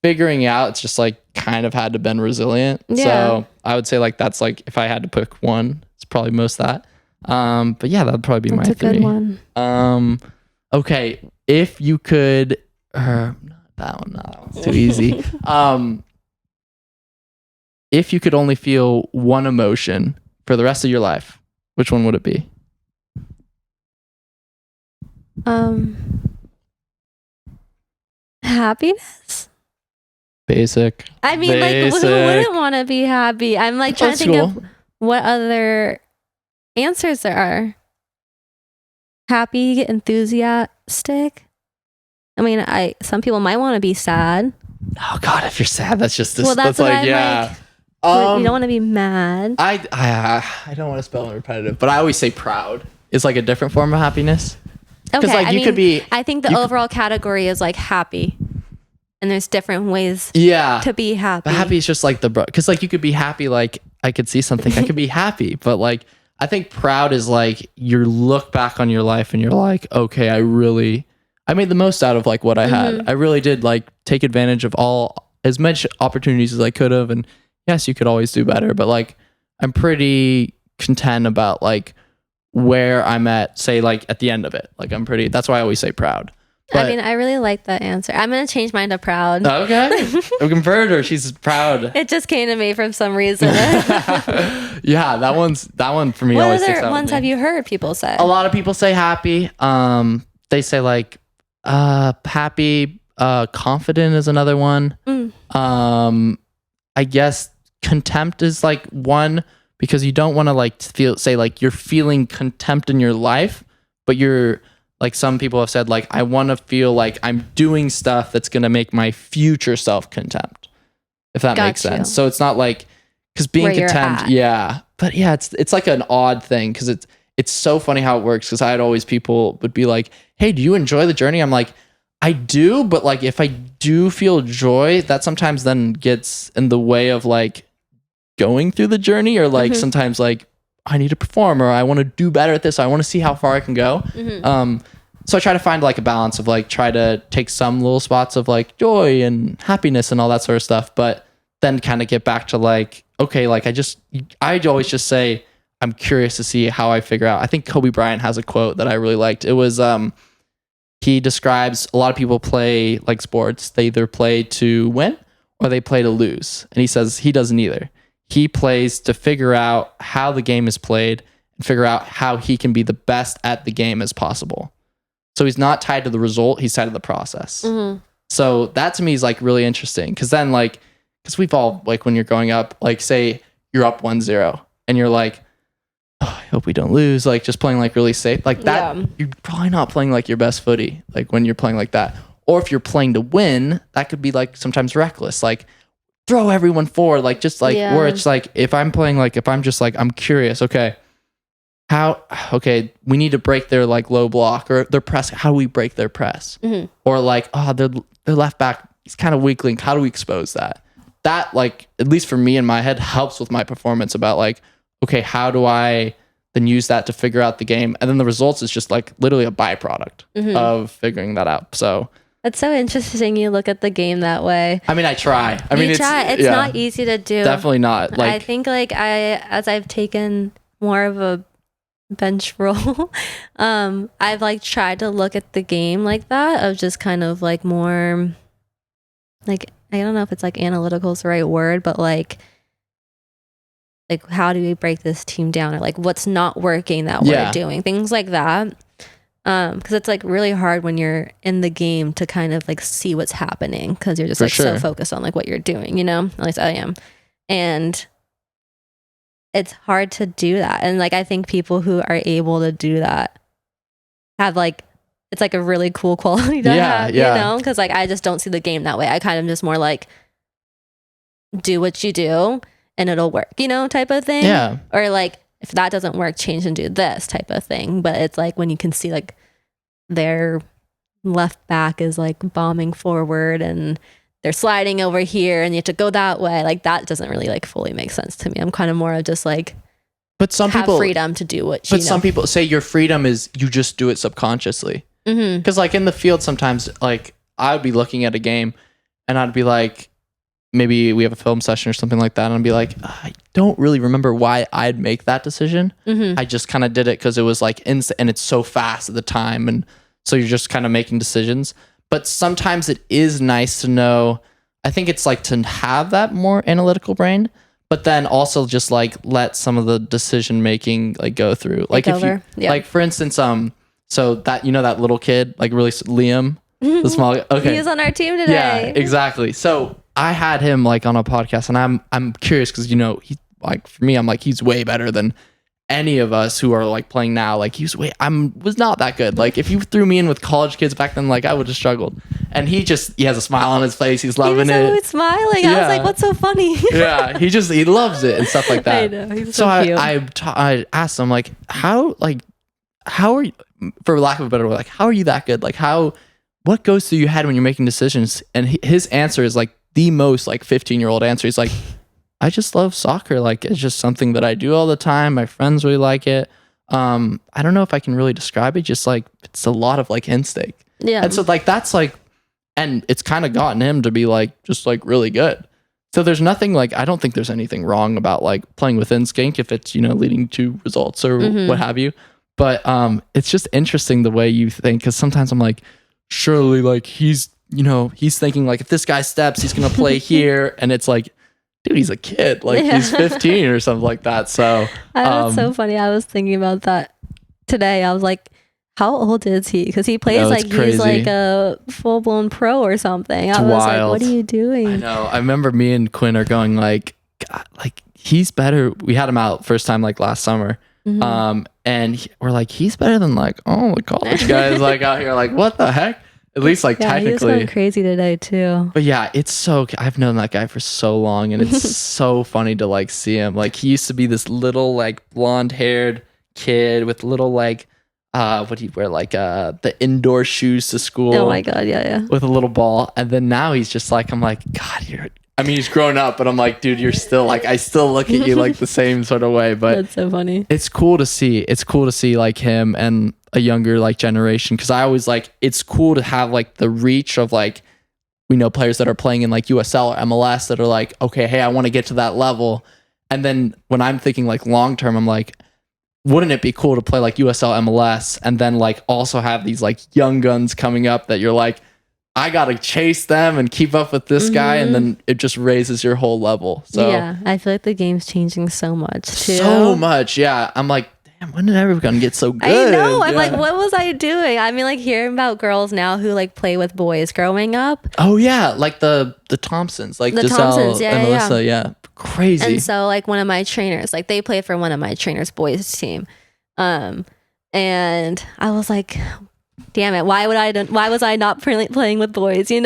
S1: figuring out, it's just like kind of had to been resilient. Yeah. So I would say like that's like if I had to pick one, it's probably most that. But yeah, that'd probably be my 3.
S2: Good one.
S1: Okay, if you could, not that one, no, that one's too easy. If you could only feel one emotion for the rest of your life, which one would it be?
S2: Happiness.
S1: Basic.
S2: I mean, like, who wouldn't want to be happy? I'm like trying to think of what other answers there are. happy, enthusiastic. I mean, some people might want to be sad.
S1: Oh God, if you're sad, that's just this.
S2: Well, that's what
S1: like,
S2: I'm
S1: yeah.
S2: Like, you don't want to be mad.
S1: I don't want to spell repetitive, but I always say proud is like a different form of happiness.
S2: Okay,
S1: like you could be.
S2: I think the overall category is like happy, and there's different ways. To be happy.
S1: But happy is just like because like you could be happy, like I could see something, I could be happy, but like I think proud is like you look back on your life and you're like, okay, I made the most out of like what I had. I really did like take advantage of as much opportunities as I could have, and yes, you could always do better, but like I'm pretty content about like where I'm at, say like at the end of it. Like that's why I always say proud. But,
S2: I mean, I really like that answer. I'm going to change mine to proud.
S1: Okay. A converter. She's proud.
S2: It just came to me for some reason.
S1: Yeah, that one for me always sticks out.
S2: What other ones have you heard people say?
S1: A lot of people say happy. They say like happy, confident is another one. I guess contempt is like one, because you don't want to like say like you're feeling contempt in your life, but you're like, some people have said like, I want to feel like I'm doing stuff that's going to make my future self contempt, if that makes sense. So it's not like, because being contempt, but yeah, it's like an odd thing, because it's so funny how it works, because I had always people would be like, hey, do you enjoy the journey? I'm like, I do, but like if I do feel joy, that sometimes then gets in the way of like going through the journey, or like sometimes like I need to perform, or I want to do better at this, I want to see how far I can go. So I try to find like a balance of like try to take some little spots of like joy and happiness and all that sort of stuff, but then kind of get back to like, okay, like I'd always just say I'm curious to see how I figure out. I think Kobe Bryant has a quote that I really liked. It was he describes a lot of people play like sports, they either play to win or they play to lose, and he says he doesn't either. He plays to figure out how the game is played and figure out how he can be the best at the game as possible. So he's not tied to the result, he's tied to the process. So that to me is like really interesting, because then like, because we've all like, when you're growing up, like say you're up 1-0 and you're like, oh, I hope we don't lose, like just playing like really safe like that. You're probably not playing like your best footy, like when you're playing like that. Or if you're playing to win, that could be like sometimes reckless, like throw everyone forward, like just like where it's like, if I'm playing, like if I'm just like, I'm curious, okay, we need to break their like low block or their press, how do we break their press? Or like, oh, their left back is kind of weak link, how do we expose that like, at least for me in my head, helps with my performance about like, okay, how do I then use that to figure out the game? And then the results is just like literally a byproduct of figuring that out. So
S2: that's so interesting. You look at the game that way.
S1: I mean, I try.
S2: It's not easy to do.
S1: Definitely not. Like,
S2: I think like as I've taken more of a bench role, I've like tried to look at the game like that, of just kind of like more like, I don't know if it's like analytical is the right word, but like how do we break this team down, or like what's not working that we're doing, things like that. Because it's like really hard when you're in the game to kind of like see what's happening, because you're just like so focused on like what you're doing, you know, at least I am. And it's hard to do that. And like, I think people who are able to do that have like, it's like a really cool quality to have, you know, because like I just don't see the game that way. I kind of just more like do what you do and it'll work, you know, type of thing. Or like, if that doesn't work, change and do this type of thing. But it's like when you can see like their left back is like bombing forward and they're sliding over here and you have to go that way, like that doesn't really like fully make sense to me. I'm kind of more of just like,
S1: but some people
S2: freedom to do what
S1: some people say your freedom is you just do it subconsciously. Because like in the field sometimes, like I would be looking at a game and I'd be like, maybe we have a film session or something like that, and I'd be like, I don't really remember why I'd make that decision. I just kind of did it because it was like instant, and it's so fast at the time, and so you're just kind of making decisions. But sometimes it is nice to know. I think it's like to have that more analytical brain, but then also just like let some of the decision making like go through. Like if you, like for instance, so that, you know, that little kid, like really Liam, the small, okay,
S2: he's on our team today.
S1: Yeah, exactly. So I had him like on a podcast, and I'm curious because, you know, he, like for me, I'm like, he's way better than any of us who are like playing now, like he was not that good. Like if you threw me in with college kids back then, like I would have struggled. And he has a smile on his face. He's loving it.
S2: He was smiling. I was like, what's so funny?
S1: Yeah, he loves it and stuff like that.
S2: I know. He's so cute.
S1: I asked him like how are you, for lack of a better word, like how are you that good? Like what goes through your head when you're making decisions? And his answer is like the most like 15-year-old answer. He's like, I just love soccer. Like it's just something that I do all the time. My friends really like it. I don't know if I can really describe it. Just like it's a lot of like instinct.
S2: Yeah.
S1: And so like that's like, and it's kind of gotten him to be like just like really good. So there's nothing like, I don't think there's anything wrong about like playing with instinct if it's, leading to results or what have you. But it's just interesting the way you think, because sometimes I'm like, surely like he's thinking like if this guy steps, he's gonna play here, and it's like, dude, he's a kid, like he's 15 or something like that. So
S2: that's so funny. I was thinking about that today. I was like, how old is he? Because he plays like crazy. He's like a full-blown pro or something. I was like, what are you doing?
S1: I know. I remember me and Quinn are going like, God, like he's better. We had him out first time like last summer. And we're like, he's better than like all the college guys like out here. Like, what the heck? At least like technically. He was
S2: going crazy today too.
S1: But yeah, I've known that guy for so long, and it's so funny to like see him. Like he used to be this little like blonde haired kid with little like what do you wear, like the indoor shoes to school.
S2: Oh my god, yeah.
S1: With a little ball. And then now he's just like, I'm like, God, he's grown up, but I'm like, dude, you're still like, I still look at you like the same sort of way. But
S2: that's so funny.
S1: It's cool to see. It's cool to see like him and a younger like generation, because I always like, it's cool to have like the reach of like, we know players that are playing in like USL or MLS that are like, okay, hey, I want to get to that level. And then when I'm thinking like long term, I'm like, wouldn't it be cool to play like USL MLS and then like also have these like young guns coming up that you're like, I gotta chase them and keep up with this guy, and then it just raises your whole level. So
S2: yeah, I feel like the game's changing so much too.
S1: So much, yeah. I'm like, damn, when did everyone get so good?
S2: I know. I'm like, what was I doing? I mean, like hearing about girls now who like play with boys growing up.
S1: Oh yeah, like the Thompsons, like
S2: the Thompsons, and
S1: Melissa, yeah, crazy.
S2: And so like one of my trainers, like they played for one of my trainers' boys team, and I was like, damn it, why was I not playing with boys,
S1: Yeah.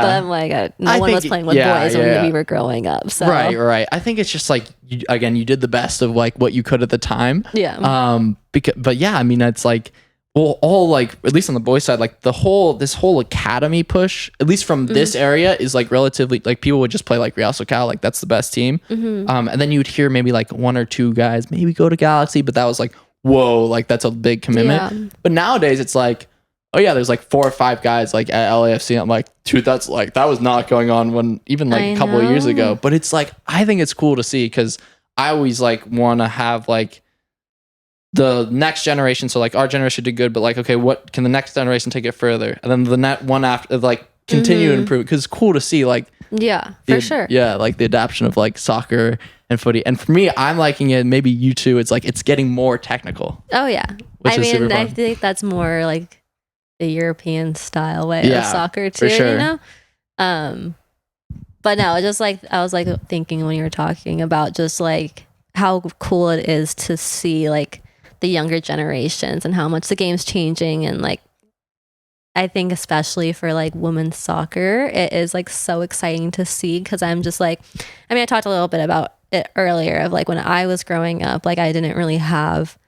S2: But I'm like, no one was playing with boys when we were growing up. So
S1: Right. I think it's just like, you did the best of like what you could at the time.
S2: Yeah.
S1: But yeah, I mean, it's like, well, all like, at least on the boys side, like this whole academy push, at least from this area, is like relatively, like people would just play like Real SoCal, like that's the best team. And then you would hear maybe like one or two guys maybe go to Galaxy, but that was like, whoa, like that's a big commitment. Yeah. But nowadays it's like, oh yeah, there's like 4 or 5 guys like at LAFC. I'm like, dude, that's like, that was not going on when even like a couple of years ago. But it's like, I think it's cool to see, because I always like want to have like the next generation. So like our generation did good, but like, okay, what can the next generation take it further? And then the net one after, like continue to improve, because it's cool to see like,
S2: yeah, for sure.
S1: Yeah, like the adaptation of like soccer and footy. And for me, I'm liking it. Maybe you too. It's like, it's getting more technical.
S2: Oh yeah. I mean, I think that's more like the European style way of soccer too, for sure. But no, just like, I was like thinking when you were talking about just like how cool it is to see like the younger generations and how much the game's changing. And like, I think especially for like women's soccer, it is like so exciting to see, because I'm just like, I mean, I talked a little bit about it earlier of like when I was growing up, like I didn't really have,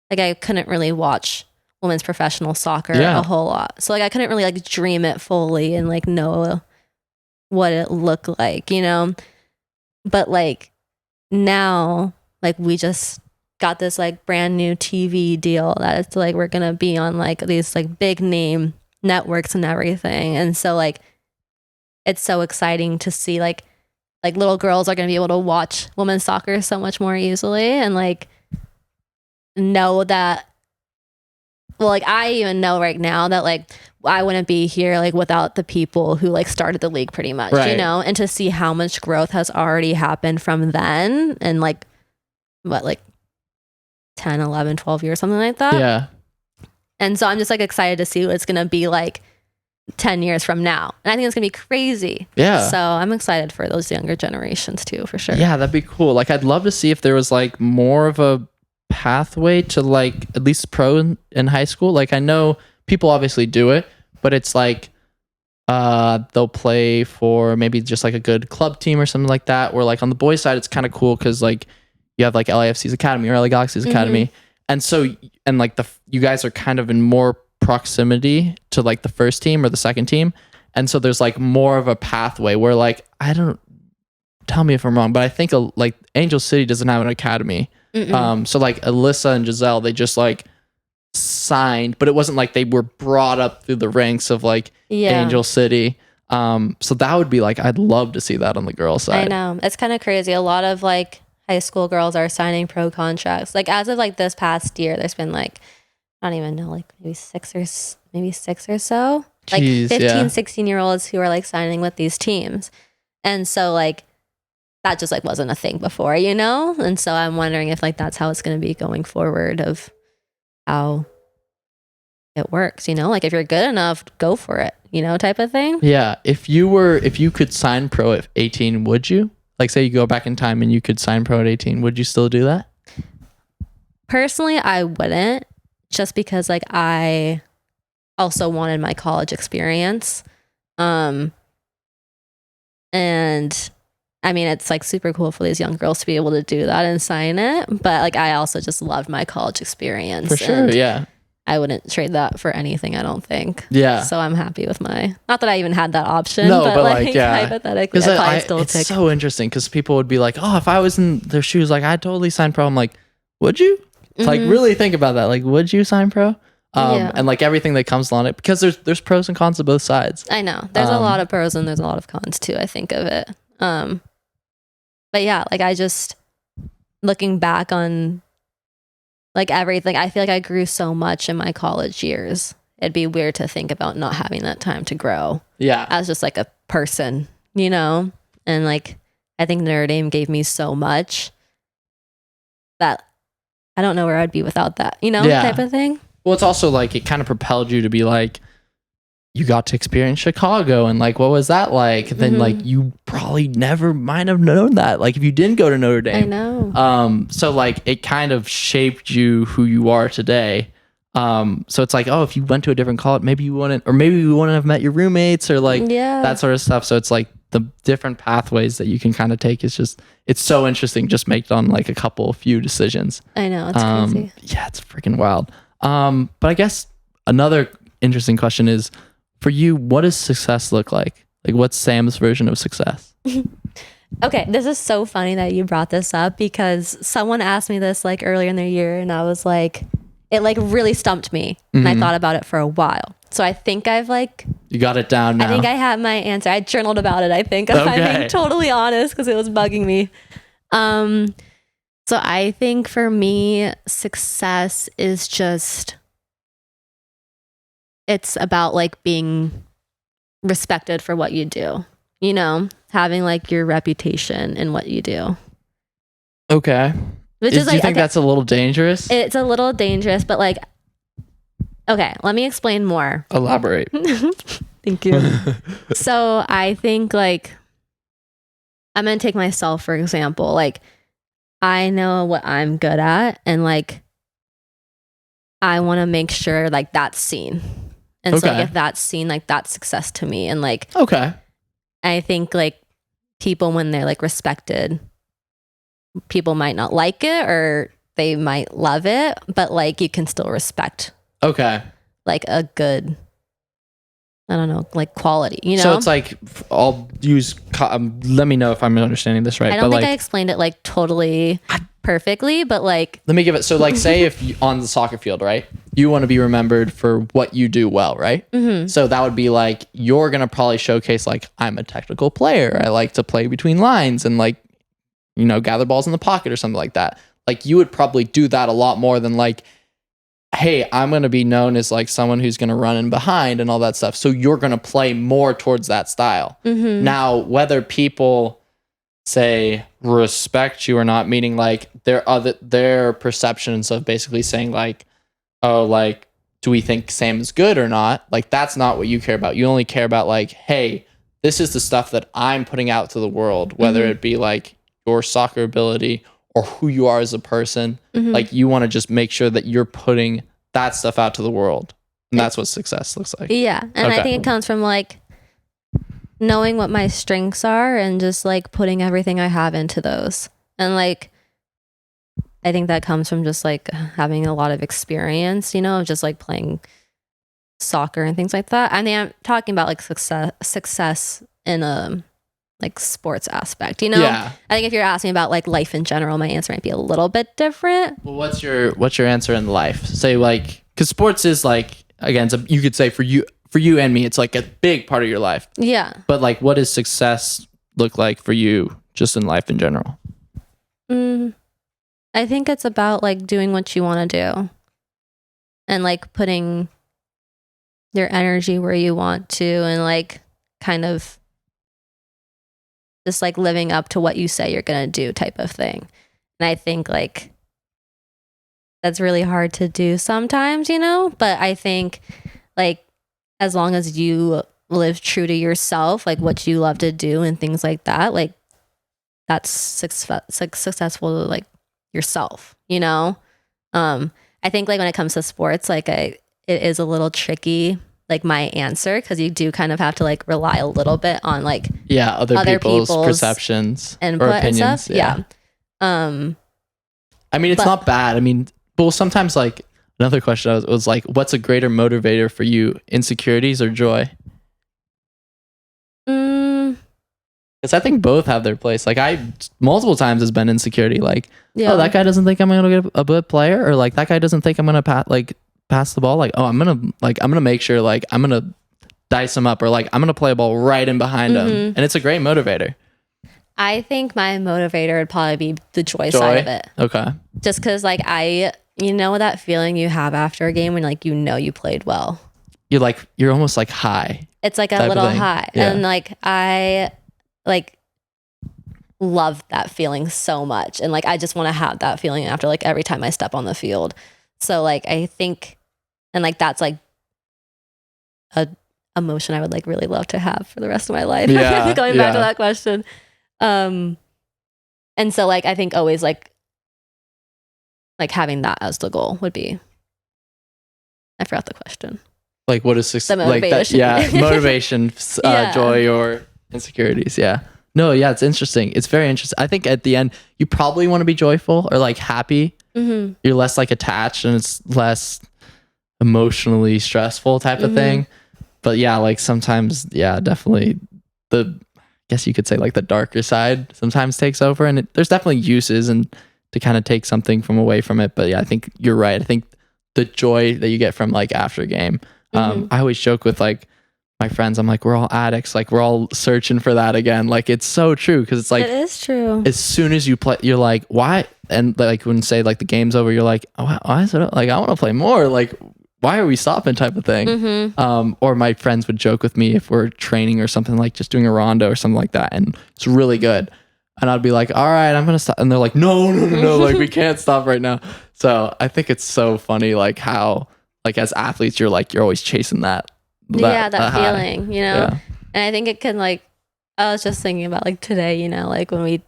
S2: like I couldn't really watch women's professional soccer a whole lot. So like I couldn't really like dream it fully and like know what it looked like, But like now, like we just got this like brand new TV deal that it's like we're gonna be on like these like big name networks and everything. And so like it's so exciting to see like little girls are gonna be able to watch women's soccer so much more easily, and like know that, well, like I even know right now that like I wouldn't be here like without the people who like started the league pretty much, and to see how much growth has already happened from then, and like what, like 10, 11, 12 years, something like that.
S1: Yeah.
S2: And so I'm just like excited to see what it's going to be like 10 years from now. And I think it's going to be crazy.
S1: Yeah.
S2: So I'm excited for those younger generations too, for sure.
S1: Yeah, that'd be cool. Like I'd love to see if there was like more of a pathway to like at least pro in high school? Like I know people obviously do it, but it's like they'll play for maybe just like a good club team or something like that. Where like on the boys side, it's kind of cool because like you have like LAFC's academy or LA Galaxy's academy, and so and like you guys are kind of in more proximity to like the first team or the second team, and so there's like more of a pathway where like I don't, tell me if I'm wrong, but I think like Angel City doesn't have an academy. So like Alyssa and Giselle, they just like signed, but it wasn't like they were brought up through the ranks of like Angel City. So that would be like, I'd love to see that on the girls side.
S2: I know, it's kind of crazy. A lot of like high school girls are signing pro contracts. Like as of like this past year, there's been like, I don't even know, like maybe six or so, like 15, 16-year-olds who are like signing with these teams. And so like, that just like wasn't a thing before, you know? And so I'm wondering if like that's how it's going to be going forward, of how it works, you know? Like if you're good enough, go for it, you know, type of thing.
S1: Yeah. If you could sign pro at 18, would you? Like say you go back in time and you could sign pro at 18, would you still do that?
S2: Personally, I wouldn't, just because like I also wanted my college experience. And I mean, it's like super cool for these young girls to be able to do that and sign it. But like, I also just loved my college experience.
S1: For sure, yeah.
S2: I wouldn't trade that for anything, I don't think.
S1: Yeah.
S2: So I'm happy with not that I even had that option.
S1: No, but like yeah.
S2: Hypothetically, I'd probably still pick.
S1: It's so interesting because people would be like, oh, if I was in their shoes, like I'd totally sign pro. I'm like, would you? Like really think about that. Like, would you sign pro? And like everything that comes on it, because there's pros and cons to both sides.
S2: I know. There's a lot of pros and there's a lot of cons too, I think of it. But yeah, like I just, looking back on like everything, I feel like I grew so much in my college years. It'd be weird to think about not having that time to grow. Yeah. As just like a person, you know? And like, I think Notre Dame gave me so much that I don't know where I'd be without that, you know, type of thing.
S1: Well, it's also like, it kind of propelled you to be like, you got to experience Chicago and like, what was that like? Then like, you probably never might have known that. Like if you didn't go to Notre Dame.
S2: I know.
S1: So like it kind of shaped you who you are today. So it's like, oh, if you went to a different college, maybe you wouldn't have met your roommates or like that sort of stuff. So it's like the different pathways that you can kind of take is just, it's so interesting just based on like a few decisions.
S2: I know, it's crazy.
S1: Yeah, it's freaking wild. But I guess another interesting question is, for you, what does success look like? Like, what's Sam's version of success?
S2: Okay, this is so funny that you brought this up, because someone asked me this like earlier in the year, and I was like, it like really stumped me, and I thought about it for a while. So I think I've like,
S1: you got it down now.
S2: I think I have my answer. I journaled about it, I think. If I'm being totally honest, because it was bugging me. So I think for me, success is just, it's about like being respected for what you do, you know, having like your reputation in what you do.
S1: Okay.
S2: Which
S1: is do you think that's a little dangerous?
S2: It's a little dangerous, but like, okay, let me explain more.
S1: Elaborate.
S2: Thank you. So I think like, I'm going to take myself, for example, like I know what I'm good at, and like, I want to make sure like that's seen. And so like, if that's seen, like that's success to me. And like, I think like people, when they're like respected, people might not like it or they might love it, but like you can still respect. Like a good, I don't know, like quality, you know?
S1: So it's like, I'll use, let me know if I'm understanding this right.
S2: I don't think I explained it like totally perfectly, but like,
S1: let me give it. So like, say if you, on the soccer field, right, you want to be remembered for what you do well, right? So that would be like, you're going to probably showcase like, I'm a technical player. I like to play between lines and like, you know, gather balls in the pocket or something like that. Like you would probably do that a lot more than like, hey, I'm going to be known as like someone who's going to run in behind and all that stuff. So you're going to play more towards that style. Now, whether people say respect you or not, meaning like their perceptions of basically saying like, oh, like, do we think Sam is good or not? Like, that's not what you care about. You only care about like, hey, this is the stuff that I'm putting out to the world, whether it be like your soccer ability or who you are as a person. Like you want to just make sure that you're putting that stuff out to the world. And that's what success looks like.
S2: Yeah. And I think it comes from like knowing what my strengths are and just like putting everything I have into those. And like, I think that comes from just like having a lot of experience, you know, just like playing soccer and things like that. I mean, I'm talking about like success in a like sports aspect, you know?
S1: Yeah.
S2: I think if you're asking about like life in general, my answer might be a little bit different.
S1: Well, what's your answer in life? Say like, because sports is like, again, you could say for you and me, it's like a big part of your life.
S2: Yeah.
S1: But like, what does success look like for you just in life in general?
S2: I think it's about like doing what you want to do and like putting your energy where you want to and like kind of just like living up to what you say you're going to do type of thing. And I think like that's really hard to do sometimes, you know, but I think like as long as you live true to yourself, like what you love to do and things like that, like that's successful to like yourself, you know? I think like when it comes to sports, like it is a little tricky, like my answer, because you do kind of have to like rely a little bit on like
S1: other people's perceptions
S2: and
S1: or opinions.
S2: And stuff. Yeah.
S1: I mean, it's not bad. I mean, but sometimes like another question was like, what's a greater motivator for you, insecurities or joy? Because I think both have their place. Like I multiple times has been insecurity. Like, oh, that guy doesn't think I'm gonna get a good player, or like that guy doesn't think I'm gonna pass the ball. Like, oh, I'm gonna make sure like I'm gonna dice him up, or like I'm gonna play a ball right in behind him, and it's a great motivator.
S2: I think my motivator would probably be the joy side of it.
S1: Okay.
S2: Just because like you know that feeling you have after a game when like you know you played well. You're
S1: almost like high.
S2: It's like a little high, and like I like love that feeling so much, and like I just want to have that feeling after like every time I step on the field. So like I think, and like that's like a emotion I would like really love to have for the rest of my life. Going back to that question. And so like I think always like having that as the goal would be. I forgot the question.
S1: Like what is success?
S2: Like that,
S1: motivation, joy, or insecurities. Yeah. No, yeah, it's interesting. It's very interesting. I think at the end, you probably want to be joyful or like happy. You're less like attached and it's less emotionally stressful type of thing. But yeah, like sometimes, definitely I guess you could say like the darker side sometimes takes over, and there's definitely uses and to kind of take something away from it. But yeah, I think you're right. I think the joy that you get from like after a game. I always joke with like my friends, I'm like, we're all addicts. Like we're all searching for that again. Like it's so true. Cause it's like,
S2: it is true.
S1: As soon as you play, you're like, why? And like when say like the game's over, you're like, oh, why is it like, I want to play more. Like, why are we stopping type of thing? Or my friends would joke with me if we're training or something, like just doing a rondo or something like that. And it's really good. And I'd be like, all right, I'm going to stop. And they're like, no, like we can't stop right now. So I think it's so funny, like how, like as athletes, you're always chasing that
S2: feeling, you know? Yeah. And I think it can like, I was just thinking about like today, you know, like when we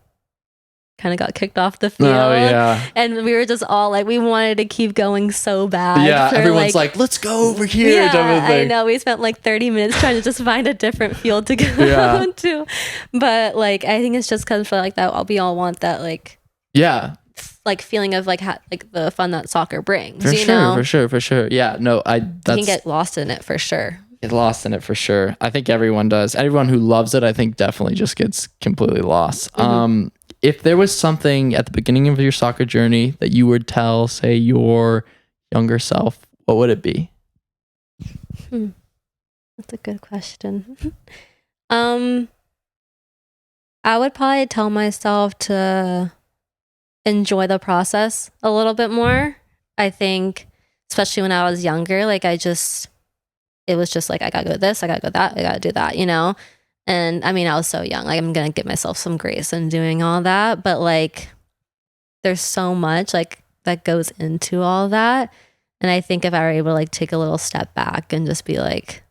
S2: kind of got kicked off the field.
S1: Oh, yeah.
S2: And we were just all like, we wanted to keep going so bad.
S1: Yeah, everyone's like, let's go over here.
S2: Yeah, I know. We spent like 30 minutes trying to just find a different field to go to. But like, I think it's just because for like that, we all want that like, like feeling of like like the fun that soccer brings.
S1: For sure. Yeah, no,
S2: you can get lost in it for sure.
S1: Get lost in it for sure. I think everyone does. Everyone who loves it, I think definitely just gets completely lost. If there was something at the beginning of your soccer journey that you would tell, say, your younger self, what would it be?
S2: That's a good question. I would probably tell myself to enjoy the process a little bit more. I think, especially when I was younger, like it was just like, I gotta go this, I gotta go that, I gotta do that, you know? And I mean, I was so young, like I'm gonna give myself some grace in doing all that. But like, there's so much like that goes into all that. And I think if I were able to like take a little step back and just be like,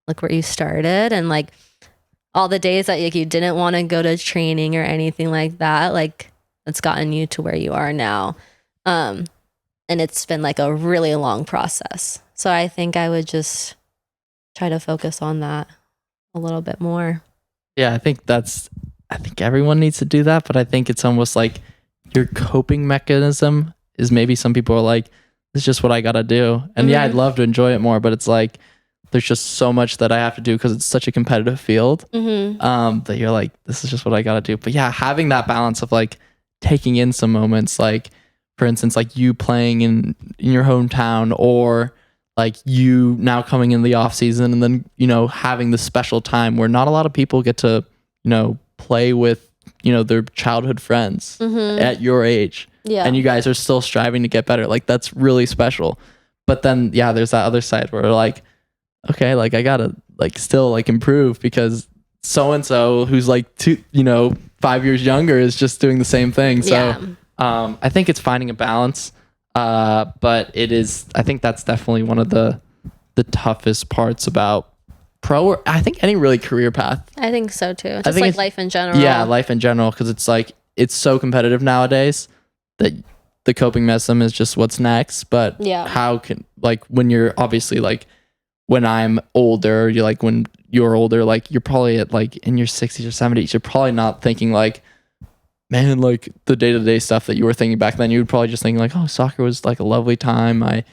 S2: look where you started, and like all the days that like you didn't want to go to training or anything like that, like that's gotten you to where you are now. And it's been like a really long process. So I think I would just try to focus on that a little bit more.
S1: Yeah, I think everyone needs to do that, but I think it's almost like your coping mechanism is maybe some people are like, it's just what I gotta do. And yeah, I'd love to enjoy it more, but it's like there's just so much that I have to do because it's such a competitive field that you're like, this is just what I gotta do. But yeah, having that balance of like taking in some moments, like for instance, like you playing in your hometown, or like you now coming in the off season, and then, you know, having the special time where not a lot of people get to, you know, play with, you know, their childhood friends at your age. Yeah. And you guys are still striving to get better. Like that's really special. But then, yeah, there's that other side where like, okay, like I gotta like still like improve because so-and-so who's like 5 years younger is just doing the same thing. So I think it's finding a balance. But I think that's definitely one of the toughest parts about I think any really career path.
S2: I think so too. Just like life in general.
S1: Yeah, life in general. Cause it's like, it's so competitive nowadays that the coping mechanism is just what's next. But how can, like, when you're obviously like, when I'm older, you're like, when you're older, like you're probably at like in your 60s or 70s, you're probably not thinking like, man, like the day-to-day stuff that you were thinking back then. You would probably just think like, oh, soccer was like a lovely time. I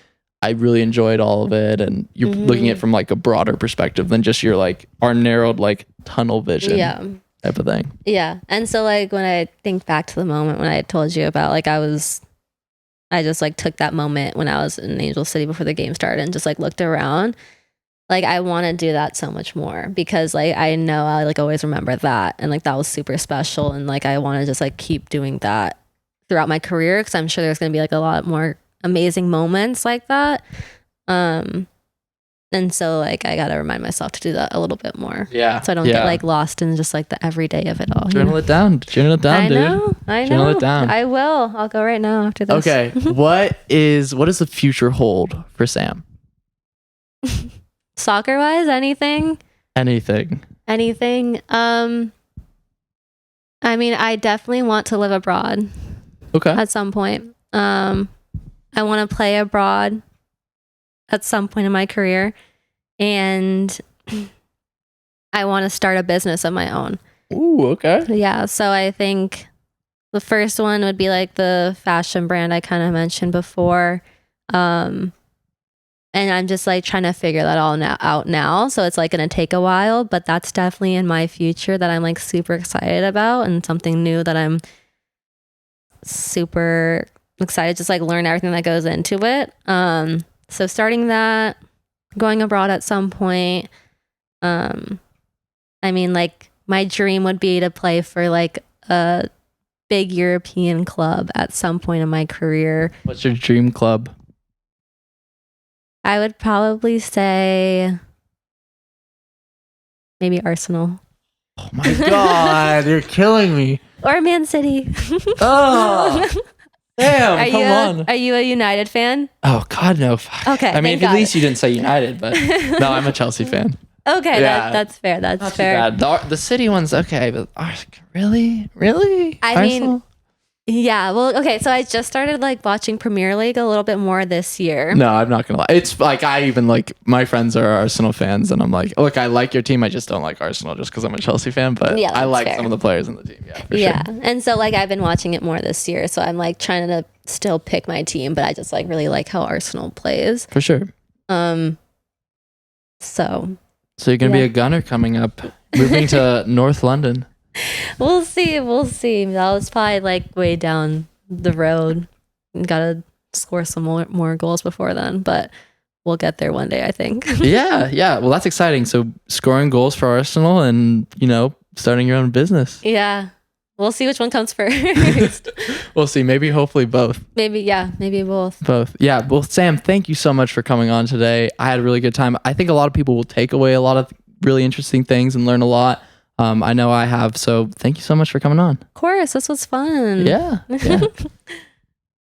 S1: really enjoyed all of it. And you're looking at it from like a broader perspective than just your like our narrowed like tunnel vision type of thing.
S2: Yeah. And so like when I think back to the moment when I told you about like I just like took that moment when I was in Angel City before the game started and just like looked around. Like I want to do that so much more because like I know I like always remember that, and like that was super special, and like I want to just like keep doing that throughout my career because I'm sure there's going to be like a lot more amazing moments like that. And so like I got to remind myself to do that a little bit more. Yeah. So I don't get like lost in just like the everyday of it all.
S1: Journal it down. Journal it down, dude.
S2: I know.
S1: Journal it down.
S2: I will. I'll go right now after this.
S1: Okay. What does the future hold for Sam?
S2: Soccer wise, anything. I mean, I definitely want to live abroad. Okay. At some point. I want to play abroad at some point in my career, and I want to start a business of my own.
S1: Ooh, okay.
S2: Yeah, so I think the first one would be like the fashion brand I kind of mentioned before. And I'm just like trying to figure that all out now. So it's like going to take a while, but that's definitely in my future that I'm like super excited about, and something new that I'm super excited just like learn everything that goes into it. So starting that, going abroad at some point. I mean, like my dream would be to play for like a big European club at some point in my career.
S1: What's your dream club?
S2: I would probably say maybe Arsenal.
S1: Oh my God, you're killing me.
S2: Or Man City.
S1: Oh, damn, come on.
S2: Are you a United fan?
S1: Oh, God, no. Fuck. Okay. I mean, at least you didn't say United, but no, I'm a Chelsea fan.
S2: Okay, yeah. That's fair. That's not fair.
S1: Too bad. The City one's okay, but really? I Arsenal?
S2: Mean, yeah, well, okay, so I just started like watching Premier League a little bit more this year.
S1: No, I'm not gonna lie. It's like my friends are Arsenal fans, and I'm like, look, I like your team, I just don't like Arsenal just because I'm a Chelsea fan, but yeah, I like some of the players in the team. Yeah, for sure.
S2: And so like I've been watching it more this year, so I'm like trying to still pick my team, but I just like really like how Arsenal plays.
S1: For sure.
S2: So
S1: you're gonna be a gunner coming up, moving to North London.
S2: We'll see. That was probably like way down the road. Gotta score some more goals before then, but we'll get there one day, I think.
S1: Yeah. Well, that's exciting. So scoring goals for Arsenal and, starting your own business.
S2: Yeah. We'll see which one comes first.
S1: We'll see. Maybe, hopefully both.
S2: Maybe both.
S1: Both. Yeah. Well, Sam, thank you so much for coming on today. I had a really good time. I think a lot of people will take away a lot of really interesting things and learn a lot. I know I have. So thank you so much for coming on.
S2: Of course. This was fun.
S1: Yeah.